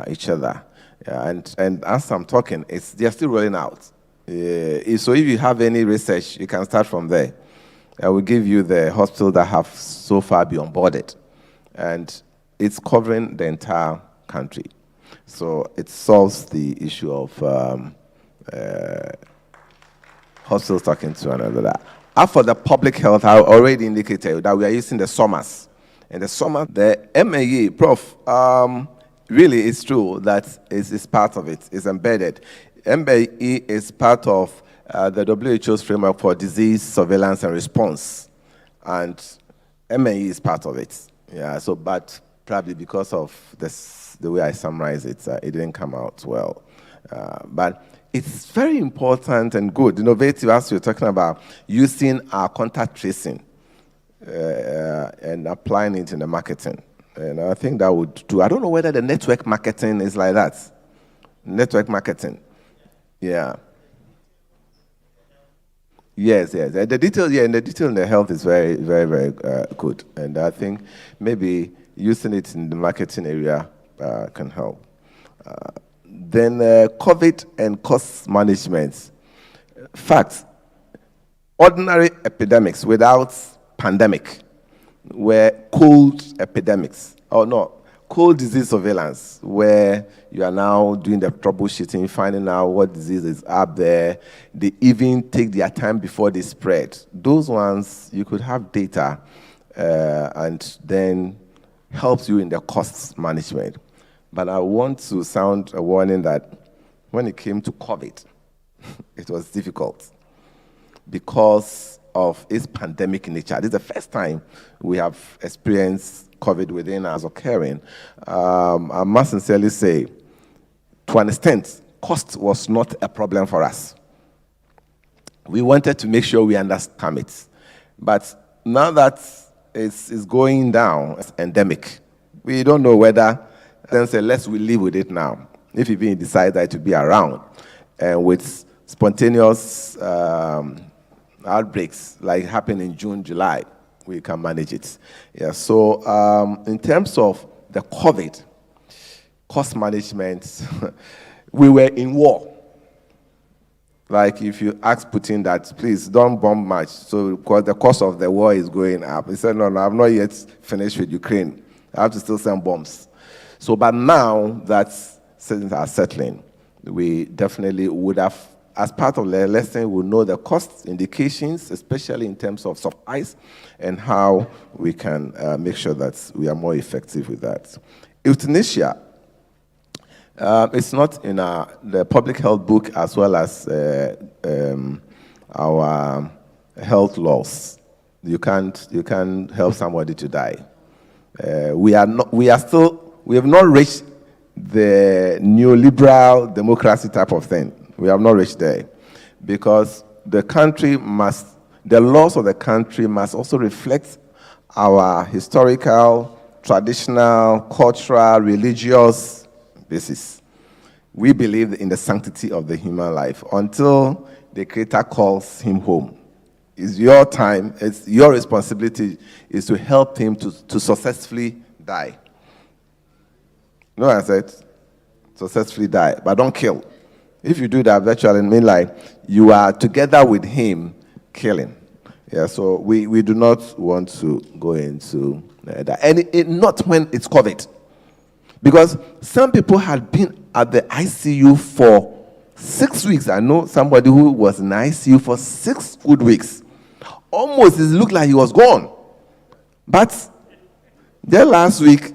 each other. And as I'm talking, they're still rolling out. So if you have any research, you can start from there. I will give you the hospital that have so far been onboarded. And it's covering the entire country. So it solves the issue of hospitals talking to one another. As for the public health, I already indicated that we are using the SOMAS. And the SOMAS, the MAE, Prof, really it's true that it's part of it, it's embedded. MAE is part of the WHO's framework for disease surveillance and response. And MAE is part of it. Yeah, so, but probably because of the way I summarize it, it didn't come out well. But it's very important and good, innovative, as you're talking about, using our contact tracing and applying it in the marketing. And I think that would do. I don't know whether the network marketing is like that. Network marketing. Yeah. Yes. The detail, in the health is very, very, very good. And I think maybe using it in the marketing area can help. Then COVID and cost management. Facts. Ordinary epidemics without pandemic were cold epidemics. Cold disease surveillance, where you are now doing the troubleshooting, finding out what disease is up there. They even take their time before they spread. Those ones, you could have data and then helps you in the cost management. But I want to sound a warning that when it came to COVID, it was difficult because of its pandemic nature. This is the first time we have experienced COVID within us occurring. I must sincerely say, to an extent, cost was not a problem for us. We wanted to make sure we understand it. But now that it's going down, it's endemic. We don't know whether, then say, we live with it now. If you decide that to be around, and with spontaneous outbreaks like happened in June, July, we can manage it. Yeah. So in terms of the COVID cost management, we were in war. Like if you ask Putin that, please don't bomb much, so because the cost of the war is going up. He said, no, I've not yet finished with Ukraine. I have to still send bombs. So, but now that things are settling, we definitely would have as part of the lesson, we'll know the cost indications, especially in terms of supplies, and how we can make sure that we are more effective with that. Euthanasia. It's not in the public health book as well as our health laws. You can't help somebody to die. We have not reached the neoliberal democracy type of thing. We have not reached there, because the laws of the country must also reflect our historical, traditional, cultural, religious basis. We believe in the sanctity of the human life until the Creator calls him home. It's your time, it's your responsibility is to help him to successfully die. You know what I said? Successfully die, but don't kill. If you do that, virtually mean like you are together with him killing. Yeah, so we do not want to go into that. And not when it's COVID. Because some people had been at the ICU for 6 weeks. I know somebody who was in ICU for 6 good weeks. Almost it looked like he was gone. But then last week,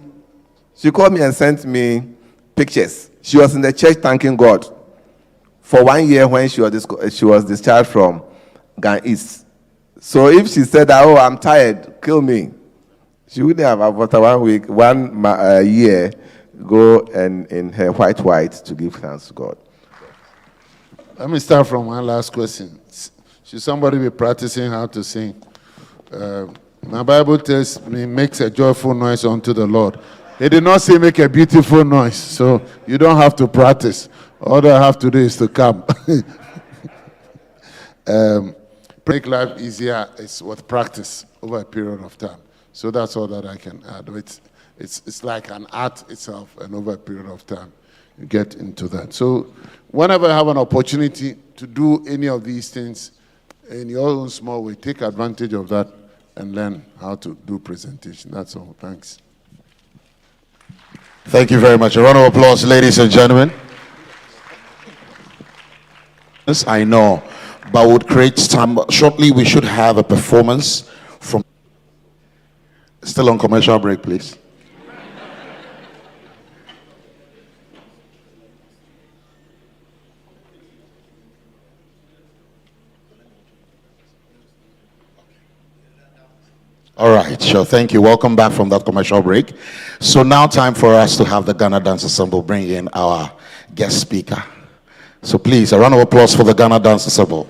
she called me and sent me pictures. She was in the church thanking God for 1 year when she was discharged from Ghana East. So if she said, "Oh, I'm tired, kill me," she wouldn't have after 1 week, 1 year, go and in her white to give thanks to God. Let me start from one last question. Should somebody be practicing how to sing? My Bible tells me, makes a joyful noise unto the Lord. It did not say make a beautiful noise, so you don't have to practice. All I have to do is to come. Make life easier is with practice over a period of time. So that's all that I can add. It's like an art itself, and over a period of time, you get into that. So whenever you have an opportunity to do any of these things in your own small way, take advantage of that and learn how to do presentation. That's all. Thanks. Thank you very much. A round of applause, ladies and gentlemen. Yes, I know, but would create time. Shortly, we should have a performance from. Still on commercial break, please. All right, sure. Thank you. Welcome back from that commercial break. So now time for us to have the Ghana Dance Ensemble bring in our guest speaker. So please, a round of applause for the Ghana Dance Ensemble.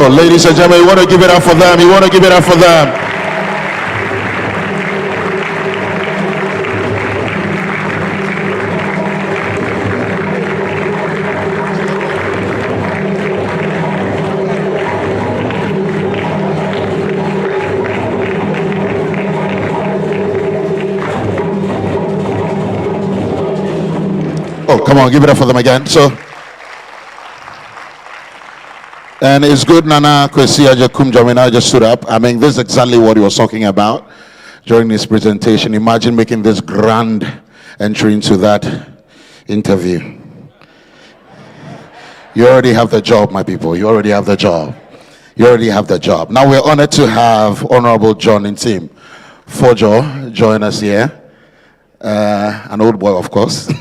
Oh, ladies and gentlemen, you want to give it up for them. You want to give it up for them. Oh, come on, give it up for them again. So, and it's good Nana Kwesi Ajakum Jamina just stood up. I mean, this is exactly what he was talking about during his presentation. Imagine making this grand entry into that interview. You already have the job, my people. You already have the job. You already have the job. Now we're honored to have Honorable John Ntim Fojo join us here. An old boy, of course.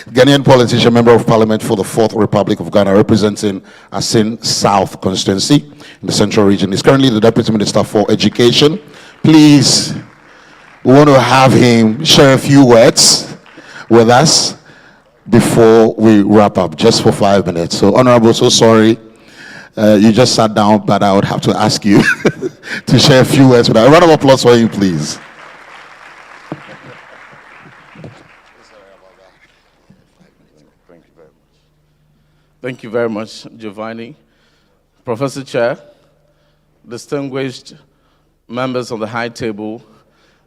Ghanaian politician, member of parliament for the 4th Republic of Ghana, representing Asin South constituency in the central region. He's currently the Deputy Minister for Education. Please, we want to have him share a few words with us before we wrap up, just for 5 minutes. So, Honorable, so sorry. You just sat down, but I would have to ask you to share a few words with us. A round of applause for you, please. Thank you very much, Giovanni. Professor Chair, distinguished members of the high table,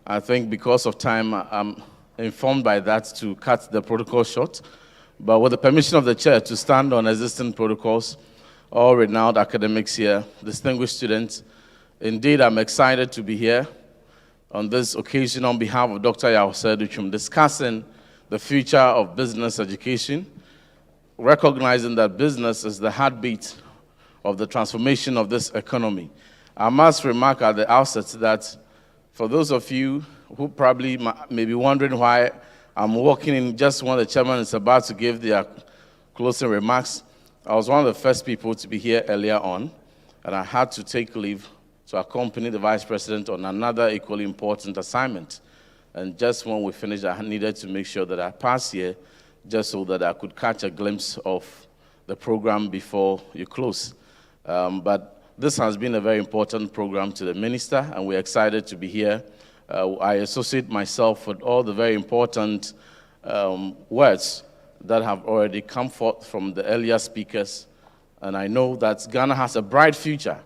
I think because of time, I'm informed by that to cut the protocol short. But with the permission of the chair to stand on existing protocols, all renowned academics here, distinguished students, indeed I'm excited to be here on this occasion on behalf of Dr. Yawase Duchum, discussing the future of business education, recognizing that business is the heartbeat of the transformation of this economy. I must remark at the outset that for those of you who probably may be wondering why I'm walking in just when the chairman is about to give their closing remarks, I was one of the first people to be here earlier on, and I had to take leave to accompany the Vice President on another equally important assignment. And just when we finished, I needed to make sure that I passed here just so that I could catch a glimpse of the program before you close. But this has been a very important program to the minister, and we're excited to be here. I associate myself with all the very important words that have already come forth from the earlier speakers, and I know that Ghana has a bright future,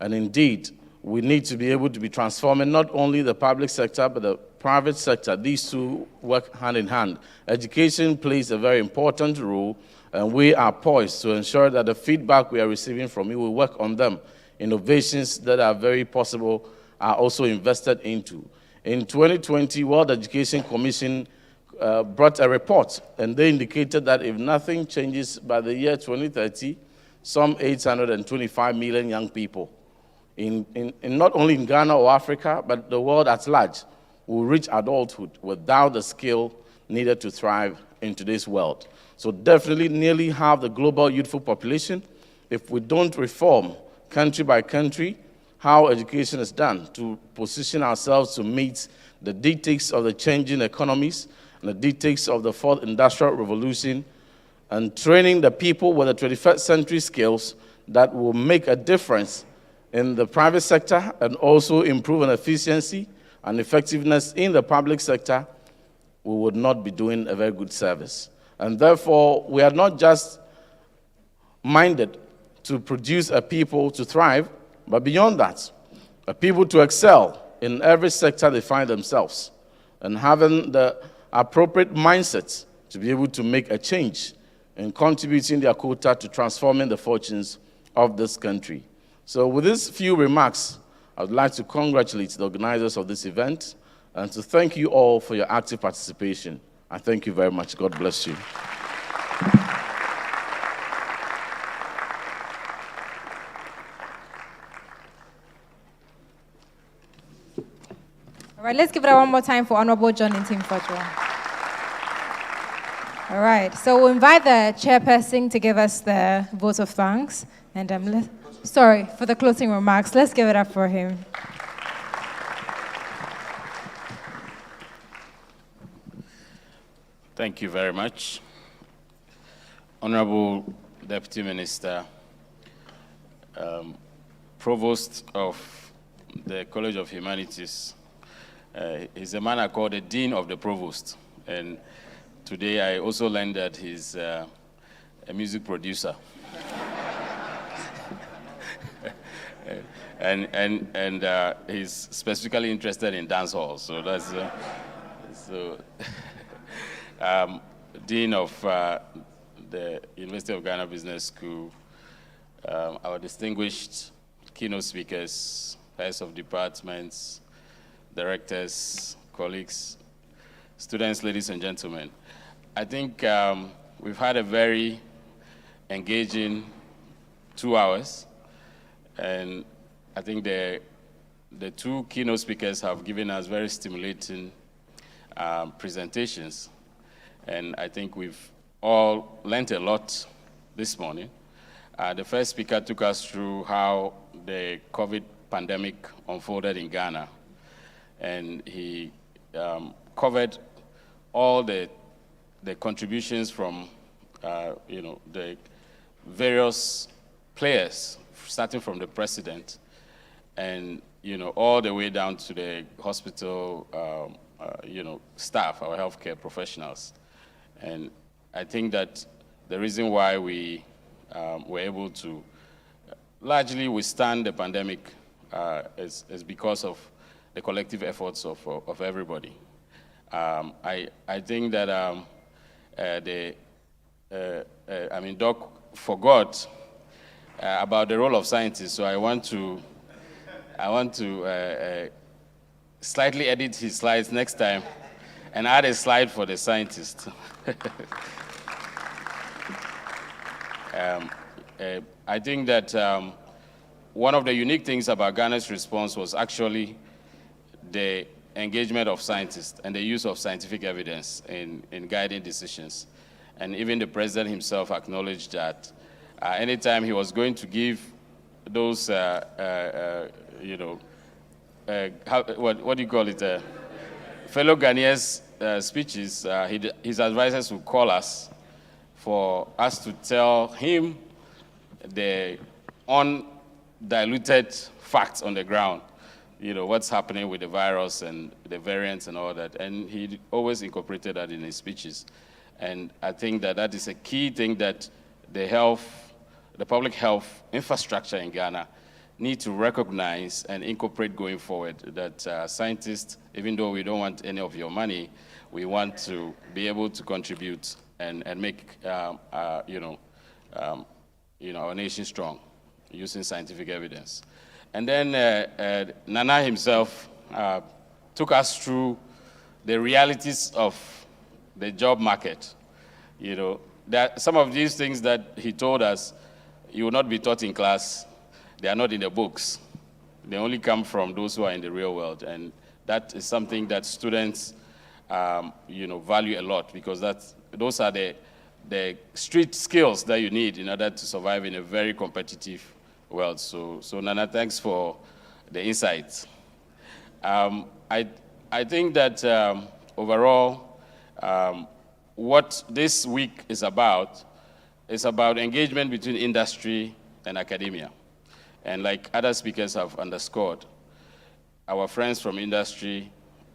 and indeed, we need to be able to be transforming not only the public sector, but the private sector. These two work hand in hand. Education plays a very important role, and we are poised to ensure that the feedback we are receiving from you will work on them. Innovations that are very possible are also invested into. In 2020, World Education Commission brought a report, and they indicated that if nothing changes by the year 2030, some 825 million young people, in not only in Ghana or Africa, but the world at large, will reach adulthood without the skill needed to thrive in today's world. So definitely nearly half the global youthful population, if we don't reform country by country how education is done to position ourselves to meet the dictates of the changing economies and the dictates of the 4th Industrial Revolution, and training the people with the 21st century skills that will make a difference in the private sector and also improve an efficiency and effectiveness in the public sector, we would not be doing a very good service. And therefore, we are not just minded to produce a people to thrive, but beyond that, a people to excel in every sector they find themselves, and having the appropriate mindsets to be able to make a change in contributing their quota to transforming the fortunes of this country. So with these few remarks, I would like to congratulate the organizers of this event and to thank you all for your active participation. I thank you very much. God bless you. All right, let's give it one more time for Honorable John Ntim Fojo. All right, so we'll invite the chairperson to give us the vote of thanks. And for the closing remarks. Let's give it up for him. Thank you very much. Honorable Deputy Minister, provost of the College of Humanities. He's a man I call the Dean of the Provost. And today I also learned that he's a music producer. and he's specifically interested in dance halls. So that's Dean of the University of Ghana Business School, our distinguished keynote speakers, heads of departments, directors, colleagues, students, ladies and gentlemen. I think we've had a very engaging 2 hours, and I think the two keynote speakers have given us very stimulating presentations, and I think we've all learned a lot this morning. The first speaker took us through how the COVID pandemic unfolded in Ghana, and he covered all the contributions from the various players, starting from the president, and all the way down to the hospital staff, our healthcare professionals. And I think that the reason why we were able to largely withstand the pandemic is because of the collective efforts of everybody. I think that Doc forgot about the role of scientists, so I want to slightly edit his slides next time and add a slide for the scientists. I think that one of the unique things about Ghana's response was actually the engagement of scientists and the use of scientific evidence in guiding decisions. And even the president himself acknowledged that anytime he was going to give those, what do you call it, fellow Ghanaians speeches, his advisors would call us for us to tell him the undiluted facts on the ground, what's happening with the virus and the variants and all that. And he always incorporated that in his speeches. And I think that that is a key thing that the public health infrastructure in Ghana need to recognize and incorporate going forward, that scientists, even though we don't want any of your money, we want to be able to contribute and make our nation strong using scientific evidence. And then Nana himself took us through the realities of the job market. That some of these things that he told us, you will not be taught in class. They are not in the books. They only come from those who are in the real world. And that is something that students value a lot, because those are the street skills that you need in order to survive in a very competitive world. So Nana, thanks for the insights. I think that overall, what this week is about engagement between industry and academia. And like other speakers have underscored, our friends from industry,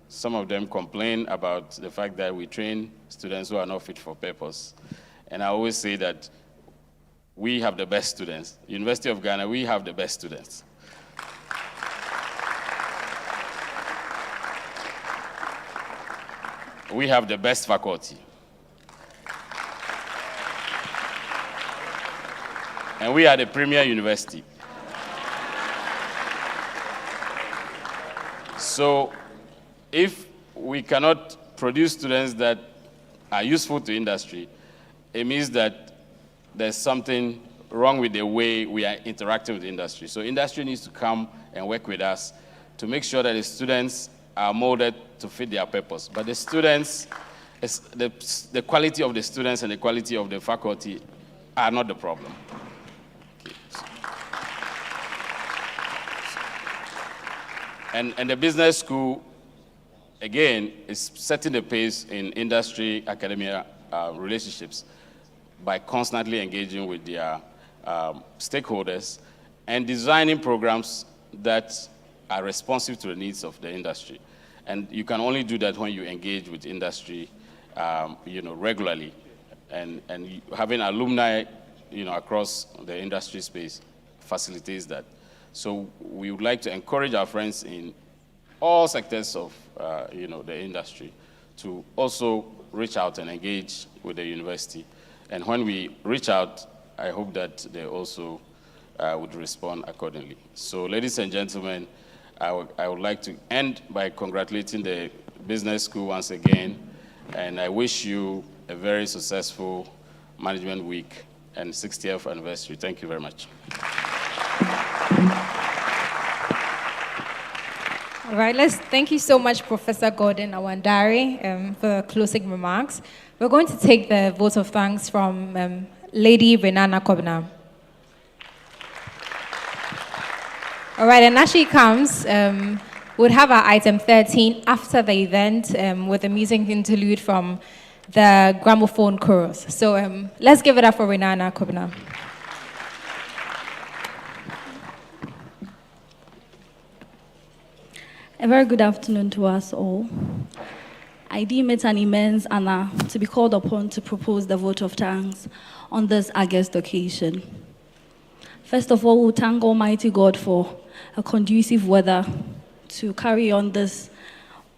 some of them complain about the fact that we train students who are not fit for purpose. And I always say that we have the best students. University of Ghana, we have the best students. We have the best faculty. And we are the premier university. So if we cannot produce students that are useful to industry, it means that there's something wrong with the way we are interacting with the industry. So industry needs to come and work with us to make sure that the students are molded to fit their purpose. But the students, the quality of the students and the quality of the faculty are not the problem. And the business school, again, is setting the pace in industry-academia relationships by constantly engaging with their stakeholders and designing programs that are responsive to the needs of the industry. And you can only do that when you engage with industry, regularly, and having alumni, across the industry space facilitates that. So we would like to encourage our friends in all sectors of, the industry to also reach out and engage with the university. And when we reach out, I hope that they also would respond accordingly. So, ladies and gentlemen, I would like to end by congratulating the business school once again, and I wish you a very successful management week and 60th anniversary. Thank you very much. All right, thank you so much, Professor Gordon Awandare, for closing remarks. We're going to take the vote of thanks from Lady Renana Kobna. All right, and as she comes, we'll have our item 13 after the event with a music interlude from the gramophone chorus. So let's give it up for Renana Kobna. A very good afternoon to us all. I deem it an immense honor to be called upon to propose the vote of thanks on this August occasion. First of all, we thank Almighty God for a conducive weather to carry on this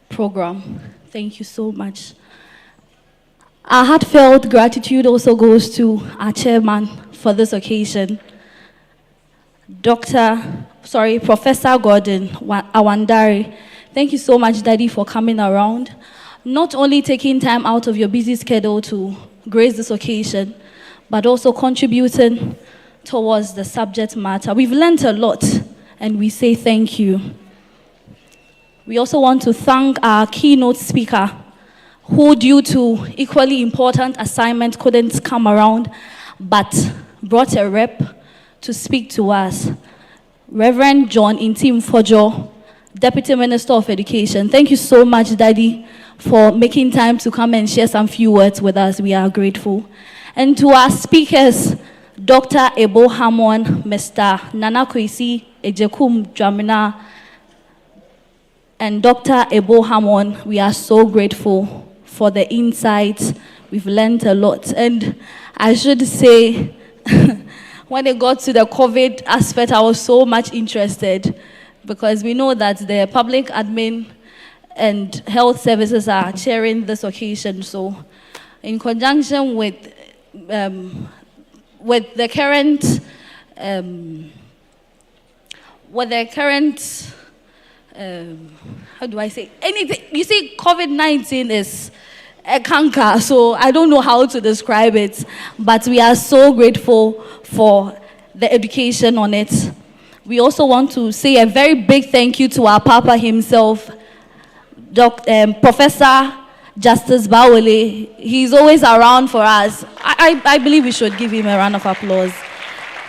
program. Thank you so much. Our heartfelt gratitude also goes to our chairman for this occasion, Professor Gordon Awandare. Thank you so much, Daddy, for coming around. Not only taking time out of your busy schedule to grace this occasion, but also contributing towards the subject matter. We've learned a lot, and we say thank you. We also want to thank our keynote speaker, who, due to equally important assignment, couldn't come around, but brought a rep to speak to us. Reverend John Intim Fojo, Deputy Minister of Education. Thank you so much, Daddy, for making time to come and share some few words with us. We are grateful. And to our speakers, Dr. Ebo Hamon, Mr. Nana Kwesi Ejekum Dramina, and Dr. Ebo Hamon, we are so grateful for the insights. We've learned a lot. And I should say, when it got to the COVID aspect, I was so much interested, because we know that the public admin and health services are chairing this occasion. So in conjunction with the current how do I say anything? You see, COVID-19 is a canker, so I don't know how to describe it, but we are so grateful for the education on it. We also want to say a very big thank you to our Papa himself, Professor Justice Bawele. He's always around for us. I believe we should give him a round of applause.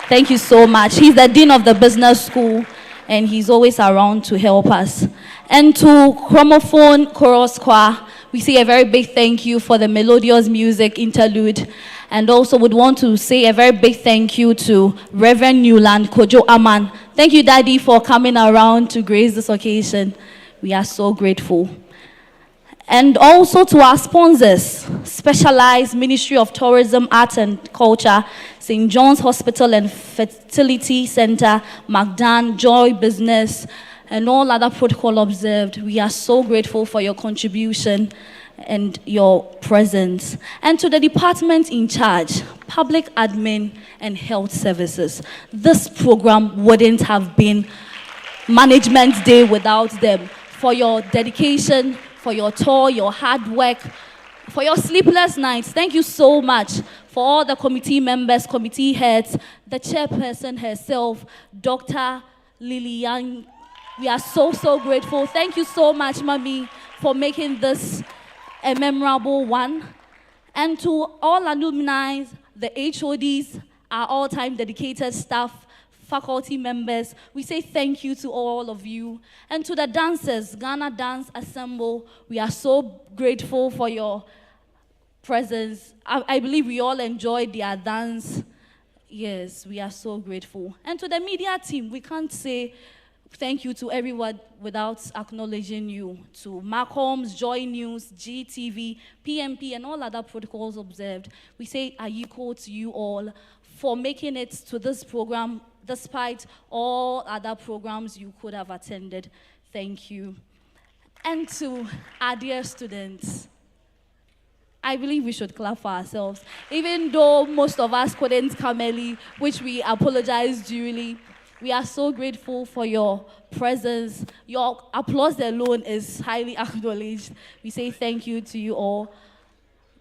Thank you so much. He's the Dean of the Business School, and he's always around to help us. And to Gramophone Chorus Choir, we say a very big thank you for the melodious music interlude, and also would want to say a very big thank you to Reverend Newland Kojo Aman. Thank you, Daddy, for coming around to grace this occasion. We are so grateful. And also to our sponsors, Specialized Ministry of Tourism, Arts and Culture, St. John's Hospital and Fertility Center, Magdan, Joy Business, and all other protocol observed. We are so grateful for your contribution and your presence. And to the department in charge, Public Admin and Health Services. This program wouldn't have been Management Day without them. For your dedication, for your toil, your hard work, for your sleepless nights. Thank you so much. For all the committee members, committee heads, the chairperson herself, Dr. Lilian. We are so, so grateful. Thank you so much, Mami, for making this a memorable one. And to all alumni, the HODs, our all-time dedicated staff, faculty members, we say thank you to all of you. And to the dancers, Ghana Dance Assemble, we are so grateful for your presence. I believe we all enjoyed their dance, Yes, we are so grateful. And to the media team, we can't say thank you to everyone without acknowledging you. To Malcolm's, Joy News, GTV, PMP, and all other protocols observed. We say Ayiko to you all for making it to this program despite all other programs you could have attended. Thank you. And to our dear students, I believe we should clap for ourselves. Even though most of us couldn't come early, which we apologize duly, we are so grateful for your presence. Your applause alone is highly acknowledged. We say thank you to you all.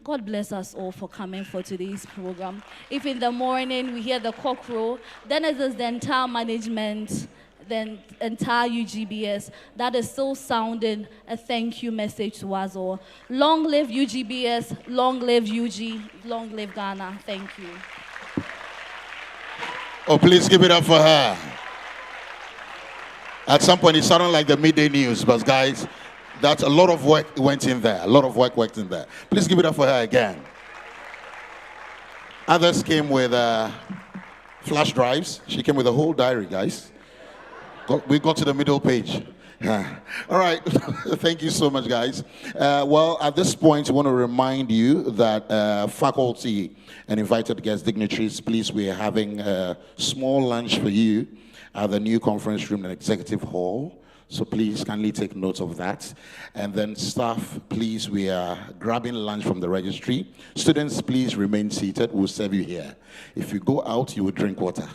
God bless us all for coming for today's program. If in the morning we hear the cock crow, then it is the entire management, the entire UGBS that is still sounding a thank you message to us all. Long live UGBS, long live UG, long live Ghana. Thank you. Oh, please give it up for her. At some point, it sounded like the midday news, but guys, that's a lot of work went in there. A lot of work went in there. Please give it up for her again. Others came with flash drives. She came with a whole diary, guys. We got to the middle page. All right. Thank you so much, guys. Well, at this point, I want to remind you that faculty and invited guest dignitaries, please, we are having a small lunch for you at the new conference room and executive hall. So please kindly take note of that. And then staff, please, we are grabbing lunch from the registry. Students, please remain seated. We'll serve you here. If you go out, you will drink water.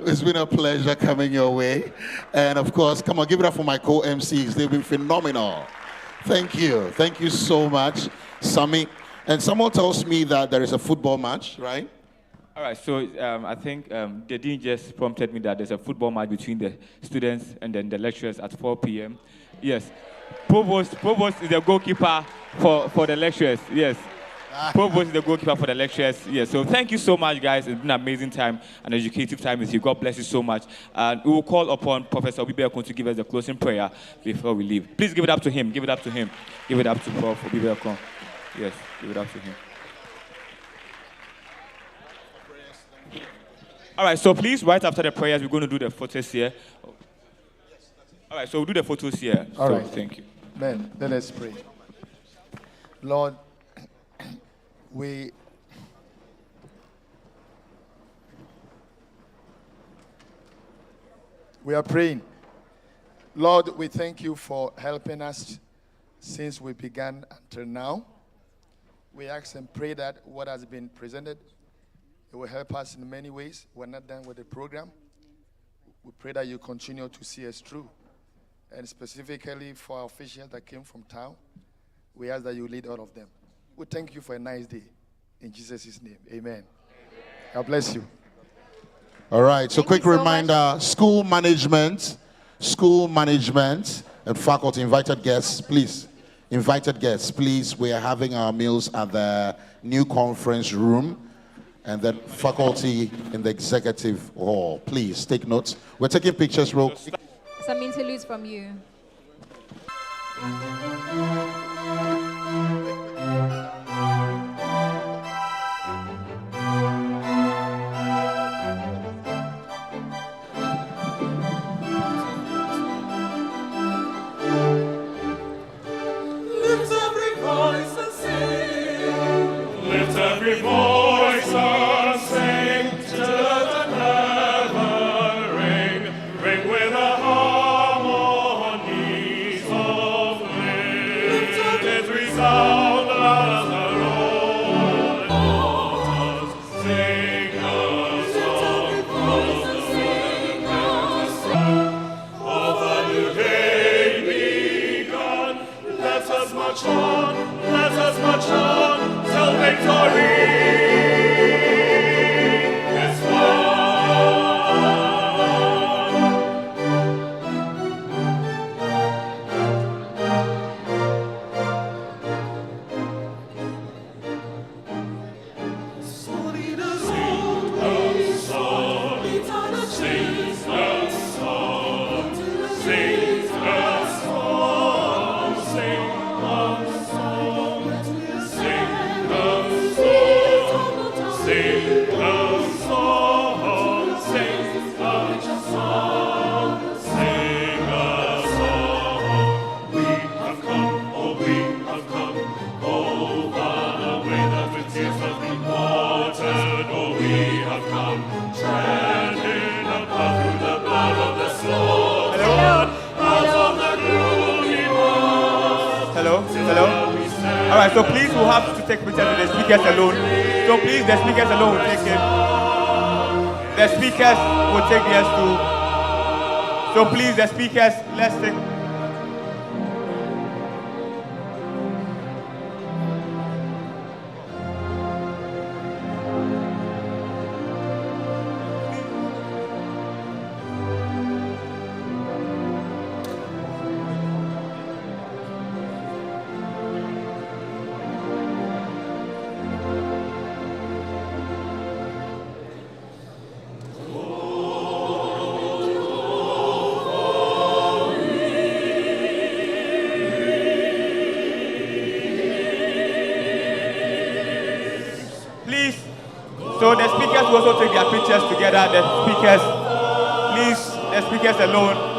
It's been a pleasure coming your way. And of course, come on, give it up for my co-MCs. They've been phenomenal. Thank you. Thank you so much, Sami. And someone tells me that there is a football match, right? All right, so I think the dean just prompted me that there's a football match between the students and then the lecturers at 4 p.m. Yes. Provost is the goalkeeper for the lecturers. Yes. Provost is the goalkeeper for the lecturers. Yes. So thank you so much, guys. It's been an amazing time, an educative time with you. God bless you so much. And we will call upon Professor Obibiakon to give us the closing prayer before we leave. Please give it up to him. Give it up to him. Give it up to Prof. Obibiakon. Yes. Give it up to him. All right, so please, right after the prayers, we're going to do the photos here. All right, so we'll do the photos here. All right. Thank you. Then let us pray. Lord, we are praying. Lord, we thank you for helping us since we began until now. We ask and pray that what has been presented, it will help us in many ways. We're not done with the program. We pray that you continue to see us through. And specifically for our officials that came from town, we ask that you lead all of them. We thank you for a nice day. In Jesus' name, amen. God bless you. All right, so quick reminder, school management, and faculty, invited guests, please. Invited guests, please. We are having our meals at the new conference room. And then faculty in the executive hall. Please take notes. We're taking pictures real quick. Some interludes from you. Lift every voice and sing. Lift every voice and sing till the heaven ring, ring with the harmonies of bliss. It resound as the rolling waters sing a song of the new day begun. Let us march on, till victory is won. So lead us sing a song, sing a song, sing a song, sing a song. treading a path through the blood of the slaughtered, out of the gloomy past. Hello? All right, so please we'll have to take pictures with the speakers alone. So please, the speakers alone will take it. The speakers will take theirs too. So please, the speakers, let's take. So the speakers will also take their pictures together. The speakers, please, the speakers alone.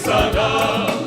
Sada